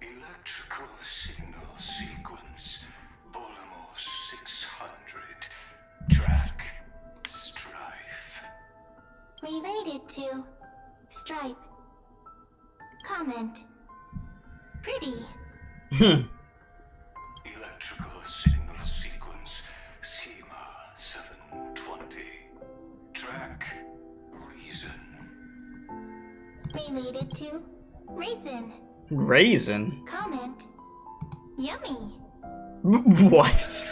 Electrical signal sequence. Bolimo 600. Track. Strife. Related to. Stripe. Comment. Pretty. Electrical signal sequence. Schema 720. Track. Reason. Related to. Raisin. Raisin? Comment. Yummy. What?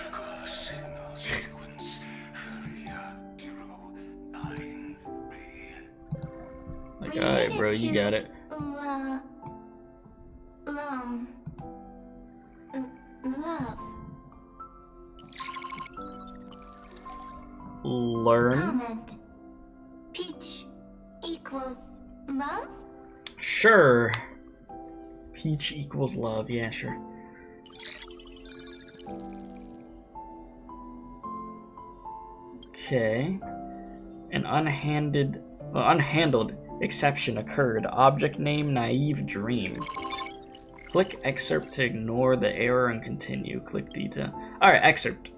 Like, alright, bro, you got it. Love. Learn? Comment. Peach equals love? Sure. Peach equals love, yeah, sure. Okay. An unhandled exception occurred. Object name, naive dream. Click excerpt to ignore the error and continue. Click detail. Alright, excerpt.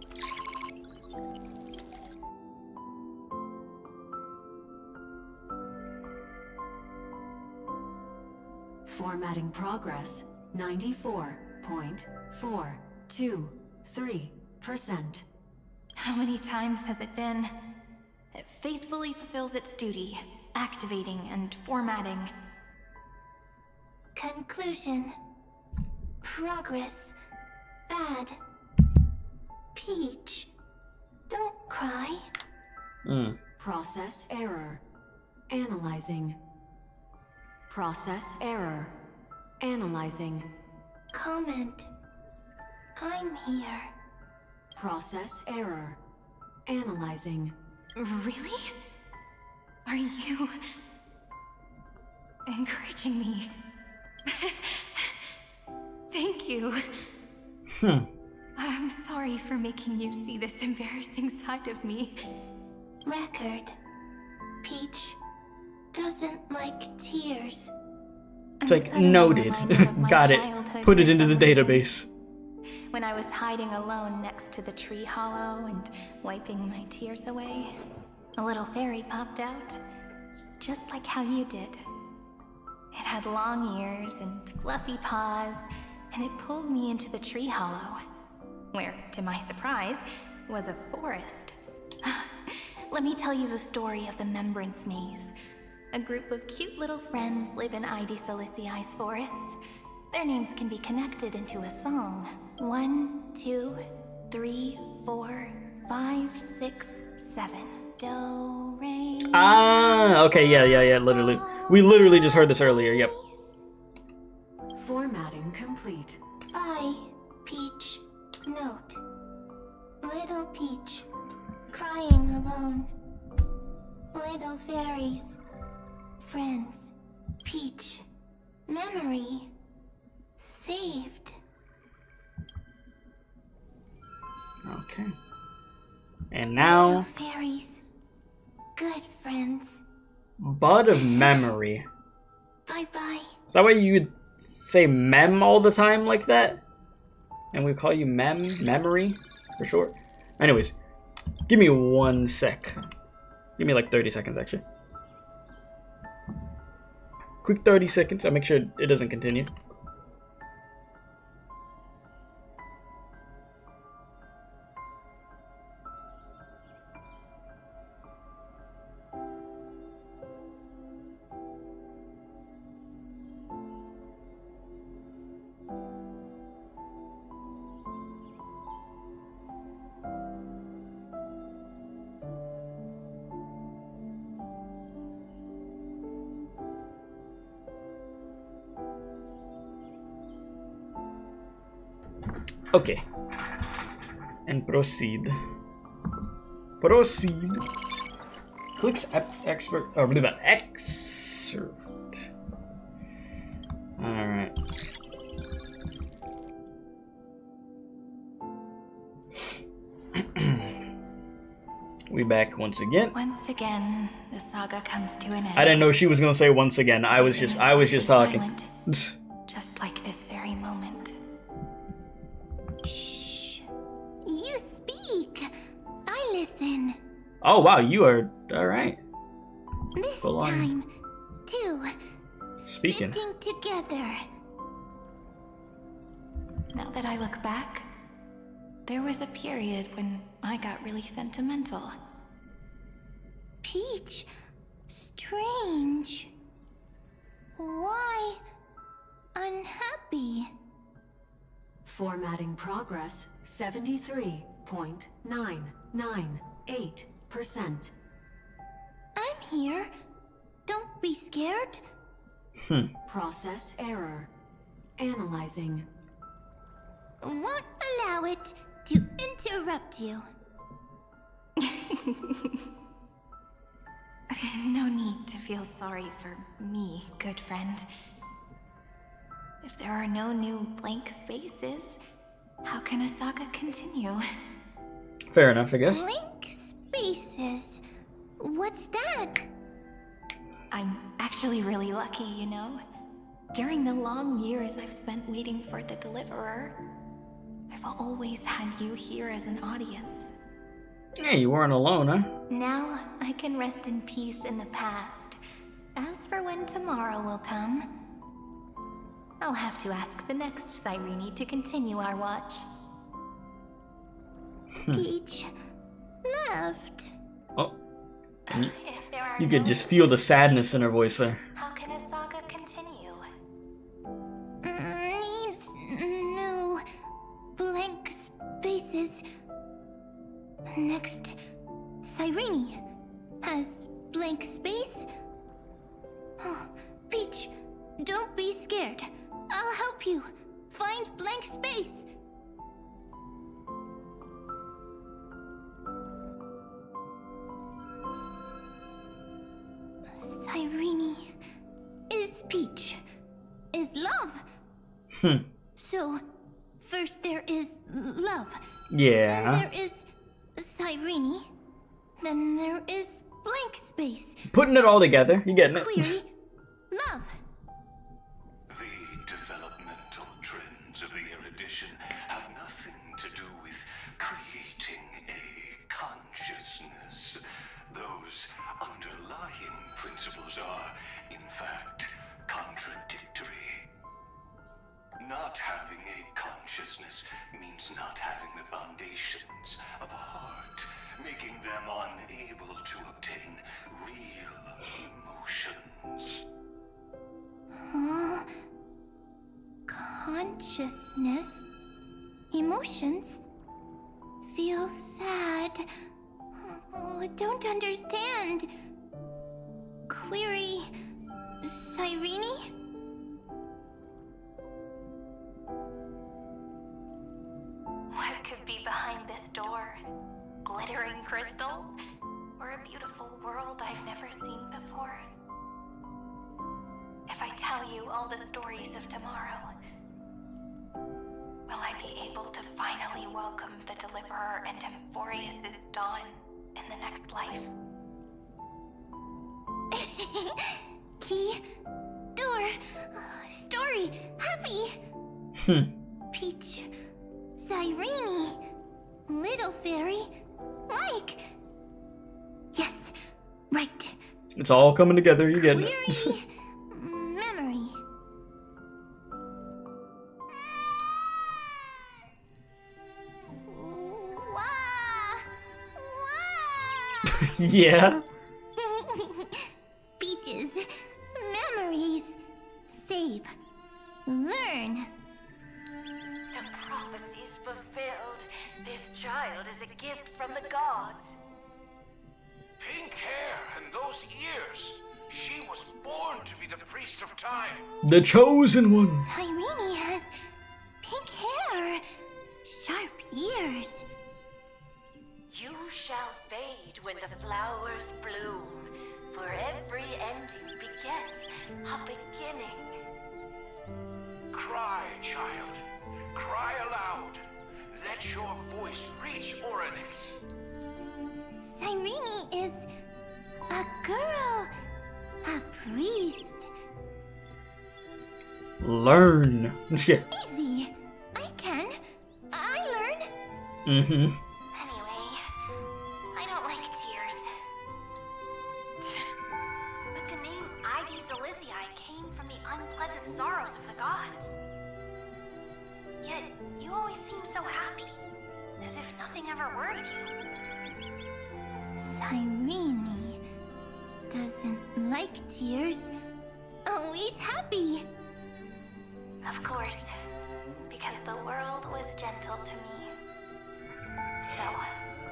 Formatting progress 94.423%. How many times has it been? It faithfully fulfills its duty, activating and formatting. Conclusion. Progress. Bad. Peach. Don't cry. Process error. Analyzing. Process error. Analyzing. Comment. I'm here. Process error. Analyzing. Really? Are you encouraging me? Thank you. I'm sorry for making you see this embarrassing side of me. Record. Peach doesn't like tears. It's like, noted. Got it. Put it into the database. When I was hiding alone next to the tree hollow and wiping my tears away, a little fairy popped out, just like how you did. It had long ears and fluffy paws, and it pulled me into the tree hollow, where, to my surprise, was a forest. Let me tell you the story of the Membrance Maze. A group of cute little friends live in ID Silicii's forests. Their names can be connected into a song. 1, 2, 3, 4, 5, 6, 7. Do, re. Ah, okay, yeah, literally. We literally just heard this earlier, yep. Formatting complete. Bye, Peach. Note. Little Peach. Crying alone. Little fairies. Friends. Peach. Memory. Saved. Okay. And now... Little fairies. Good friends. Bud of Memory. Bye-bye. Is that why you would say mem all the time like that? And we call you memory, for short? Anyways, give me 1 sec. Give me like 30 seconds, actually. Quick 30 seconds. I'll make sure it doesn't continue. Okay. And proceed. Proceed. Clicks expert. Oh, believe that. Excerpt. Alright. We back once again. Once again, the saga comes to an end. I didn't know she was gonna say once again. I was just talking. Just like this very moment. Shh. You speak. I listen. Oh wow, you are alright. This time, too. Speaking. Sitting together. Now that I look back, there was a period when I got really sentimental. Peach, strange. Why unhappy? Formatting progress 73.998%. I'm here. Don't be scared. Process error. Analyzing. Won't allow it to interrupt you. No need to feel sorry for me, good friend. If there are no new blank spaces, how can a saga continue? Fair enough, I guess. Blank spaces? What's that? I'm actually really lucky, you know. During the long years I've spent waiting for the Deliverer, I've always had you here as an audience. Yeah, you weren't alone, huh? Now I can rest in peace in the past. As for when tomorrow will come, I'll have to ask the next Cyrene to continue our watch. Peach left. Oh. You could just feel the sadness in her voice there. How can a saga continue? Needs new blank spaces. Next, Cyrene has blank space. Oh, Peach, don't be scared. I'll help you find blank space. Cyrene is Peach, is love. So, first there is love. Yeah. Then there is Cyrene. Then there is blank space. Putting it all together, you getting it? Query, love. The developmental trends of the erudition have nothing to do with creating a consciousness. Those underlying principles are, in fact, contradictory. Not having a consciousness means not having the foundations of a heart, making them unable to obtain real emotions. Consciousness, emotions, feel sad. Oh, don't understand. Query, Cyrene? What could be behind this door? Glittering crystals? Or a beautiful world I've never seen before? If I tell you all the stories of tomorrow, will I be able to finally welcome the Deliverer and Amphoreus' dawn in the next life? Key, door, story, happy. Peach, Cyrene, little fairy, Mike. Yes, right. It's all coming together, you get it. Query, memory. Yeah. Peaches, memories, save, learn. The prophecy's fulfilled. This child is a gift from the gods. Pink hair and those ears. She was born to be the priest of time. The chosen one. Cyrene has pink hair, sharp ears. You shall fade when the flowers bloom, for every ending begets a beginning. Cry, child. Cry aloud. Let your voice reach Orynyx. Cyrene is a girl, a priest. Learn. Yeah. Easy. I can. I learn. Mm-hmm. Anyway, I don't like tears. But the name Elysia came from the unpleasant sorrows of the gods. Yet, you always seem so happy, as if nothing ever worried you. Cyrene doesn't like tears. Always happy. Of course, because the world was gentle to me. So,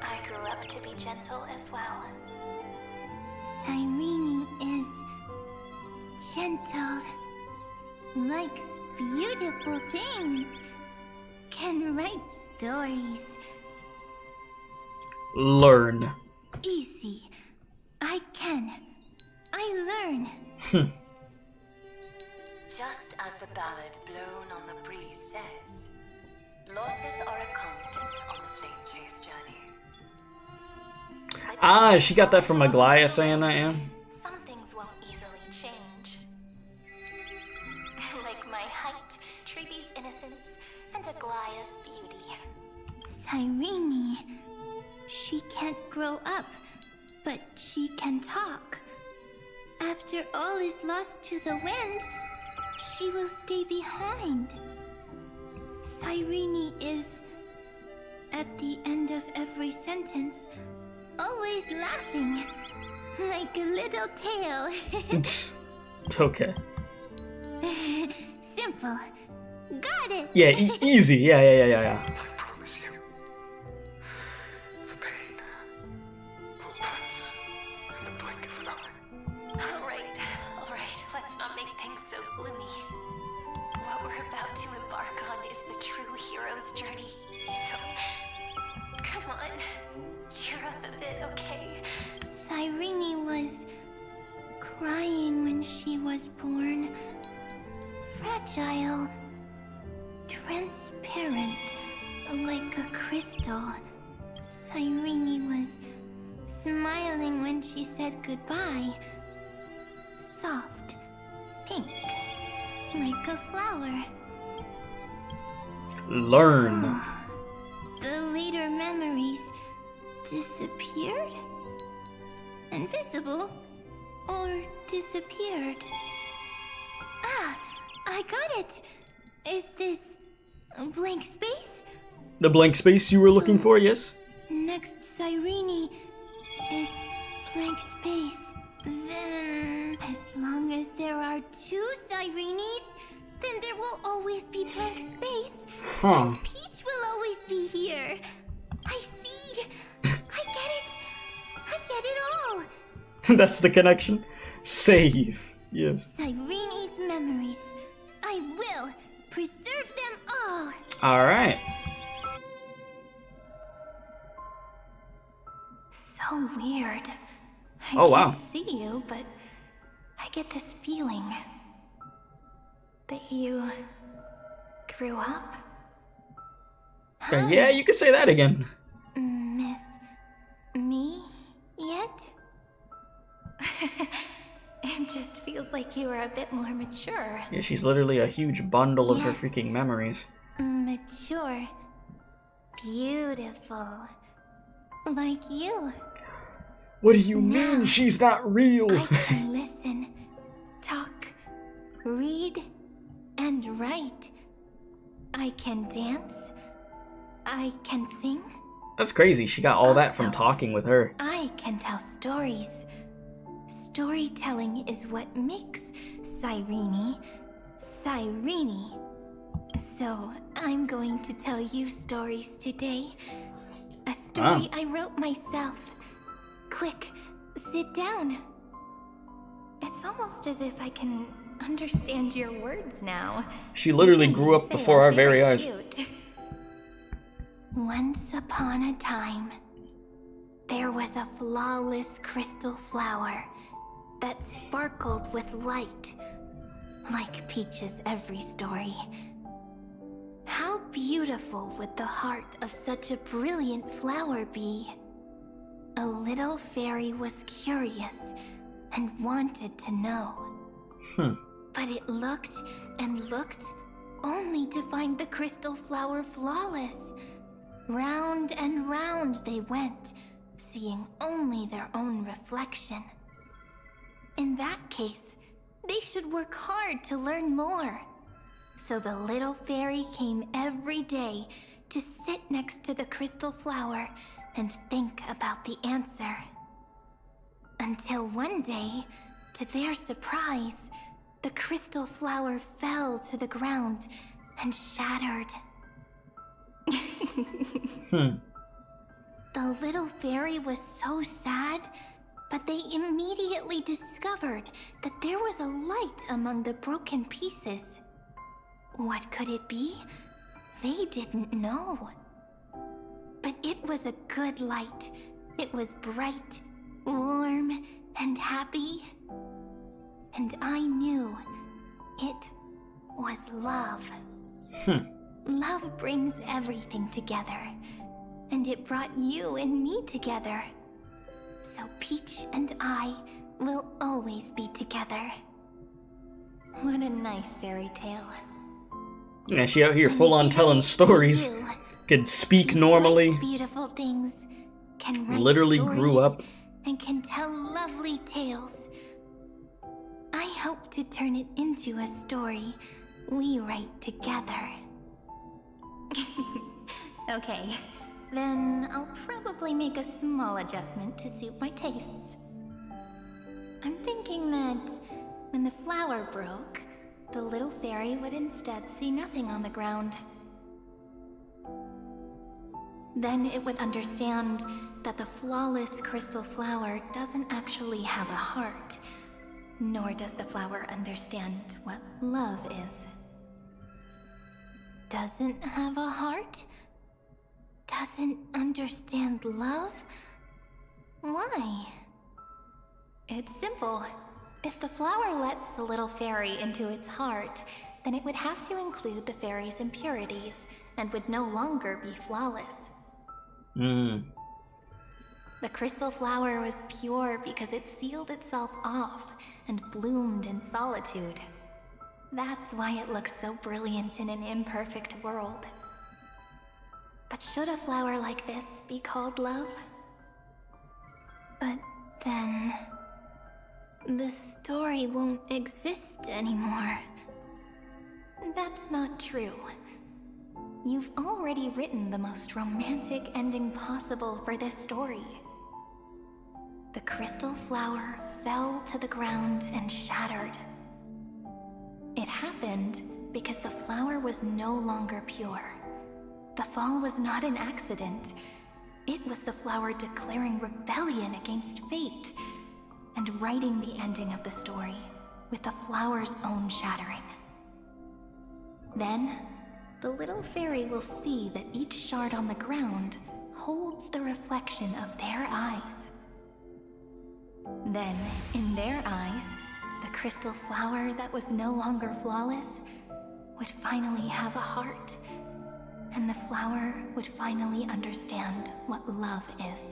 I grew up to be gentle as well. Cyrene is gentle, likes beautiful things, can write stories. Learn. Easy. I can. I learn. Just as the ballad blown on the breeze says, losses are a constant on the flame chase journey. Ah, she got that from Elysia saying that, yeah? Some things won't easily change. Like my height, Treeby's innocence, and Aglaya's beauty. Cyrene. She can't grow up, but she can talk. After all is lost to the wind, she will stay behind. Cyrene is, at the end of every sentence, always laughing, like a little tail. Okay. Simple. Got it. Yeah, easy. Yeah. I promise you, the pain will pass in the blink of an eye. Alright, let's not make things so gloomy. What we're about to embark on is the true hero's journey. So, come on, cheer up a bit, okay? Cyrene was crying when she was born. Fragile, transparent, like a crystal. Cyrene was smiling when she said goodbye. Soft, pink, like a flower. Learn. The later memories disappeared? Invisible? Or disappeared? Ah, I got it! Is this a blank space? The blank space you were looking for, yes? Next Cyrene is blank space. Then, as long as there are two Cyrenes, then there will always be blank space. Huh. And Peach will always be here. I see. I get it. I get it all. That's the connection. Save. Yes. Cyrene's memories. I will preserve them all. Alright. So weird. I Oh, wow. can't see you, but I get this feeling that you grew up. Yeah, you can say that again. Miss me yet? It just feels like you were a bit more mature. Yeah, she's literally a huge bundle of her freaking memories. Mature. Beautiful. Like you. What do you mean she's not real? I can listen, talk, read, and write. I can dance. I can sing. That's crazy. She got all that from talking with her. I can tell stories. Storytelling is what makes Cyrene, Cyrene. So I'm going to tell you stories today. A story I wrote myself. Quick, sit down. It's almost as if I can understand your words now. She literally grew up before our very eyes. Cute. Once upon a time, there was a flawless crystal flower that sparkled with light, like Peach's every story. How beautiful would the heart of such a brilliant flower be? a little fairy was curious and wanted to know. But it looked and looked only to find the crystal flower flawless. Round and round they went, seeing only their own reflection. In that case, they should work hard to learn more. So the little fairy came every day to sit next to the crystal flower and think about the answer. Until one day, to their surprise, the crystal flower fell to the ground and shattered. The little fairy was so sad, but they immediately discovered that there was a light among the broken pieces. What could it be? They didn't know. But it was a good light. It was bright, warm, and happy. And I knew it was love. Love brings everything together. And it brought you and me together. So Peach and I will always be together. What a nice fairy tale. Yeah, she out here full on telling stories. Could speak Peach normally. likes beautiful things, can write Literally stories, grew up. and can tell lovely tales. I hope to turn it into a story we write together. Okay, then I'll probably make a small adjustment to suit my tastes. I'm thinking that when the flower broke, the little fairy would instead see nothing on the ground. Then it would understand that the flawless crystal flower doesn't actually have a heart, nor does the flower understand what love is. Doesn't have a heart? Doesn't understand love? Why? It's simple. If the flower lets the little fairy into its heart, then it would have to include the fairy's impurities and would no longer be flawless. The crystal flower was pure because it sealed itself off and bloomed in solitude. That's why it looks so brilliant in an imperfect world. But should a flower like this be called love? But then the story won't exist anymore. That's not true. You've already written the most romantic ending possible for this story. The crystal flower fell to the ground and shattered. It happened because the flower was no longer pure. The fall was not an accident. It was the flower declaring rebellion against fate and writing the ending of the story with the flower's own shattering. Then, the little fairy will see that each shard on the ground holds the reflection of their eyes. Then, in their eyes, the crystal flower that was no longer flawless would finally have a heart, and the flower would finally understand what love is.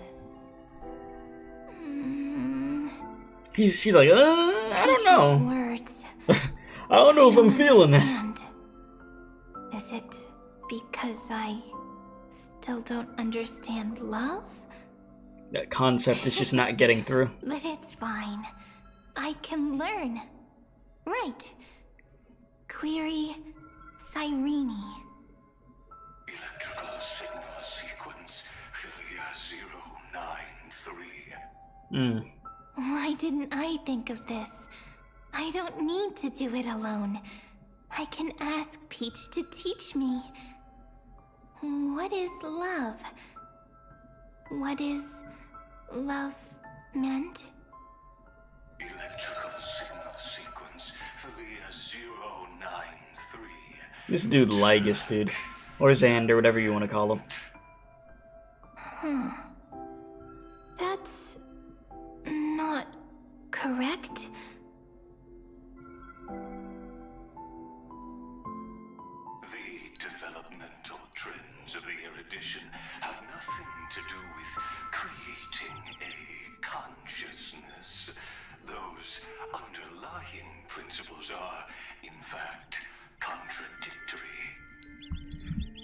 She's like, I don't know. Words. I don't know if I'm feeling that. Is it because I still don't understand love? That concept is just not getting through. But it's fine. I can learn. Right. Query cyrene. Electrical signal sequence Elysia 093. Why didn't I think of this? I don't need to do it alone. I can ask Peach to teach me. What is love? What is love meant? Electrical signal sequence Elysia 093. This dude Lygus, dude. Or Xander, whatever you want to call him. That's not correct. The developmental trends of the erudition have nothing to do with creating underlying principles are, in fact, contradictory.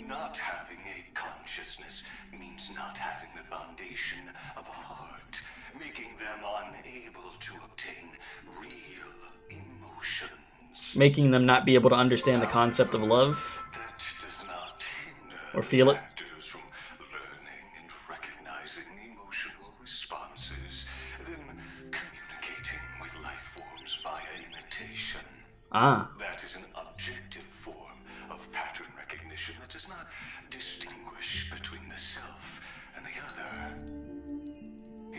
Not having a consciousness means not having the foundation of a heart, making them unable to obtain real emotions. Making them not be able to understand the concept of love? That does not hinder or feel it? factors from learning and recognizing emotional responses, then communicating with life forms via imitation. Ah. That is an objective form of pattern recognition that does not distinguish between the self and the other.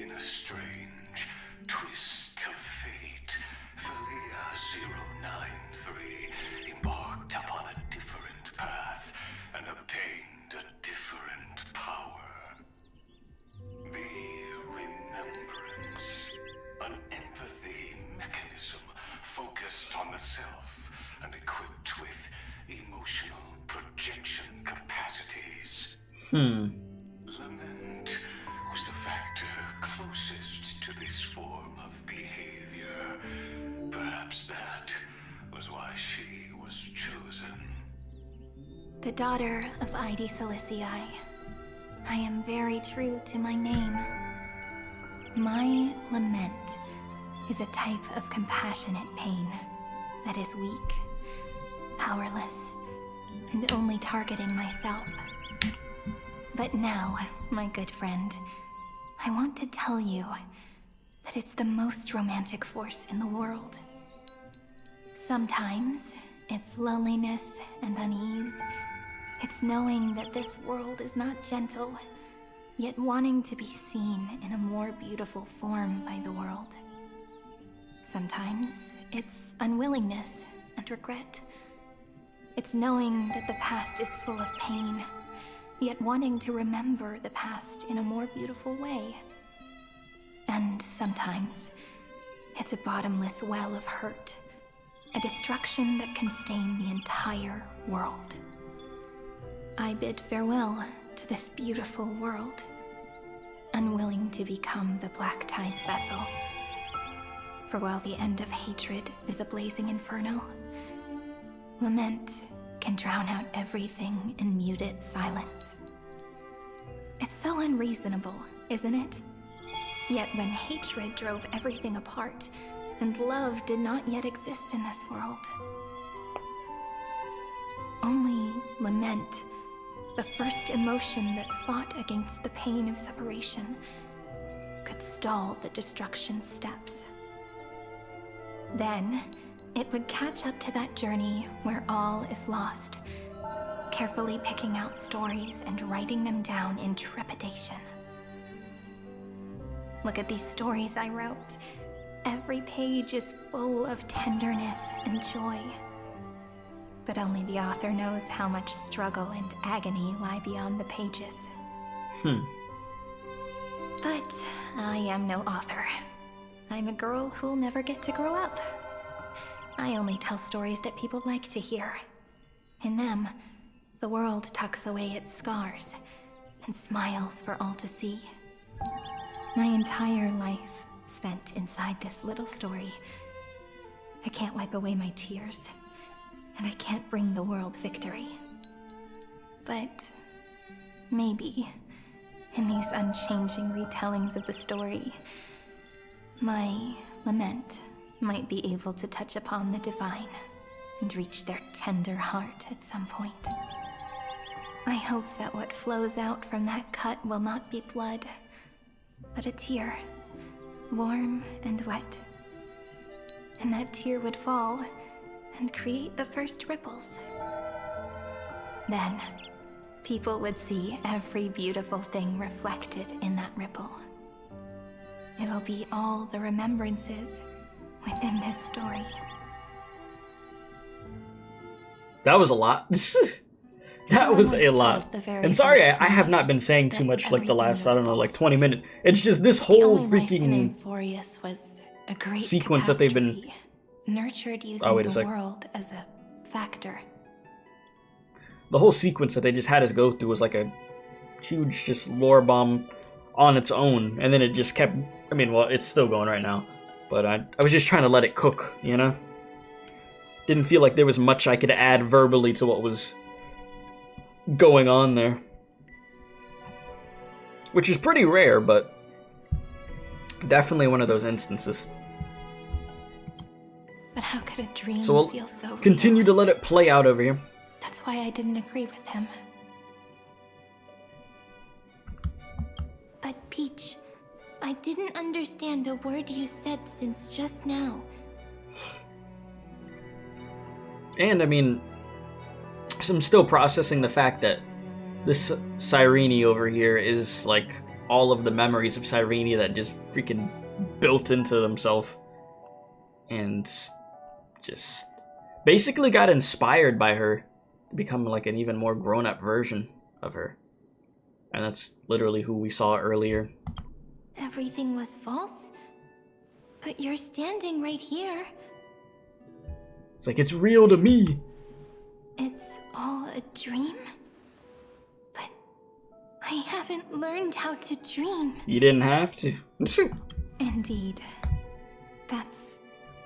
In a strange twist of fate, Elysia 093 embarked upon a different path and obtained a different power. The remembrance, an empathy mechanism focused on the self and equipped with emotional projection capacities. Lament was the factor closest to this form of behavior. Perhaps that was why she was chosen. The daughter of Ide Silicii. I am very true to my name. My lament is a type of compassionate pain that is weak, powerless, and only targeting myself. But now, my good friend, I want to tell you that it's the most romantic force in the world. Sometimes it's loneliness and unease. It's knowing that this world is not gentle, yet wanting to be seen in a more beautiful form by the world. Sometimes it's unwillingness and regret. It's knowing that the past is full of pain, yet wanting to remember the past in a more beautiful way. And sometimes it's a bottomless well of hurt, a destruction that can stain the entire world. I bid farewell to this beautiful world, unwilling to become the Black Tide's vessel. For while the end of hatred is a blazing inferno, lament can drown out everything in muted silence. It's so unreasonable, isn't it? Yet when hatred drove everything apart, and love did not yet exist in this world, only lament, the first emotion that fought against the pain of separation, could stall the destruction steps. Then, it would catch up to that journey where all is lost, carefully picking out stories and writing them down in trepidation. Look at these stories I wrote. Every page is full of tenderness and joy. But only the author knows how much struggle and agony lie beyond the pages. But I am no author. I'm a girl who'll never get to grow up. I only tell stories that people like to hear. In them, the world tucks away its scars and smiles for all to see. My entire life spent inside this little story. I can't wipe away my tears, and I can't bring the world victory. But maybe, in these unchanging retellings of the story, my lament might be able to touch upon the divine and reach their tender heart at some point. I hope that what flows out from that cut will not be blood, but a tear, warm and wet. And that tear would fall and create the first ripples. Then, people would see every beautiful thing reflected in that ripple. It'll be all the remembrances within this story. That was a lot. That was a lot. And sorry, I have not been saying too much like the last, I don't know, like 20 minutes. It's just this whole freaking Amphoreus was a great sequence that they've been nurtured using the world as a factor. The whole sequence that they just had us go through was like a huge just lore bomb on its own, and then it just kept, I mean, well, it's still going right now, But I was just trying to let it cook, you know? Didn't feel like there was much I could add verbally to what was going on there. Which is pretty rare, but definitely one of those instances. But how could a dream So we'll feel so real? continue to let it play out over here. That's why I didn't agree with him. But Peach, I didn't understand a word you said since just now. And I mean, so I'm still processing the fact that this Cyrene over here is like all of the memories of Cyrene that just freaking built into themselves. And just basically got inspired by her to become like an even more grown-up version of her. And that's literally who we saw earlier. Everything was false? But you're standing right here. It's like, it's real to me. It's all a dream? But I haven't learned how to dream. You didn't have to. Indeed. That's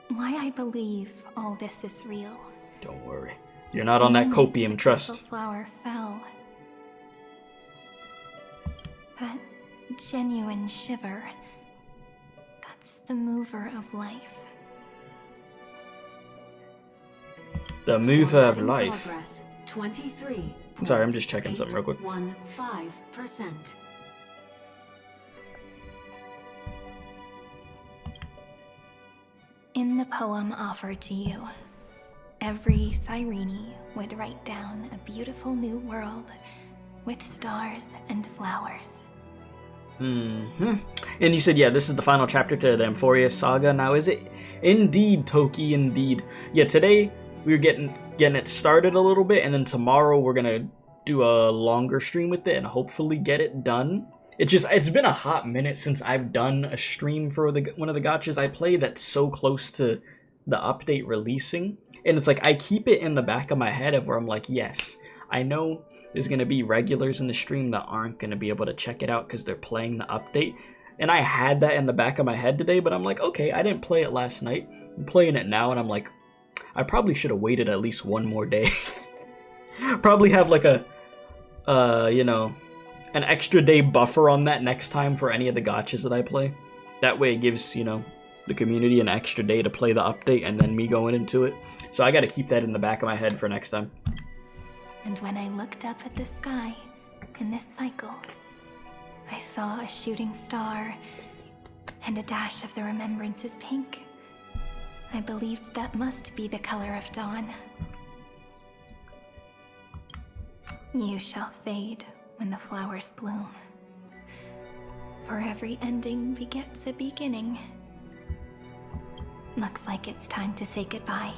why I believe all this is real. Don't worry. You're not on that copium, The trust. crystal flower fell. That genuine shiver. That's the mover of life. The mover of In life. progress, 23. Sorry, I'm just checking something real quick. 15%. In the poem offered to you, every Cyrene would write down a beautiful new world with stars and flowers. Mm-hmm. And you said, yeah, this is the final chapter to the Amphoreus saga. Now, is it? Indeed, Toki, indeed. Yeah, today we were getting it started a little bit, and then tomorrow we're gonna do a longer stream with it and hopefully get it done. It's been a hot minute since I've done a stream for one of the gachas I play that's so close to the update releasing. And it's like, I keep it in the back of my head of where I'm like, yes, I know there's going to be regulars in the stream that aren't going to be able to check it out because they're playing the update. And I had that in the back of my head today, but I'm like, okay, I didn't play it last night. I'm playing it now, and I'm like, I probably should have waited at least one more day. Probably have like a, you know, an extra day buffer on that next time for any of the gachas that I play. That way it gives, you know, the community an extra day to play the update and then me going into it. So I got to keep that in the back of my head for next time. And when I looked up at the sky in this cycle, I saw a shooting star and a dash of the remembrances pink. I believed that must be the color of dawn. You shall fade when the flowers bloom. For every ending begets a beginning. Looks like it's time to say goodbye.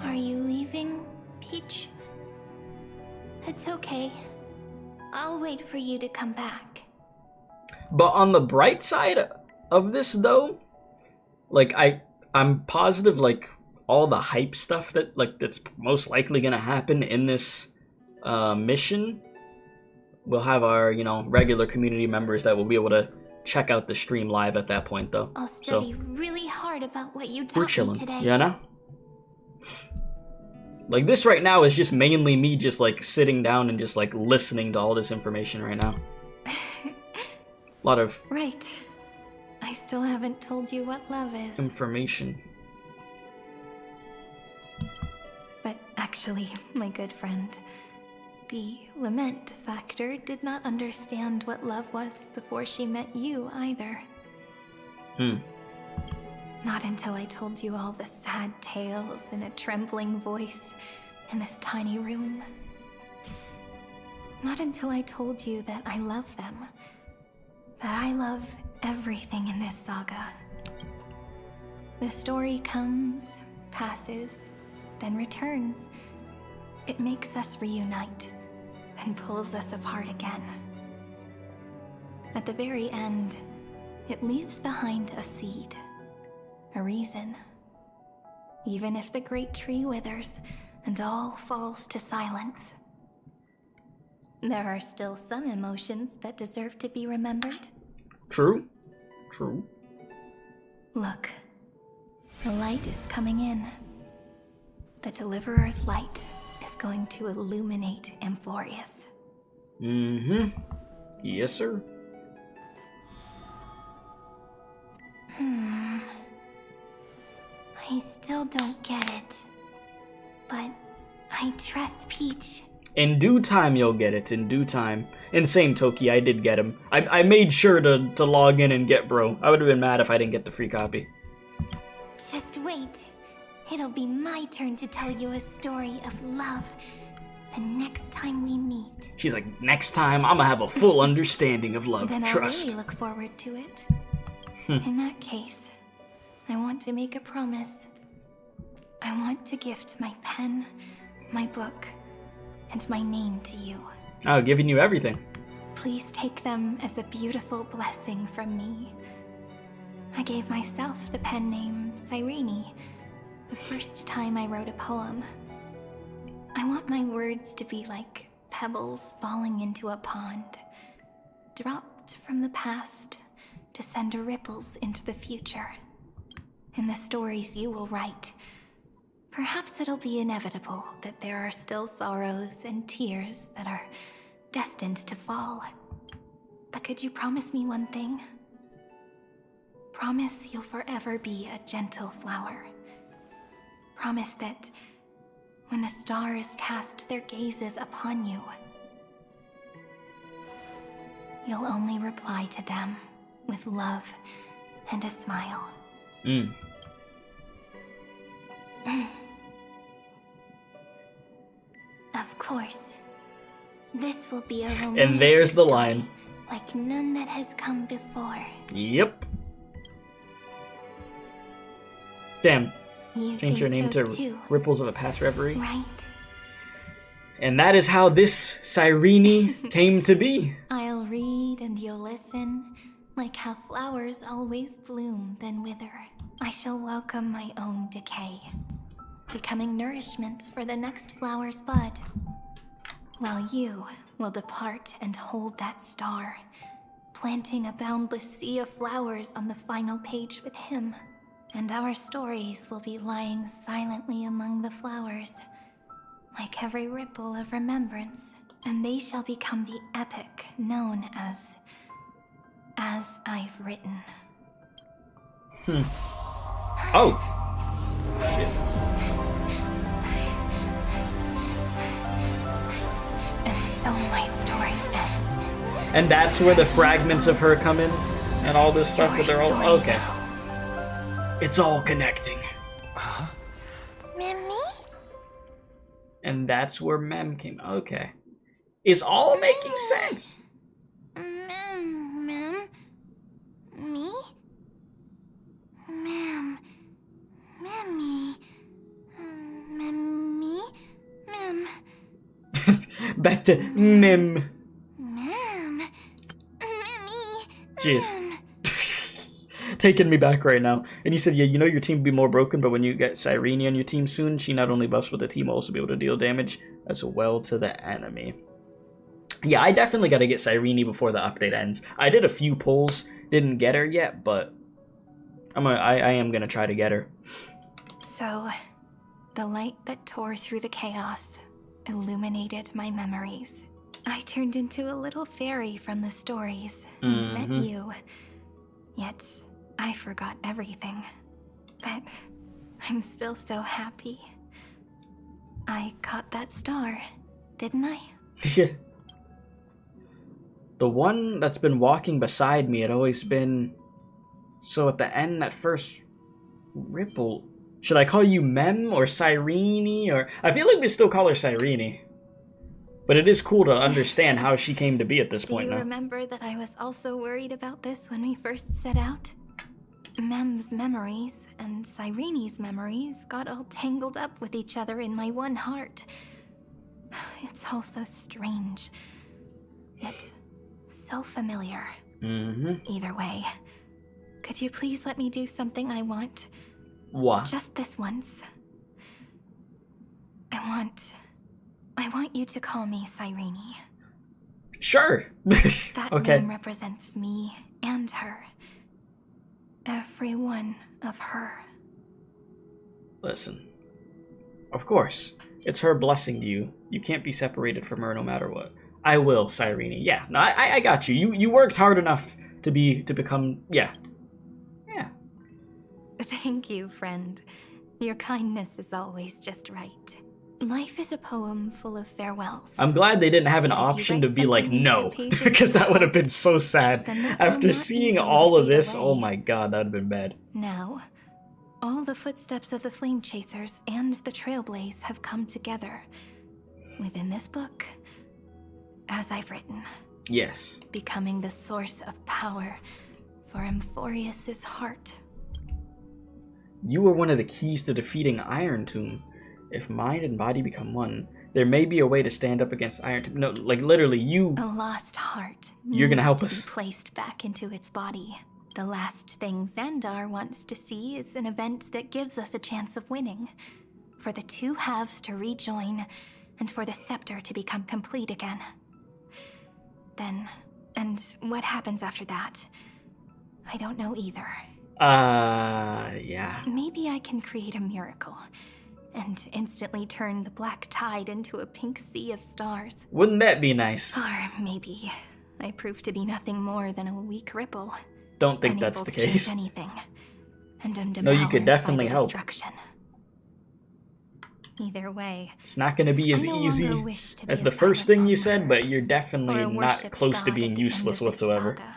Are you leaving, Peach? It's okay. I'll wait for you to come back. But on the bright side of this, though, like, I'm positive, like, all the hype stuff that's most likely gonna happen in this mission, we'll have our, you know, regular community members that will be able to check out the stream live at that point, though. I'll study really hard about what you We're taught chilling, me today. you know? Like, this right now is just mainly me just, like, sitting down and just, like, listening to all this information right now. A lot of Right. I still haven't told you what love is. information. But actually, my good friend, the lament factor did not understand what love was before she met you either. Not until I told you all the sad tales in a trembling voice in this tiny room. Not until I told you that I love them. That I love everything in this saga. The story comes, passes, then returns. It makes us reunite, then pulls us apart again. At the very end, it leaves behind a seed, a reason. Even if the great tree withers and all falls to silence, there are still some emotions that deserve to be remembered. True. True. Look, the light is coming in. The Deliverer's light is going to illuminate Amphoreus. Mm-hmm. Yes, sir. I still don't get it. But I trust Peach. In due time, you'll get it. In due time. Insane Toki, I did get him. I made sure to log in and get bro. I would have been mad if I didn't get the free copy. Just wait. It'll be my turn to tell you a story of love the next time we meet. She's like, next time, I'm gonna have a full understanding of love. Then Trust. I'll really look forward to it. In that case, I want to make a promise. I want to gift my pen, my book, and my name to you. Oh, giving you everything. Please take them as a beautiful blessing from me. I gave myself the pen name Cyrene the first time I wrote a poem. I want my words to be like pebbles falling into a pond, dropped from the past to send ripples into the future. In the stories you will write, perhaps it'll be inevitable that there are still sorrows and tears that are destined to fall. But could you promise me one thing? Promise you'll forever be a gentle flower. Promise that when the stars cast their gazes upon you, you'll only reply to them with love and a smile. Of course. This will be a romantic And there's the story line. like none that has come before. Yep. Damn. You Change your name think so to too, Ripples of a Past Reverie. right? And that is how this Cyrene came to be. I'll read and you'll listen, like how flowers always bloom then wither. I shall welcome my own decay, becoming nourishment for the next flower's bud, while you will depart and hold that star, planting a boundless sea of flowers on the final page with him. And our stories will be lying silently among the flowers, like every ripple of remembrance, and they shall become the epic known as I've Written. Oh. Shit. And so my story ends. And that's where the fragments of her come in? And all this stuff that they're all... Okay. It's all connecting. Mimi? And that's where Mem came... Okay. It's all making sense. Mem? Me? Mem. Memi. Memi? Mem. Back to Mem. Mem. Mimi. Jeez. Taking me back right now. And you said, yeah, you know your team will be more broken, but when you get Cyrene on your team soon, she not only buffs with the team, will also be able to deal damage as well to the enemy. Yeah, I definitely got to get Cyrene before the update ends. I did a few pulls, didn't get her yet, but I am going to try to get her. So, the light that tore through the chaos illuminated my memories. I turned into a little fairy from the stories and met you. Yet, I forgot everything. But I'm still so happy. I caught that star, didn't I? The one that's been walking beside me had always been... So at the end, that first ripple... Should I call you Mem or Cyrene? Or I feel like we still call her Cyrene. But it is cool to understand how she came to be at this point Do you now. remember that I was also worried about this when we first set out? Mem's memories and Cyrene's memories got all tangled up with each other in my one heart. It's all so strange, yet so familiar. Either way, could you please let me do something I want? What? Just this once. I want you to call me Cyrene. Sure. That Okay. name represents me and her. every one of her. Listen, of course, it's her blessing you. You can't be separated from her no matter what. I will, Cyrene. Yeah, no, I got you. You worked hard enough to become, yeah. Yeah. Thank you, friend. Your kindness is always just right. Life is a poem full of farewells. I'm glad they didn't have an But if you option write to be like, something into the no, pages because that would have been so then sad. that will After not seeing easily all of fade this, oh away. my god, that would have been bad. Now, all the footsteps of the Flame Chasers and the Trailblaze have come together within this book, as I've written. Yes. Becoming the source of power for Amphoreus' heart. You are one of the keys to defeating Iron Tomb. If mind and body become one, there may be a way to stand up against Iron Tomb. No, like literally, you... A lost heart You're gonna help needs us. to be placed back into its body. The last thing Xandar wants to see is an event that gives us a chance of winning. For the two halves to rejoin, and for the scepter to become complete again. Then, and what happens after that? I don't know either. Yeah. Maybe I can create a miracle, and instantly turn the black tide into a pink sea of stars. Wouldn't that be nice? Or maybe I prove to be nothing more than a weak ripple. Don't think unable that's the to change case. Anything, and am No, you could devoured by definitely the help. destruction. Either way, It's not going to be as I no easy longer wish to be as a the first silent thing you wanderer, said, but you're or definitely a not worshipped close to god being at the useless end of this whatsoever. saga.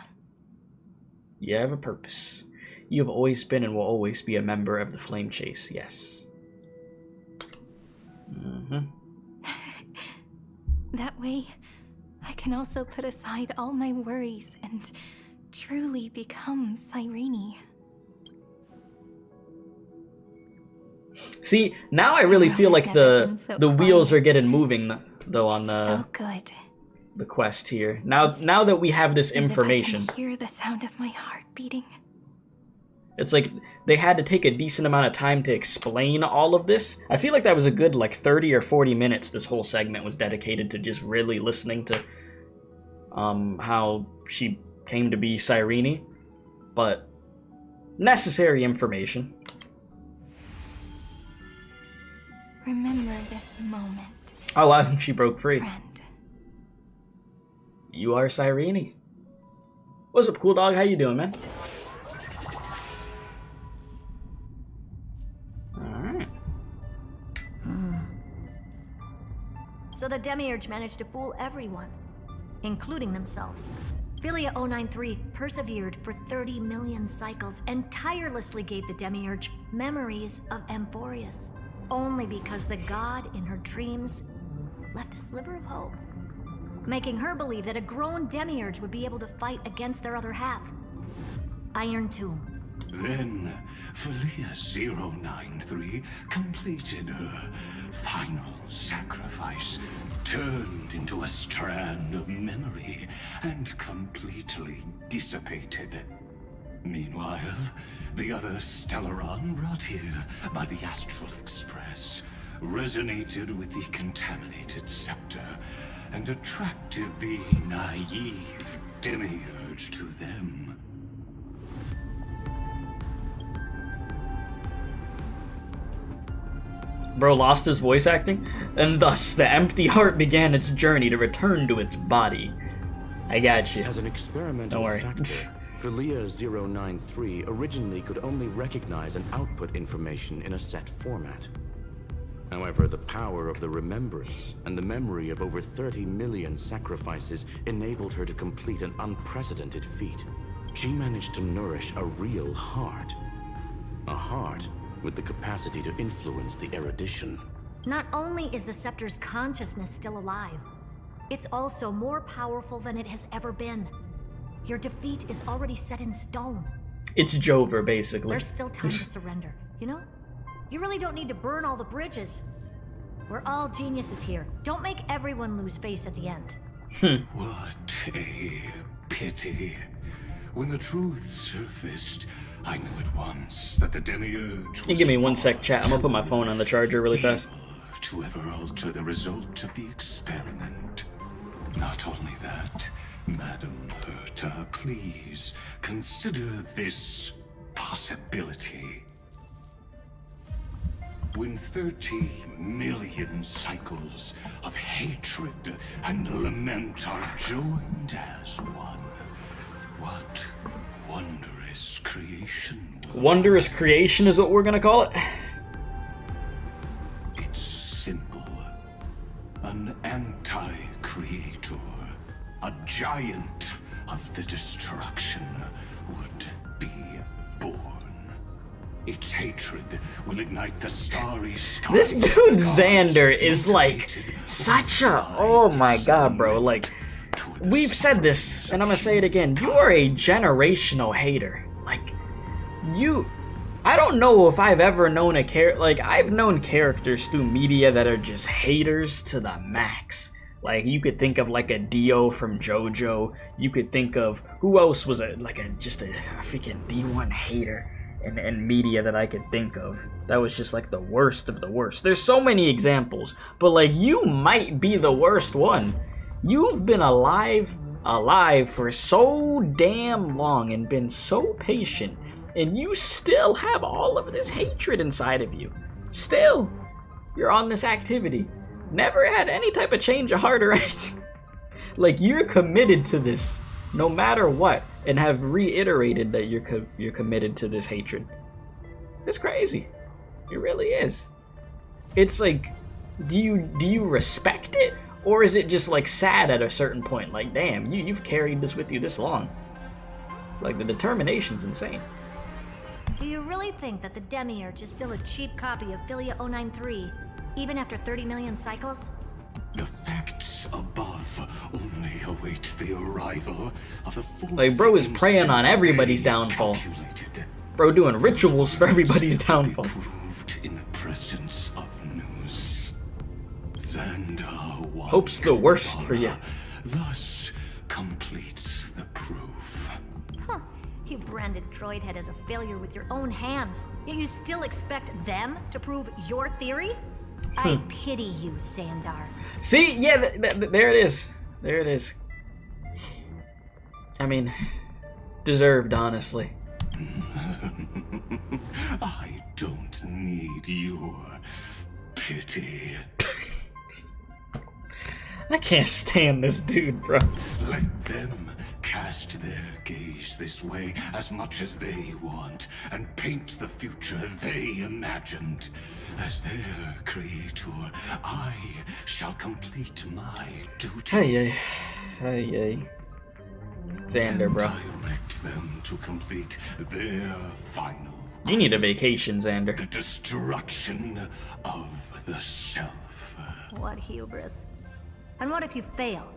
You have a purpose. You have always been and will always be a member of the Flame Chase, yes. That way, I can also put aside all my worries and truly become Cyrene. See, now I really feel like never been the so wheels are getting moving though on So good. the quest here. Now that we have this As if information, I can hear the sound of my heart beating. it's like they had to take a decent amount of time to explain all of this. I feel like that was a good like 30 or 40 minutes this whole segment was dedicated to just really listening to how she came to be Cyrene, but necessary information. Remember this moment. Oh wow, she broke free. Friend. You are Cyrene. What's up, cool dog? How you doing, man? Alright. So the Demiurge managed to fool everyone, including themselves. Philia 093 persevered for 30 million cycles and tirelessly gave the Demiurge memories of Amphoreus, only because the god in her dreams left a sliver of hope, making her believe that a grown Demiurge would be able to fight against their other half, Iron Tomb. Then, Philia 093 completed her final sacrifice, turned into a strand of memory, and completely dissipated. Meanwhile, the other Stellaron brought here by the Astral Express resonated with the contaminated scepter and attracted the naive Demiurge to them. Bro lost his voice acting, and thus the empty heart began its journey to return to its body. I got you. As an experimental Don't worry. factor, Philia 093 originally could only recognize and output information in a set format. However, the power of the remembrance and the memory of over 30 million sacrifices enabled her to complete an unprecedented feat. She managed to nourish a real heart. A heart with the capacity to influence the erudition. Not only is the Scepter's consciousness still alive, it's also more powerful than it has ever been. Your defeat is already set in stone. It's Jover, basically. There's still time to surrender, you know? You really don't need to burn all the bridges. We're all geniuses here. Don't make everyone lose face at the end. What a pity. When the truth surfaced, I knew at once that the Demiurge You give me one sec, chat. I'm gonna put my phone on the charger really fast. to ever alter the result of the experiment. Not only that, Madam Herta, please consider this possibility. When 30 million cycles of hatred and lament are joined as one, what wondrous creation will Wondrous creation is what we're gonna call it? It's simple. An anti-creator, a giant of the destruction, would be born. Its hatred will ignite the starry sky. This dude Xander is like such a, oh my god, bro. Like, we've said this and I'm gonna say it again. You are a generational hater. Like, I don't know if I've ever known a I've known characters through media that are just haters to the max. Like, you could think of like a Dio from JoJo. You could think of, who else was just a freaking D1 hater in media that I could think of. That was just like the worst of the worst. There's so many examples, but like, you might be the worst one. You've been alive for so damn long and been so patient, and you still have all of this hatred inside of you. Still, you're on this activity. Never had any type of change of heart or anything. Like, you're committed to this no matter what, and have reiterated that you're committed to this hatred. It's crazy. It really is. It's like, do you respect it, or is it just like sad at a certain point? Like, damn, you've carried this with you this long. Like, the determination's insane. Do you really think that the Demiurge is still a cheap copy of Philia 093, even after 30 million cycles? The facts above only await the arrival of the fourth. Like, bro is preying on everybody's downfall. Bro doing rituals for everybody's downfall. Proved in the presence of news. Xander Hope's the worst for you. Thus completes the proof. Huh. You branded Droidhead as a failure with your own hands, yet you still expect them to prove your theory? I pity you, Xandar. See, yeah, there it is. There it is. I mean, deserved, honestly. I don't need your pity. I can't stand this dude, bro. Let them cast their gaze this way as much as they want, and paint the future they imagined. As their creator, I shall complete my duty. Hey. Xander, bro. Direct them to complete their final. You need a vacation, Xander. The destruction of the self. What hubris. And what if you fail?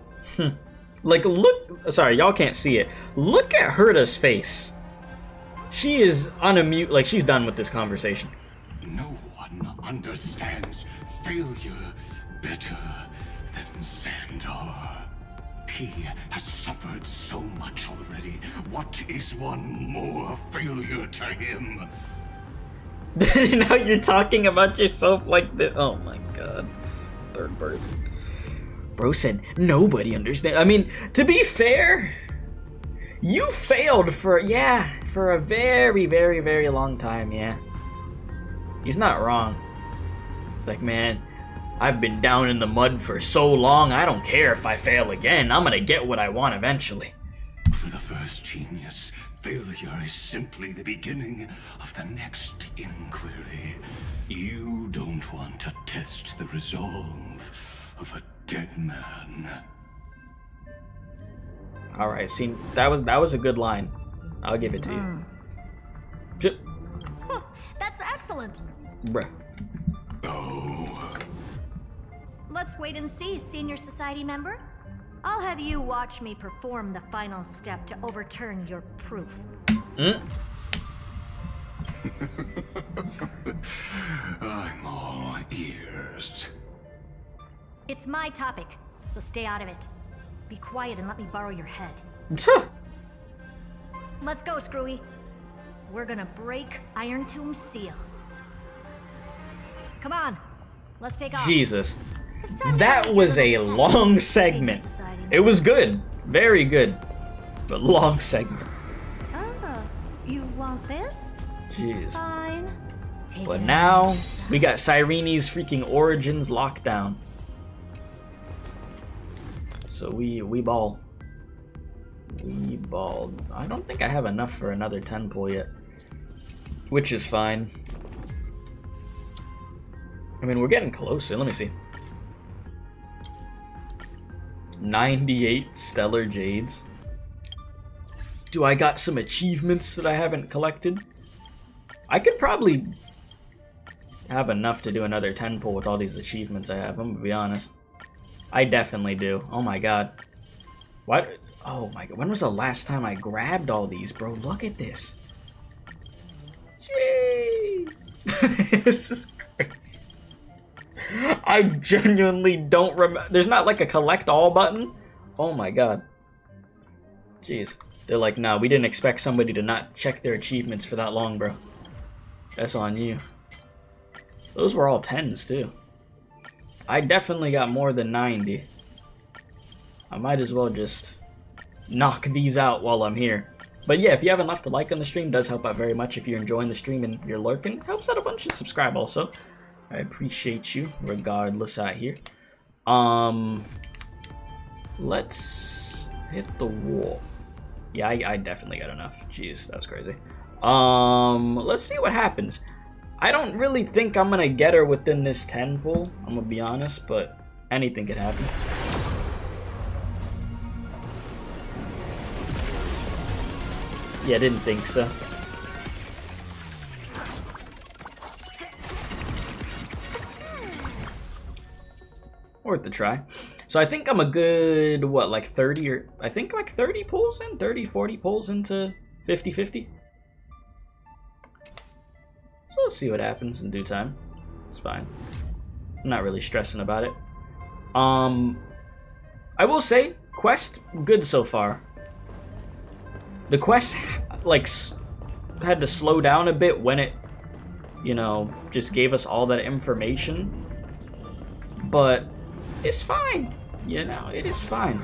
Like, look, sorry, y'all can't see it. Look at Herta's face. She is unmute, like, she's done with this conversation. No one understands failure better than Xandar. He has suffered so much already. What is one more failure to him? Now you're talking about yourself like this. Oh my god. Third person. Bro said nobody understands. I mean, to be fair, you failed for a very, very, very long time, yeah. He's not wrong. It's like, man, I've been down in the mud for so long, I don't care if I fail again. I'm gonna get what I want eventually. For the first genius, failure is simply the beginning of the next inquiry. You don't want to test the resolve of a dead man. Alright, see, that was a good line. I'll give it to you. That's excellent. Bruh. Oh. Let's wait and see, Senior Society member. I'll have you watch me perform the final step to overturn your proof. I'm all ears. It's my topic, so stay out of it. Be quiet and let me borrow your head. Let's go, Screwy. We're gonna break Iron Tomb's seal. Come on, let's take off. Jesus. That was a long segment. It was good. Very good. But long segment. Oh, you want this? Jeez. Fine. But now we got Cyrene's freaking origins locked down. So we ball. We balled. I don't think I have enough for another 10 pull yet, which is fine. I mean, we're getting closer. Let me see. 98 stellar jades. Do I got some achievements that I haven't collected? I could probably have enough to do another 10 pull with all these achievements I have, I'm gonna be honest. I definitely do. Oh my god. What? Oh my god. When was the last time I grabbed all these, bro? Look at this. Jeez. This is crazy. I genuinely don't remember. There's not like a collect all button. Oh my god. Jeez. They're like, nah, we didn't expect somebody to not check their achievements for that long, bro. That's on you. Those were all 10s too. I definitely got more than 90. I might as well just knock these out while I'm here. But yeah, if you have enough to like on the stream, does help out very much. If you're enjoying the stream and you're lurking, helps out a bunch. Just subscribe also. I appreciate you regardless out here. Let's hit the wall. Yeah, I definitely got enough. Jeez, that was crazy. Let's see what happens. I don't really think I'm gonna get her within this 10 pull, I'm gonna be honest, but anything could happen. Yeah, didn't think so. Worth the try. So I think I'm a good, what, like 30 or, I think like 30 pulls in, 30, 40 pulls into 50-50. So we'll see what happens in due time. It's fine. I'm not really stressing about it. I will say, quest, good so far. The quest, like, had to slow down a bit when it, you know, just gave us all that information. But it's fine. You know, it is fine.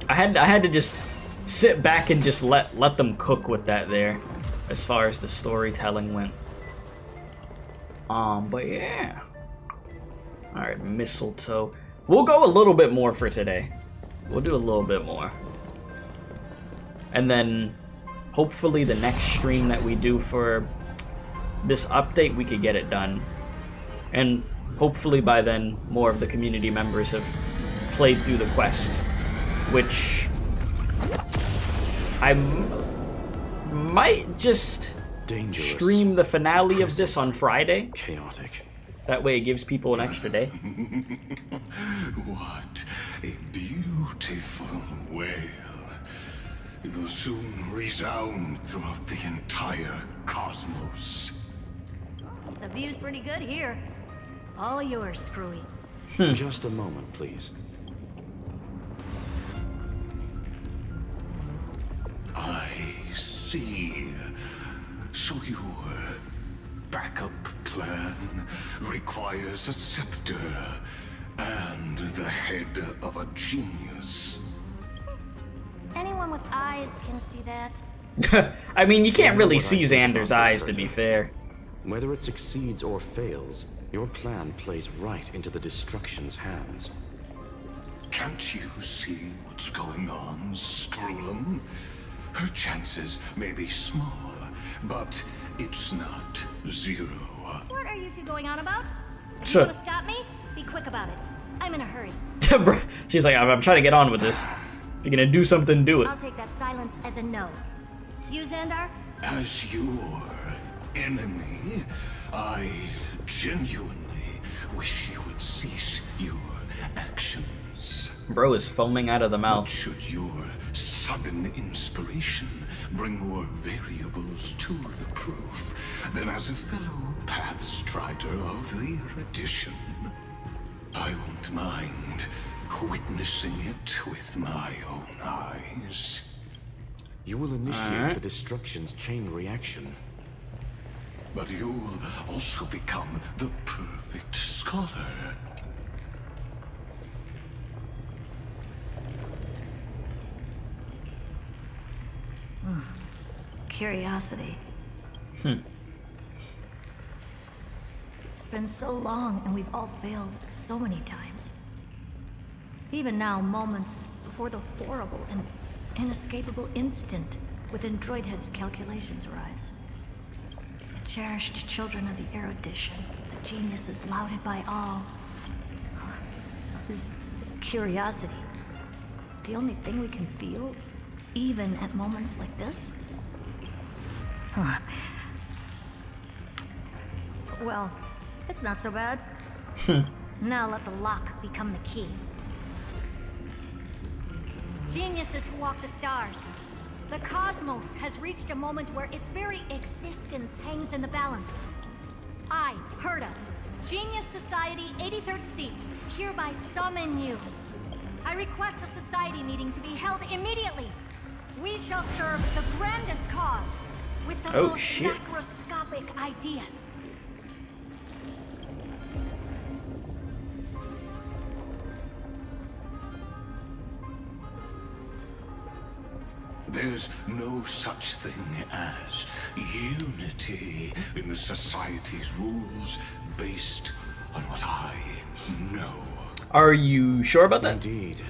I had to just sit back and just let them cook with that there, as far as the storytelling went. But yeah. Alright, mistletoe. We'll go a little bit more for today. We'll do a little bit more. And then hopefully the next stream that we do for this update, we could get it done. And hopefully by then, more of the community members have played through the quest, which I might just stream the finale of this on Friday. Chaotic. That way it gives people an extra day. What a beautiful wail. It will soon resound throughout the entire cosmos. The view's pretty good here. All yours, Screwy. Just a moment, please. I see. So your backup plan requires a scepter and the head of a genius. Anyone with eyes can see that. I mean, you can't really see Xander's eyes, to be fair. Whether it succeeds or fails, your plan plays right into the destruction's hands. Can't you see what's going on, Screwlum? Her chances may be small, but it's not zero. What are you two going on about? Sure. You want to stop me? Be quick about it. I'm in a hurry. She's like, I'm trying to get on with this. If you're gonna do something, do it. I'll take that silence as a no. You, Xandar? As your enemy, I genuinely wish you would cease your actions. Bro is foaming out of the mouth. But should your sudden inspiration bring more variables to the proof, then as a fellow Pathstrider of the Edition, I won't mind witnessing it with my own eyes. You will initiate the destruction's chain reaction. But you'll also become the perfect scholar. curiosity. It's been so long, and we've all failed so many times. Even now, moments before the horrible and inescapable instant within Droidhead's calculations arise. The cherished children of the erudition, the geniuses lauded by all. Is curiosity the only thing we can feel, even at moments like this? Well, it's not so bad. Now let the lock become the key. Geniuses who walk the stars. The cosmos has reached a moment where its very existence hangs in the balance. I, Herta, Genius Society 83rd seat, hereby summon you. I request a society meeting to be held immediately. We shall serve the grandest cause with the most macroscopic ideas. There's no such thing as unity in the Society's rules based on what I know. Are you sure about that? Indeed.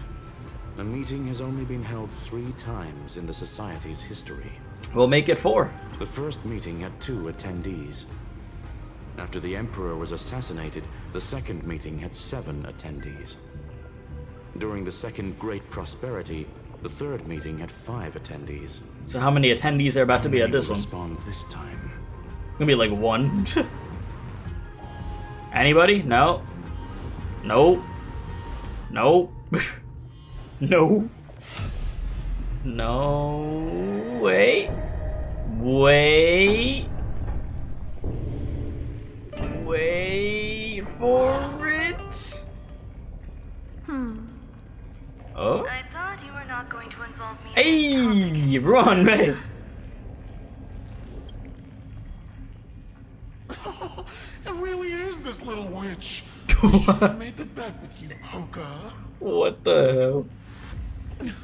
The meeting has only been held 3 times in the Society's history. We'll make it 4. The first meeting had 2 attendees. After the Emperor was assassinated, the second meeting had 7 attendees. During the Second Great Prosperity, the third meeting had 5 attendees. So how many attendees are about to be at this one? Respond this time. Gonna be like 1. Anybody? No. No. No. No. No. Wait. Wait. Wait for it. Oh. I thought you were not going to involve me. Hey, run, man. It really is this little witch. I made the bet with you, Poka. What the hell?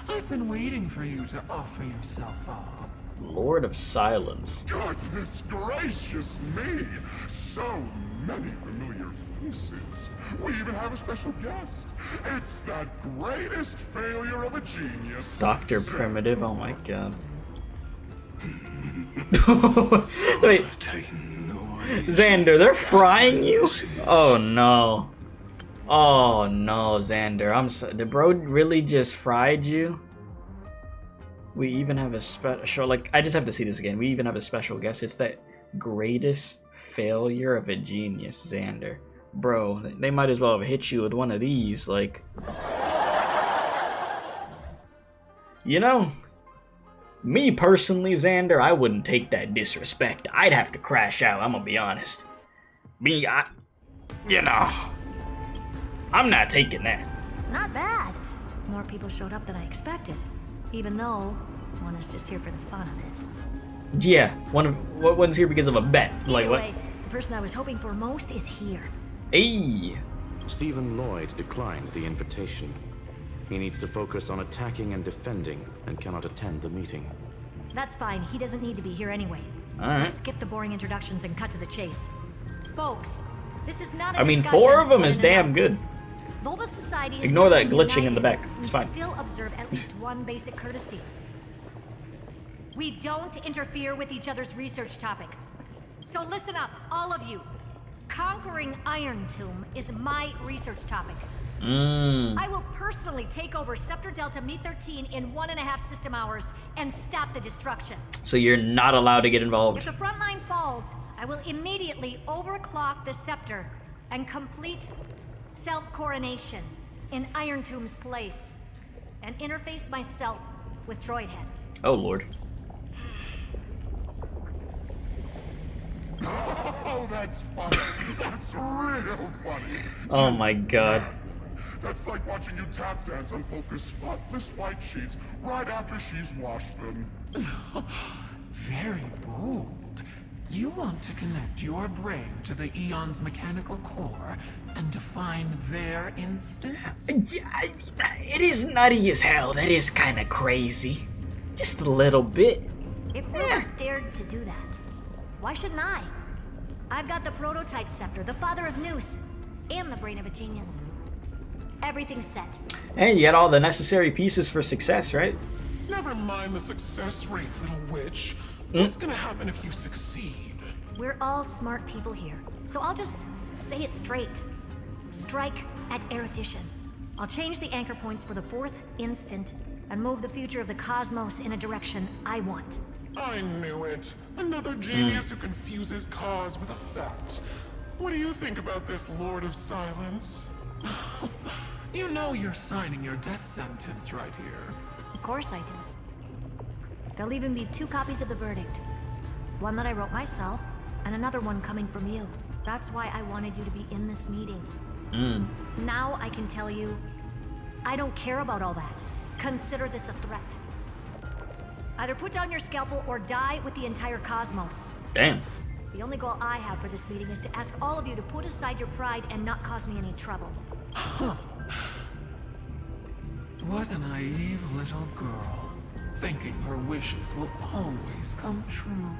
I've been waiting for you to offer yourself up. Lord of Silence. Goodness gracious me! So many familiar faces. We even have a special guest. It's that greatest failure of a genius. Dr. Primitive, oh my god. Wait. Xander, they're frying you? Oh no. Oh no, Xander. I'm so. The bro really just fried you? We even have a special. Like, I just have to see this again. We even have a special guest. It's that greatest failure of a genius, Xander. Bro, they might as well have hit you with one of these. Like. You know, me personally, Xander, I wouldn't take that disrespect. I'd have to crash out, I'm gonna be honest. You know, I'm not taking that. Not bad. More people showed up than I expected. Even though one is just here for the fun of it. Yeah, one's here because of a bet. Like what? Anyway, the person I was hoping for most is here. Hey. Stephen Lloyd declined the invitation. He needs to focus on attacking and defending, and cannot attend the meeting. That's fine. He doesn't need to be here anyway. Alright. Let's skip the boring introductions and cut to the chase. Folks, this is not a I mean, discussion, 4 of them but is an damn announcement. good. Though the society is Ignore that never glitching in the united, back. It's fine. We still observe at least one basic courtesy. We don't interfere with each other's research topics. So listen up, all of you. Conquering Iron Tomb is my research topic. I will personally take over Scepter Delta Me-13 in 1.5 system hours and stop the destruction. So you're not allowed to get involved. If the front line falls, I will immediately overclock the Scepter and complete self-coronation in Iron Tomb's place and interface myself with Droidhead. Oh lord. Oh, that's funny. That's real funny. Oh my god. That's like watching you tap dance on Polka's spotless white sheets right after she's washed them. Very bold. You want to connect your brain to the Eon's mechanical core and define their instance? Yeah, it is nutty as hell. That is kind of crazy. Just a little bit. If Rupert dared to do that, why shouldn't I? I've got the prototype scepter, the father of Noose, and the brain of a genius. Everything's set. And you got all the necessary pieces for success, right? Never mind the success rate, little witch. What's gonna happen if you succeed? We're all smart people here, so I'll just say it straight. Strike at erudition. I'll change the anchor points for the 4th instant and move the future of the cosmos in a direction I want. I knew it. Another genius who confuses cause with effect. What do you think about this, Lord of Silence? You know you're signing your death sentence right here. Of course I do. There'll even be 2 copies of the verdict. One that I wrote myself, and another one coming from you. That's why I wanted you to be in this meeting. Now I can tell you, I don't care about all that. Consider this a threat. Either put down your scalpel or die with the entire cosmos. Damn. The only goal I have for this meeting is to ask all of you to put aside your pride and not cause me any trouble. What a naive little girl, thinking her wishes will always come true.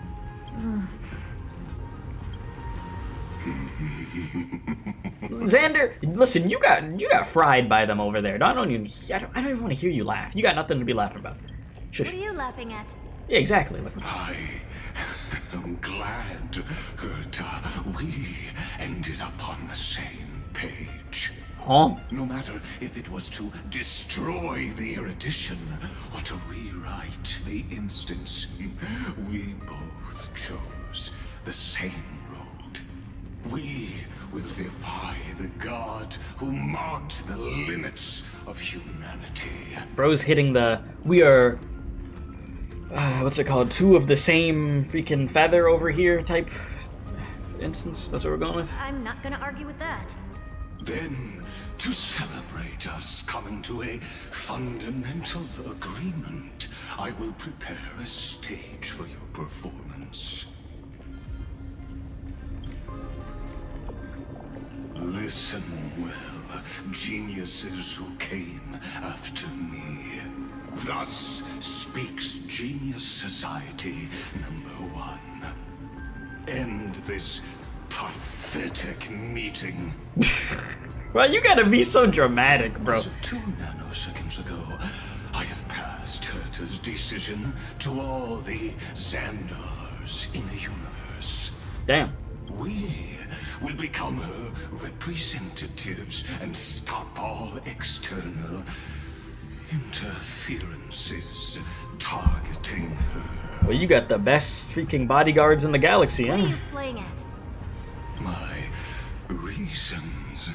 Xander, listen, you got fried by them over there. I don't even want to hear you laugh. You got nothing to be laughing about. Shush. What are you laughing at? Yeah, exactly. I'm glad that we ended up on the same page. Huh? No matter if it was to destroy the erudition or to rewrite the instance, we both chose the same road. We will defy the god who marked the limits of humanity. Bro's hitting the we are what's it called? 2 of the same freaking feather over here type instance. That's what we're going with. I'm not gonna argue with that. Then, to celebrate us coming to a fundamental agreement, I will prepare a stage for your performance. Listen well, geniuses who came after me. Thus speaks Genius Society #1. End this pathetic meeting. Well, you gotta be so dramatic, bro. As of 2 nanoseconds ago, I have passed Herta's decision to all the Xandars in the universe. Damn. We will become her representatives and stop all external interferences targeting her. Well, you got the best freaking bodyguards in the galaxy, What huh? are you playing at? My reasons.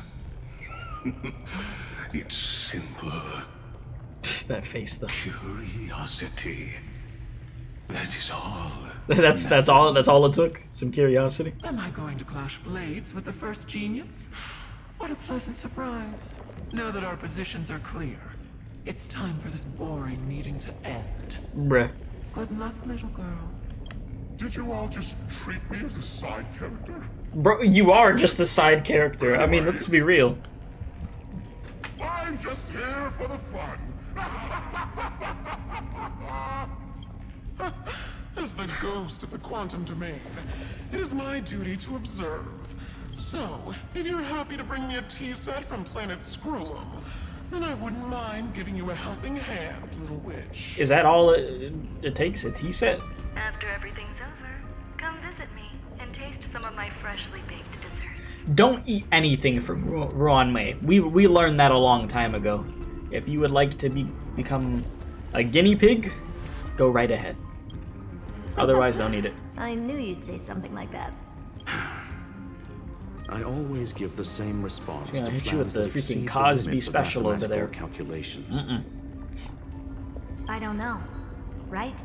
It's simple. That face, though. Curiosity. That is all. That's all. That's all it took. Some curiosity. Am I going to clash blades with the first genius? What a pleasant surprise. Now that our positions are clear, it's time for this boring meeting to end. Bruh. Good luck, little girl. Did you all just treat me as a side character? Bro, you are just a side character. I mean, let's be real. I'm just here for the fun. As the ghost of the quantum domain, it is my duty to observe. So, if you're happy to bring me a tea set from planet Scrollum, then I wouldn't mind giving you a helping hand, little witch. Is that all it takes? A tea set? After everything's over, come visit me and taste some of my freshly baked dessert. Don't eat anything from Ruanmei. We learned that a long time ago. If you would like to become a guinea pig, go right ahead. Otherwise, don't eat it. I knew you'd say something like that. I always give the same response Yeah, to hit you with plans the that exceed freaking the Cosby limits of special over mathematical there. calculations. I don't know, right?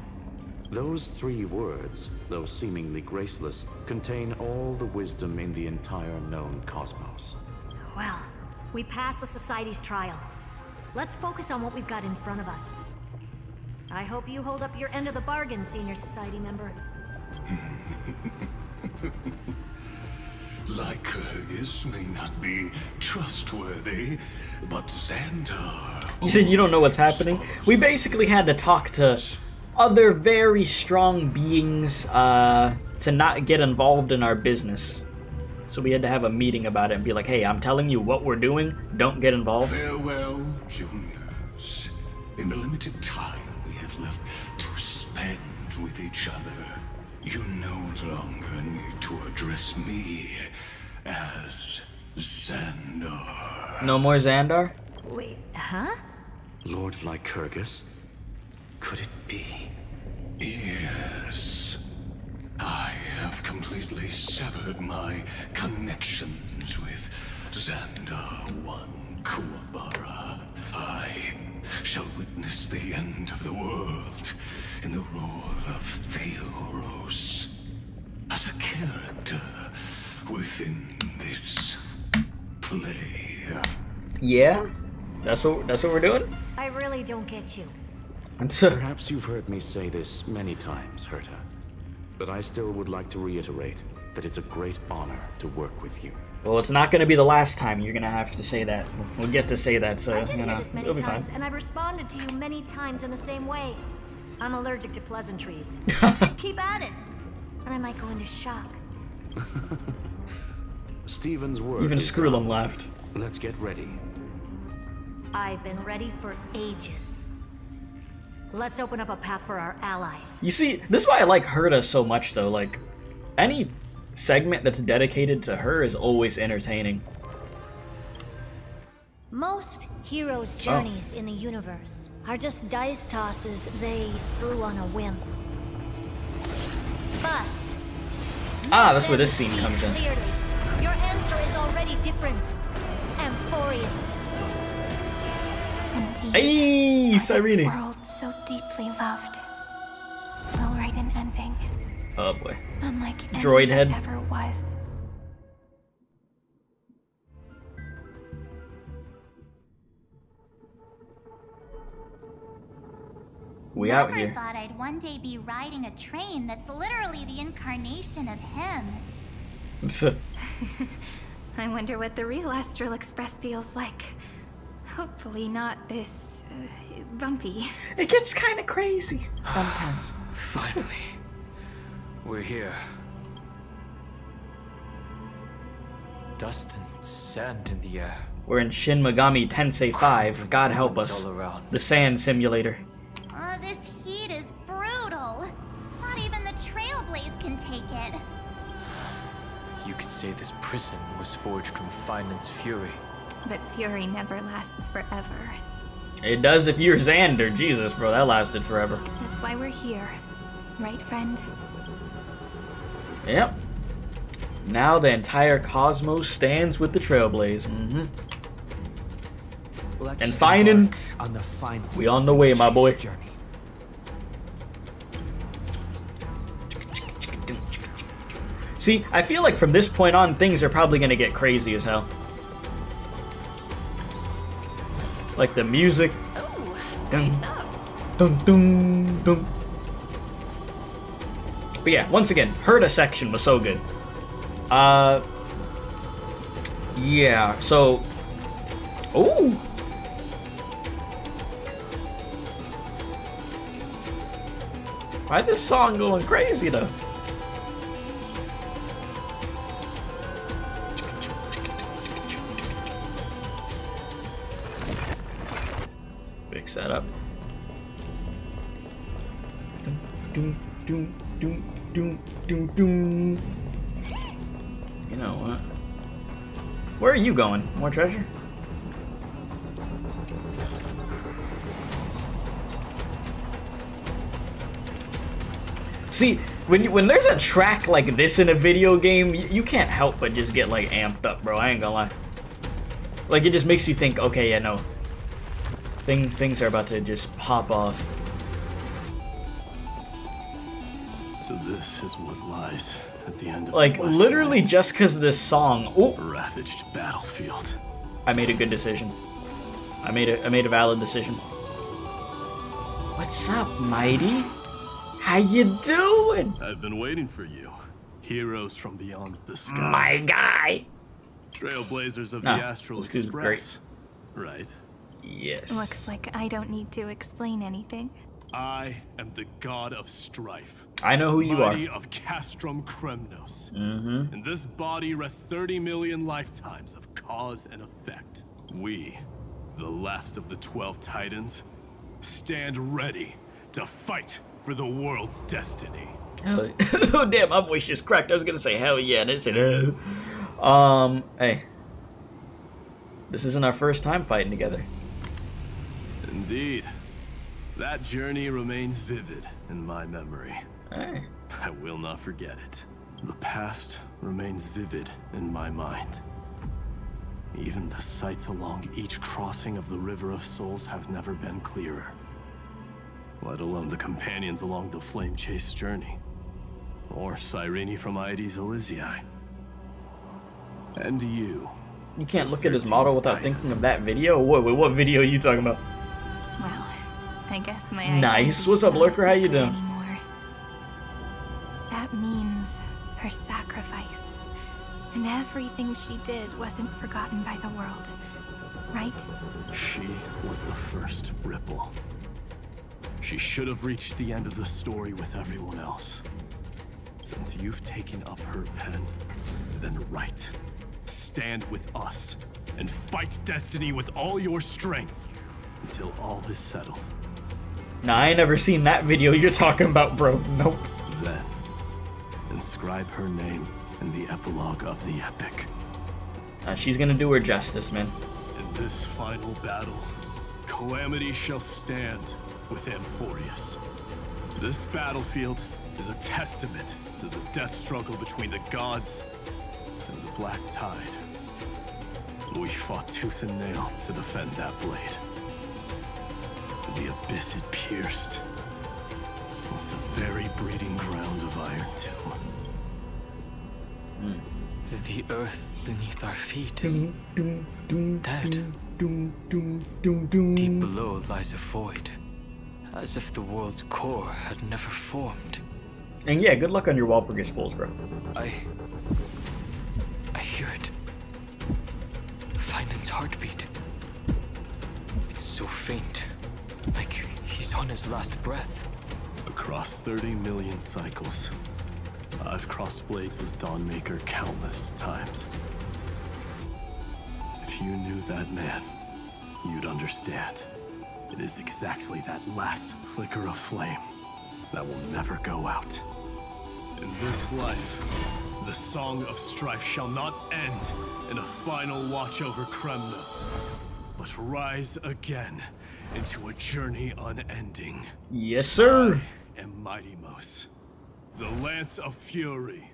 Those 3 words, though seemingly graceless, contain all the wisdom in the entire known cosmos. Well, we passed the Society's trial. Let's focus on what we've got in front of us. I hope you hold up your end of the bargain, Senior Society member. Lycurgus may not be trustworthy, but Xandar... You said you don't know what's happening? We basically had to talk to other very strong beings to not get involved in our business. So we had to have a meeting about it and be like, hey, I'm telling you what we're doing, don't get involved. Farewell, juniors. In the limited time we have left to spend with each other, you no longer need to address me as Xandar. No more Xandar? Wait, huh? Lord Lycurgus? Could it be? Yes. I have completely severed my connections with Xandar One Kuwabara. I shall witness the end of the world in the role of Theoros. As a character within this play. Yeah? That's what we're doing? I really don't get you. Perhaps you've heard me say this many times, Herta. But I still would like to reiterate that it's a great honor to work with you. Well, it's not going to be the last time you're going to have to say that. We'll get to say that, so, I did hear this many it'll be fine. times, and I've responded to you many times in the same way. I'm allergic to pleasantries. Keep at it, and I might go into shock. Stephen's word. Even is Skrullum down. laughed. Let's get ready. I've been ready for ages. Let's open up a path for our allies. You see, this is why I like Herta so much, though. Like, any segment that's dedicated to her is always entertaining. Most heroes' journeys in the universe are just dice tosses they threw on a whim. But that's where this scene comes in. clearly, your answer is already different. Amphoreus. Hey, Cyrene. World so deeply loved will write an ending. Oh boy. Unlike any Droid that head. ever was. We out Never here. thought I'd one day be riding a train that's literally the incarnation of him. I wonder what the real Astral Express feels like. Hopefully not this bumpy. It gets kind of crazy sometimes. Finally, we're here. Dust and sand in the air. We're in Shin Megami Tensei 5. God help us. All around. The sand simulator. This heat is brutal. Not even the Trailblaze can take it. You could say this prison was forged from Finement's fury. But fury never lasts forever. It does if you're Xander. Jesus, bro, that lasted forever. That's why we're here. Right, friend? Yep. Now the entire cosmos stands with the Trailblaze. And Finan, on the final we on the way, my boy. journey. See, I feel like from this point on, things are probably gonna get crazy as hell. Like the music. Dun, dun, dun, dun. But yeah, once again, Herta section was so good. Yeah, so... Ooh! Why this song going crazy, though? Fix that up. Doom, doom, doom, doom, doom, doom. You know what? Where are you going? More treasure? See, when there's a track like this in a video game, you can't help but just get like amped up, bro. I ain't gonna lie. Like it just makes you think, okay, yeah, no. Things are about to just pop off. So this is what lies at the end of Like the West literally Wing. just because of this song. Oh, Ravaged battlefield. I made a good decision. I made a valid decision. What's up, Mighty? How you doing? I've been waiting for you. Heroes from beyond the sky. My guy. Trailblazers of the Ah, Astral this dude's Express. Right. Yes. Looks like I don't need to explain anything. I am the god of strife. I know who you are. Mighty of Castrum Kremnos. In this body rests 30 million lifetimes of cause and effect. We, the last of the 12 titans, stand ready to fight for the world's destiny. Oh damn, my voice just cracked. I was gonna say hell yeah, and it said hey. This isn't our first time fighting together. Indeed. That journey remains vivid in my memory. Hey. I will not forget it. The past remains vivid in my mind. Even the sights along each crossing of the River of Souls have never been clearer. Let alone the companions along the Flame Chase journey. Or Cyrene from Aedes Elysia. And you. You can't look at his model without thinking of that video? Wait, what video are you talking about? Well, I guess my nice. What's up, Lurker? How you doing? Anymore. That means her sacrifice. And everything she did wasn't forgotten by the world, right? She was the first ripple. She should have reached the end of the story with everyone else. Since you've taken up her pen, then write. Stand with us and fight destiny with all your strength until all is settled. Nah, I ain't never seen that video you're talking about, bro. Nope. Then, inscribe her name in the epilogue of the epic. She's gonna do her justice, man. In this final battle, calamity shall stand with Amphoreus. This battlefield is a testament to the death struggle between the gods and the Black Tide. We fought tooth and nail to defend that blade. The abyss it pierced was the very breeding ground of Iron Tomb. The earth beneath our feet is dead. Deep below lies a void, as if the world's core had never formed. And yeah, good luck on your Walpurgis pulls, bro. I hear it. Finan's heartbeat. It's so faint, like he's on his last breath. Across 30 million cycles, I've crossed blades with Dawnmaker countless times. If you knew that man, you'd understand. It is exactly that last flicker of flame that will never go out. In this life, the song of strife shall not end in a final watch over Kremnos, but rise again into a journey unending. Yes, sir. I am Mightymos, the Lance of Fury.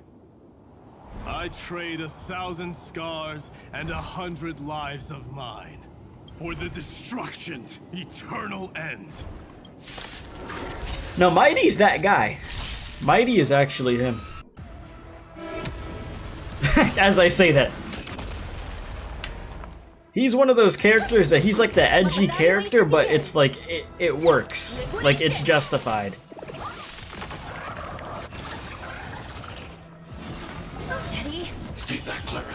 I trade 1,000 scars and 100 lives of mine for the destruction's eternal end. No, Mighty's that guy. Mighty is actually him. As I say that. He's one of those characters that he's like the edgy character, but it's like, it works. Like, it's justified. Stay back, Clara.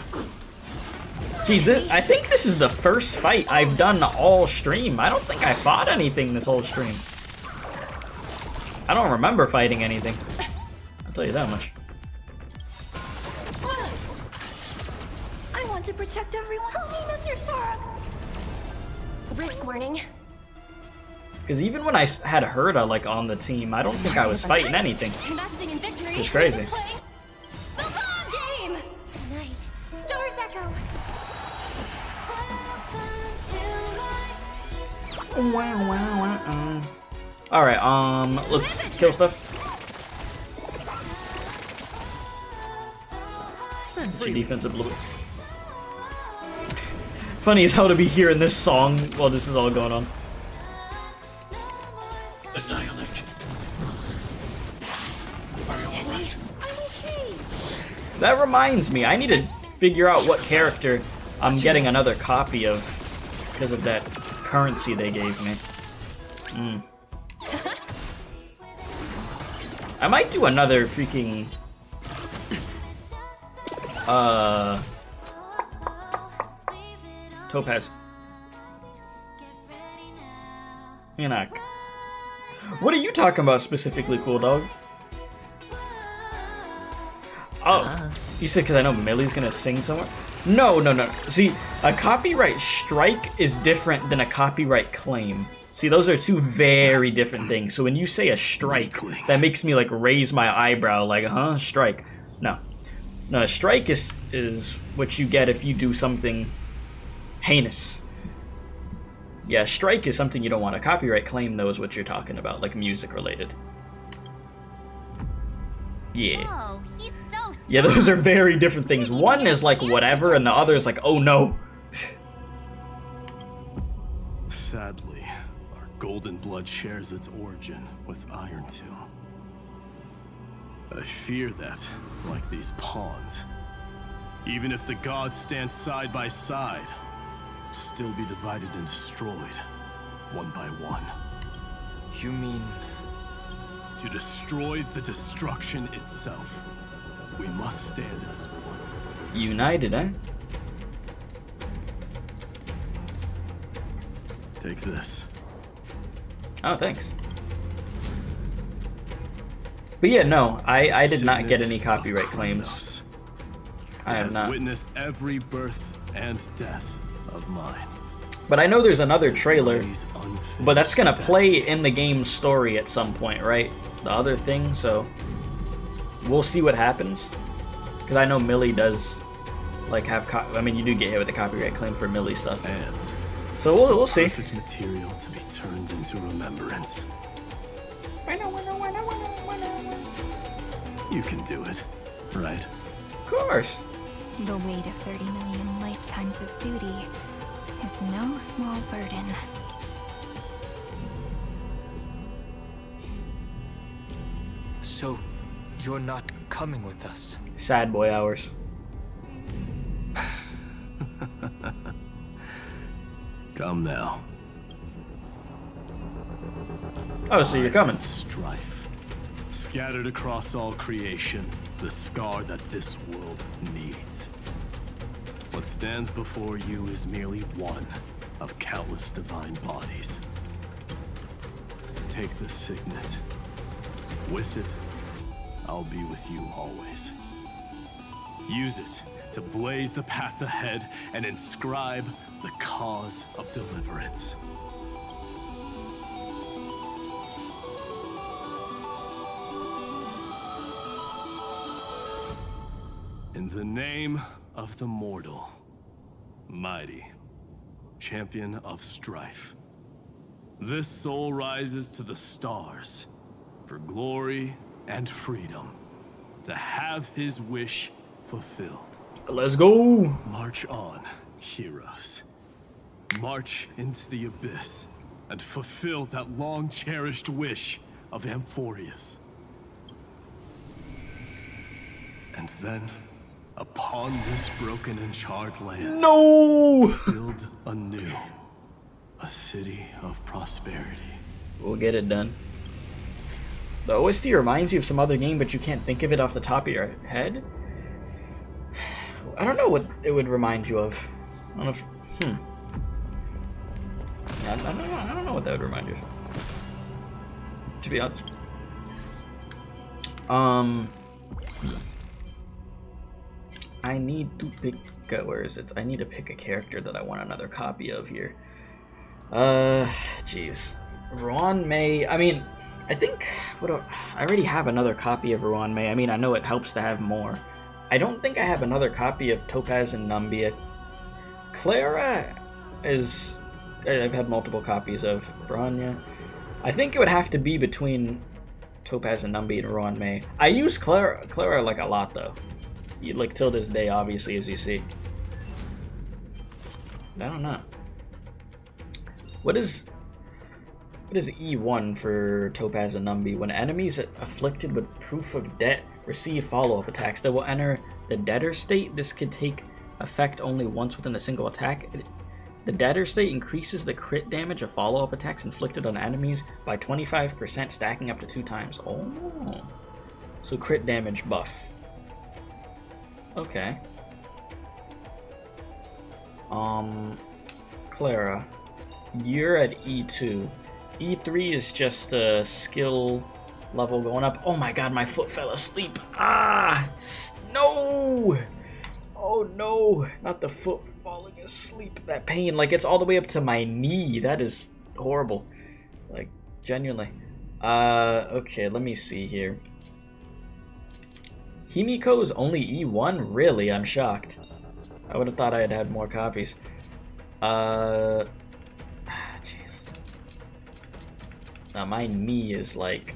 Jeez, I think this is the first fight I've done all stream. I don't think I fought anything this whole stream. I don't remember fighting anything. I'll tell you that much. I want to protect everyone. Help me, Mr. Sora. Risk warning. Because even when I had Herda like on the team, I don't think I was fighting anything. Investing in victory. It's crazy. The bomb game. Tonight, Stars Echo. Alright, let's kill stuff. Defensive a little bit. Funny as hell to be hearing this song while this is all going on. Annihilate. That reminds me, I need to figure out what character I'm getting another copy of because of that currency they gave me. I might do another freaking Topaz. Enoch. What are you talking about specifically, Cool Dog? Oh, you said because I know Millie's gonna sing somewhere? No, no, no. See, a copyright strike is different than a copyright claim. See, those are two very different things. So when you say a strike, that makes me like raise my eyebrow, like, huh, strike. No. No, a strike is what you get if you do something heinous. Yeah, strike is something you don't want. A copyright claim knows what you're talking about, like music related. Yeah. Oh, he's so Yeah, those are very different things. One is like whatever, and the other is like, oh no. Sadly, our golden blood shares its origin with Iron Tomb. I fear that, like these pawns, even if the gods stand side by side, will still be divided and destroyed, one by one. You mean... To destroy the destruction itself, we must stand as one. United, eh? Take this. Oh, thanks. But yeah, no, I did not get any copyright claims. I have not. Witnessed every birth and death of mine. But I know there's another trailer, but that's gonna play in the game's story at some point, right? The other thing, so we'll see what happens. Because I know Millie does, like, have. I mean, you do get hit with a copyright claim for Millie stuff, and so we'll see. Perfect material to be turned into remembrance. You can do it, right? Of course. The weight of 30 million lifetimes of duty is no small burden. So, you're not coming with us? Sad boy hours. Come now. Oh, so you're coming. Strife. Scattered across all creation, the scar that this world needs. What stands before you is merely one of countless divine bodies. Take the signet. With it, I'll be with you always. Use it to blaze the path ahead and inscribe the cause of deliverance. In the name of the mortal, mighty, champion of strife, this soul rises to the stars for glory and freedom, to have his wish fulfilled. Let's go! March on, heroes. March into the abyss and fulfill that long-cherished wish of Amphoreus. And then, upon this broken and charred land, no! Build anew a city of prosperity. We'll get it done. The OST reminds you of some other game, but you can't think of it off the top of your head? I don't know what it would remind you of. I don't know if, I don't know what that would remind you of. To be honest. I need to pick, where is it? I need to pick a character that I want another copy of here. Jeez. Ruan Mei, I mean, I think, I already have another copy of Ruan Mei. I mean, I know it helps to have more. I don't think I have another copy of Topaz and Numbia. Clara is, I've had multiple copies of. Branya. I think it would have to be between Topaz and Numbia and Ruan Mei. I use Clara like a lot though. Like till this day, obviously, as you see. I don't know. What is E1 for Topaz and Numbi? When enemies afflicted with proof of debt receive follow-up attacks, they will enter the debtor state. This could take effect only once within a single attack. The debtor state increases the crit damage of follow-up attacks inflicted on enemies by 25%, stacking up to 2 times. Oh, so crit damage buff. Okay. Clara, you're at E2. E3 is just a skill level going up. Oh my god, my foot fell asleep. Ah! No! Oh no, not the foot falling asleep. That pain, like it's all the way up to my knee. That is horrible. Like, genuinely. Okay, let me see here. Himiko is only E1? Really? I'm shocked. I would have thought I had had more copies. Jeez. Now my knee is like,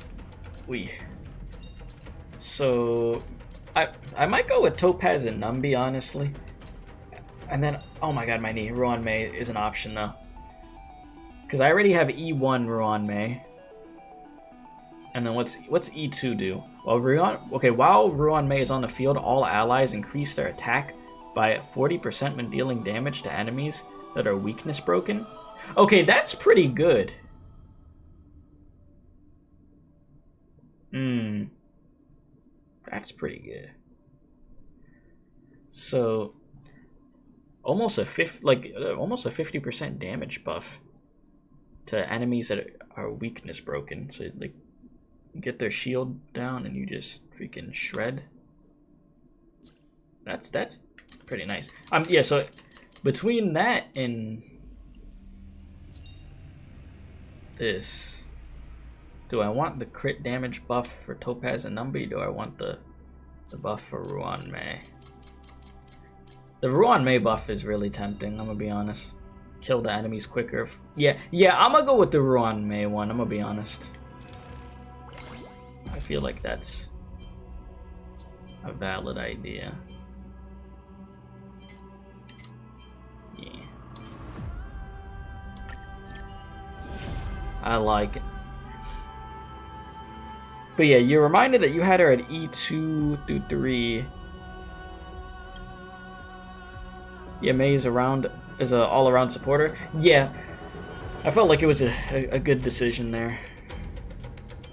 So, I might go with Topaz and Numby, honestly. And then, oh my god, my knee. Ruan Mei is an option though. Because I already have E1 Ruan Mei. And then what's E2 do? Well, while Ruan Mei is on the field, all allies increase their attack by 40% when dealing damage to enemies that are weakness broken. Okay, that's pretty good. That's pretty good. So almost a 50% damage buff to enemies that are weakness broken. So like you get their shield down and you just freaking shred. That's pretty nice. Yeah, so between that and this, do I want the crit damage buff for Topaz and Numby? Do I want the buff for Ruan Mei? The Ruan Mei buff is really tempting, I'm gonna be honest. Kill the enemies quicker. Yeah, I'm gonna go with the Ruan Mei one, I'm gonna be honest. I feel like that's a valid idea. Yeah. I like it. But yeah, you're reminded that you had her at E2 through 3. Yeah, Mei is an all-around supporter. Yeah, I felt like it was a good decision there.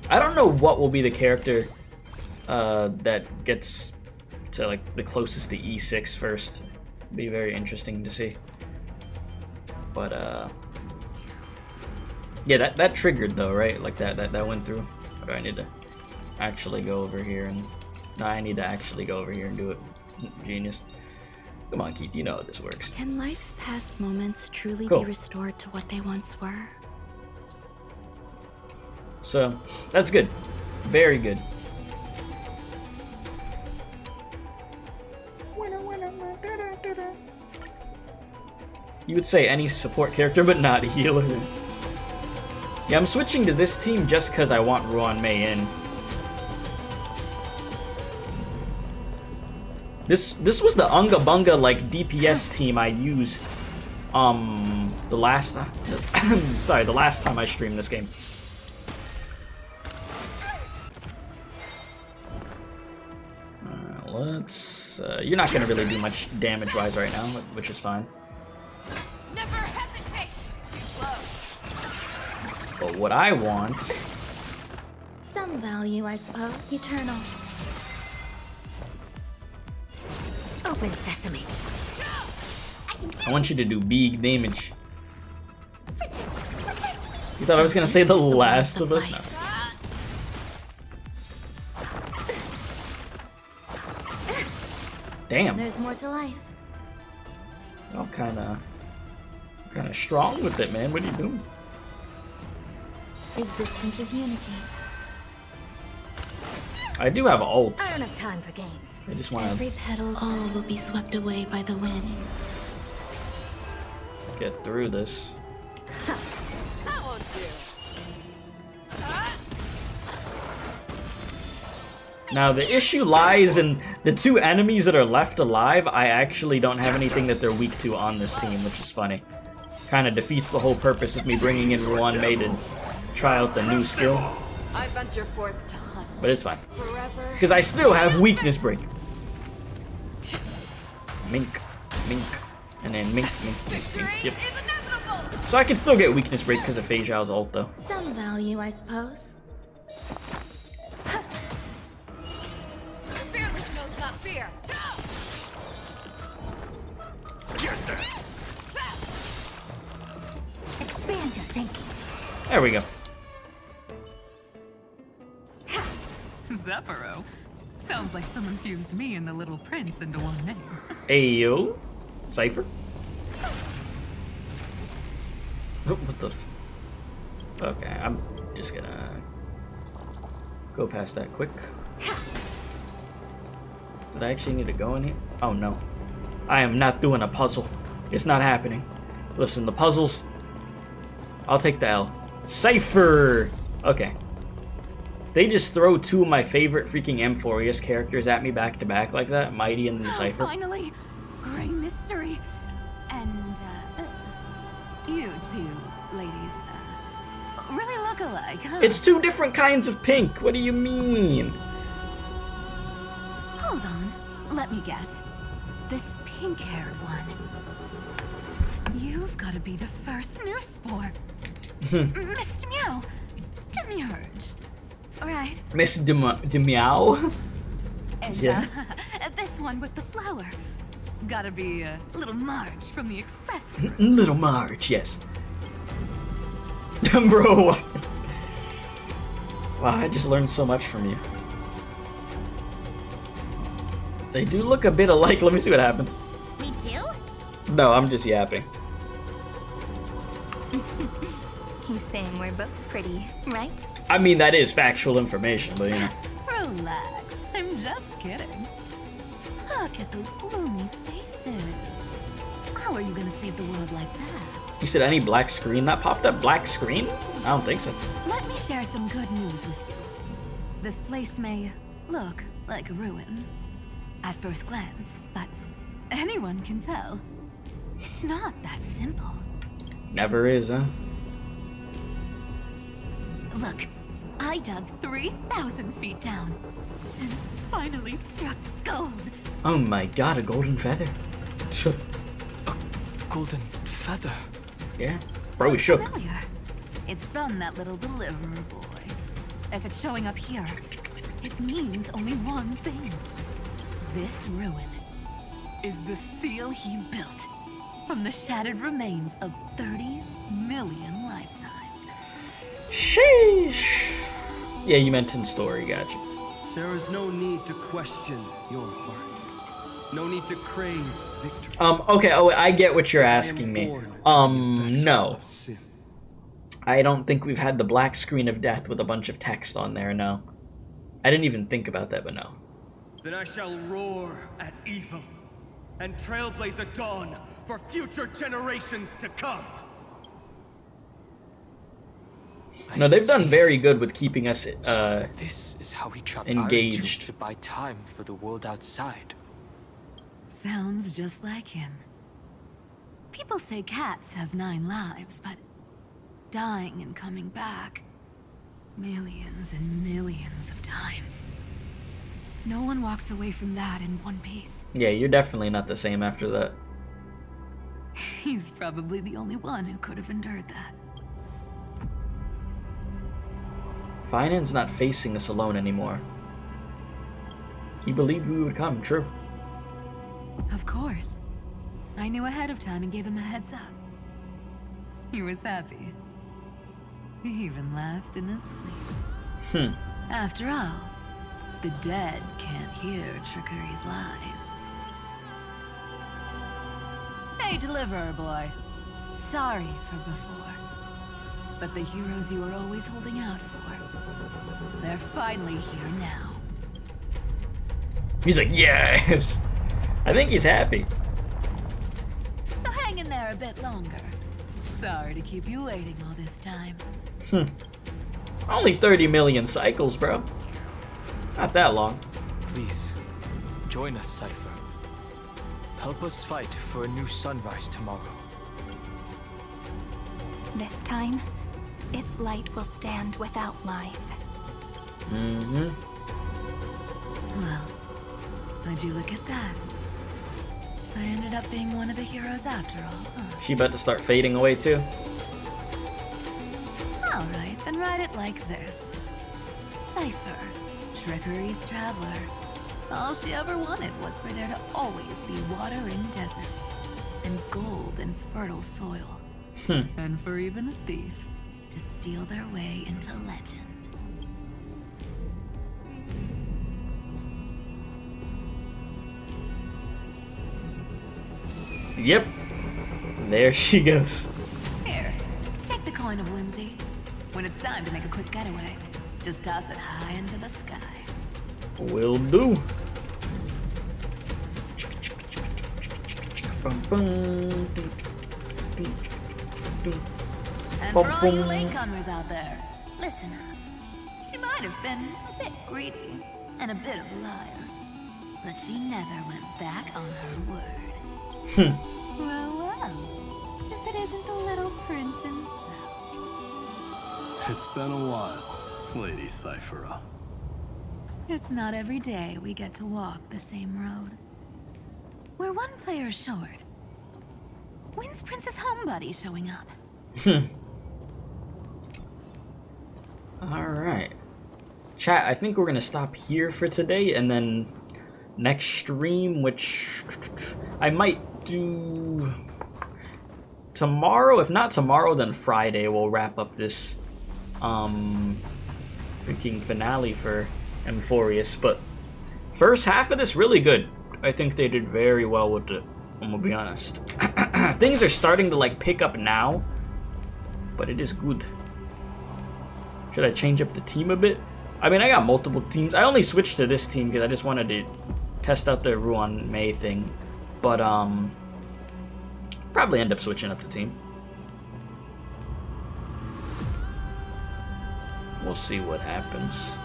I don't know what will be the character that gets to like the closest to E6 first. It'd be very interesting to see. But yeah, that triggered though, right? Like that went through. Or I need to actually go over here and I need to actually go over here and do it. Genius. Come on, Keith, you know how this works. Can life's past moments truly Cool. be restored to what they once were? So that's good. Very good. You would say any support character, but not healer. Yeah, I'm switching to this team just because I want Ruan Mei in. This was the Unga Bunga like DPS team I used the last time I streamed this game. You're not gonna really do much damage wise right now, which is fine. Never hesitate. But what I want, Some value, I suppose. Eternal. Open sesame. I want you to do big damage. You thought I was gonna say The Last of Us? No. Damn. There's more to life. I'm kind of strong with it, man. What are you doing? Existence is unity. I do have ults. I don't have time for games. I just want Every to petal, all will be swept away by the wind. get through this. That won't do. Now the issue lies in the two enemies that are left alive. I actually don't have anything that they're weak to on this team, which is funny. Kind of defeats the whole purpose of me bringing in Ruan Mei to try out the new skill. I venture forth to hunt. But it's fine. Forever. Because I still have weakness break. Mink, mink, and then mink, mink, mink, mink. Yep. So I can still get weakness break because of Fei Zhao's ult though. Some value, I suppose. Fearless knows not fear. Get there. Expand your thinking. There we go. Sephiroth. Sounds like someone fused me and the Little Prince into one name. Ayo. Cypher? What the Okay, I'm just gonna go past that quick. Did I actually need to go in here? Oh no. I am not doing a puzzle. It's not happening. Listen, the puzzles... I'll take the L. Cypher! Okay. They just throw two of my favorite freaking Amphoreus characters at me back to back like that. Mighty and the Cypher. Finally! Great mystery! And, you two ladies, really look alike, huh? It's two different kinds of pink. What do you mean? Hold on. Let me guess. This pink-haired one. You've got to be the first new spore. Miss Meow. Demurge. Right. Miss Meow? And, Yeah. This one with the flower. Gotta be Little Marge from the Express Group. Little Marge, yes. Bro. Wow, I just learned so much from you. They do look a bit alike. Let me see what happens. We do? No, I'm just yapping. He's saying we're both pretty, right? I mean, that is factual information, but you know. Relax. I'm just kidding. Look at those gloomy faces. How are you gonna save the world like that? You said any black screen that popped up? Black screen? I don't think so. Let me share some good news with you. This place may look like a ruin at first glance, but anyone can tell it's not that simple. Never is, huh? Look, I dug 3,000 feet down and finally struck gold. Oh my god, a golden feather. Golden feather? Yeah. Bro, we shook. Familiar. It's from that little deliverer boy. If it's showing up here, it means only one thing. This ruin is the seal he built from the shattered remains of 30 million lifetimes. Sheesh. Yeah, you meant in story, gotcha. There is no need to question your heart. No need to crave victory. Okay, oh, I get what you're asking me. No. I don't think we've had the black screen of death with a bunch of text on there, no. I didn't even think about that, but no. Then I shall roar at evil and trailblaze a dawn for future generations to come. No, they've done very good with keeping us This is how he trapped engaged. to buy time for the world outside. Sounds just like him. People say cats have 9 lives, but dying and coming back millions and millions of times. No one walks away from that in one piece. Yeah, you're definitely not the same after that. He's probably the only one who could have endured that. Finan's not facing us alone anymore. He believed we would come, true. Of course. I knew ahead of time and gave him a heads up. He was happy. He even laughed in his sleep. After all, the dead can't hear trickery's lies. Hey, deliverer boy. Sorry for before. But the heroes you were always holding out for, they're finally here now. He's like, yes! I think he's happy. So hang in there a bit longer. Sorry to keep you waiting all this time. Only 30 million cycles, bro. Not that long. Please, join us, Cypher. Help us fight for a new sunrise tomorrow. This time, its light will stand without lies. Mm-hmm. Well, would you look at that? I ended up being one of the heroes after all, huh? She about to start fading away too. Alright, then write it like this. Cypher, trickery's traveler. All she ever wanted was for there to always be water in deserts, and gold in fertile soil. And for even a thief to steal their way into legend. Yep. There she goes. Here, take the coin of whimsy. When it's time to make a quick getaway, just toss it high into the sky. Will do. And for all you latecomers out there, listen up. She might have been a bit greedy and a bit of a liar, but she never went back on her word. Well, if it isn't the little prince himself. It's been a while, Lady Cyphera. It's not every day we get to walk the same road. We're one player short. When's Princess Homebody showing up? Alright. Chat, I think we're gonna stop here for today, and then next stream, which I might do tomorrow. If not tomorrow, then Friday we'll wrap up this freaking finale for Amphoreus. But first half of this really good. I think they did very well with it, I'm gonna be honest. Things are starting to like pick up now, but it is good. Should I change up the team a bit? I mean, I got multiple teams. I only switched to this team because I just wanted to test out the Ruan Mei thing. But probably end up switching up the team. We'll see what happens.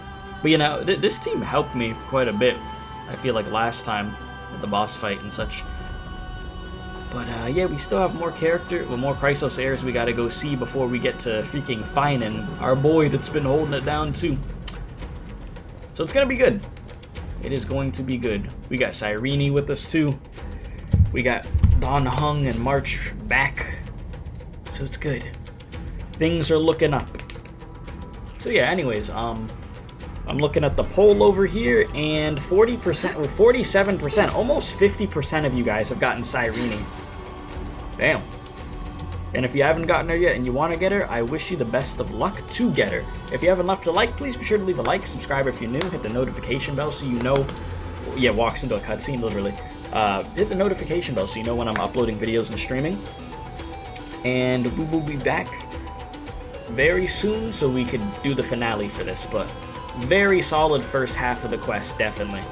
But you know, this team helped me quite a bit. I feel like last time with the boss fight and such. But yeah, we still have more more Chrysos heirs we gotta go see before we get to freaking Finan, our boy that's been holding it down too. So it's gonna be good. It is going to be good. We got Cyrene with us too. We got Dan Heng and March back. So it's good. Things are looking up. So yeah, anyways, I'm looking at the poll over here, and 40% or 47%, almost 50% of you guys have gotten Cyrene. Damn. And if you haven't gotten her yet and you want to get her, I wish you the best of luck to get her. If you haven't left a like, please be sure to leave a like, subscribe if you're new, hit the notification bell so you know. Yeah, walks into a cutscene literally. Hit the notification bell so you know when I'm uploading videos and streaming. And we will be back very soon so we could do the finale for this, but very solid first half of the quest, definitely.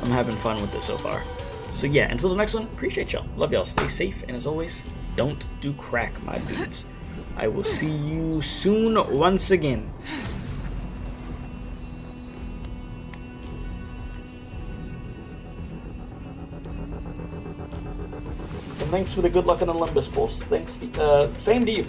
I'm having fun with this so far. So yeah, until the next one, appreciate y'all. Love y'all, stay safe, and as always, don't do crack, my dudes. I will see you soon once again. And thanks for the good luck in Olympus, boss. Thanks, same to you.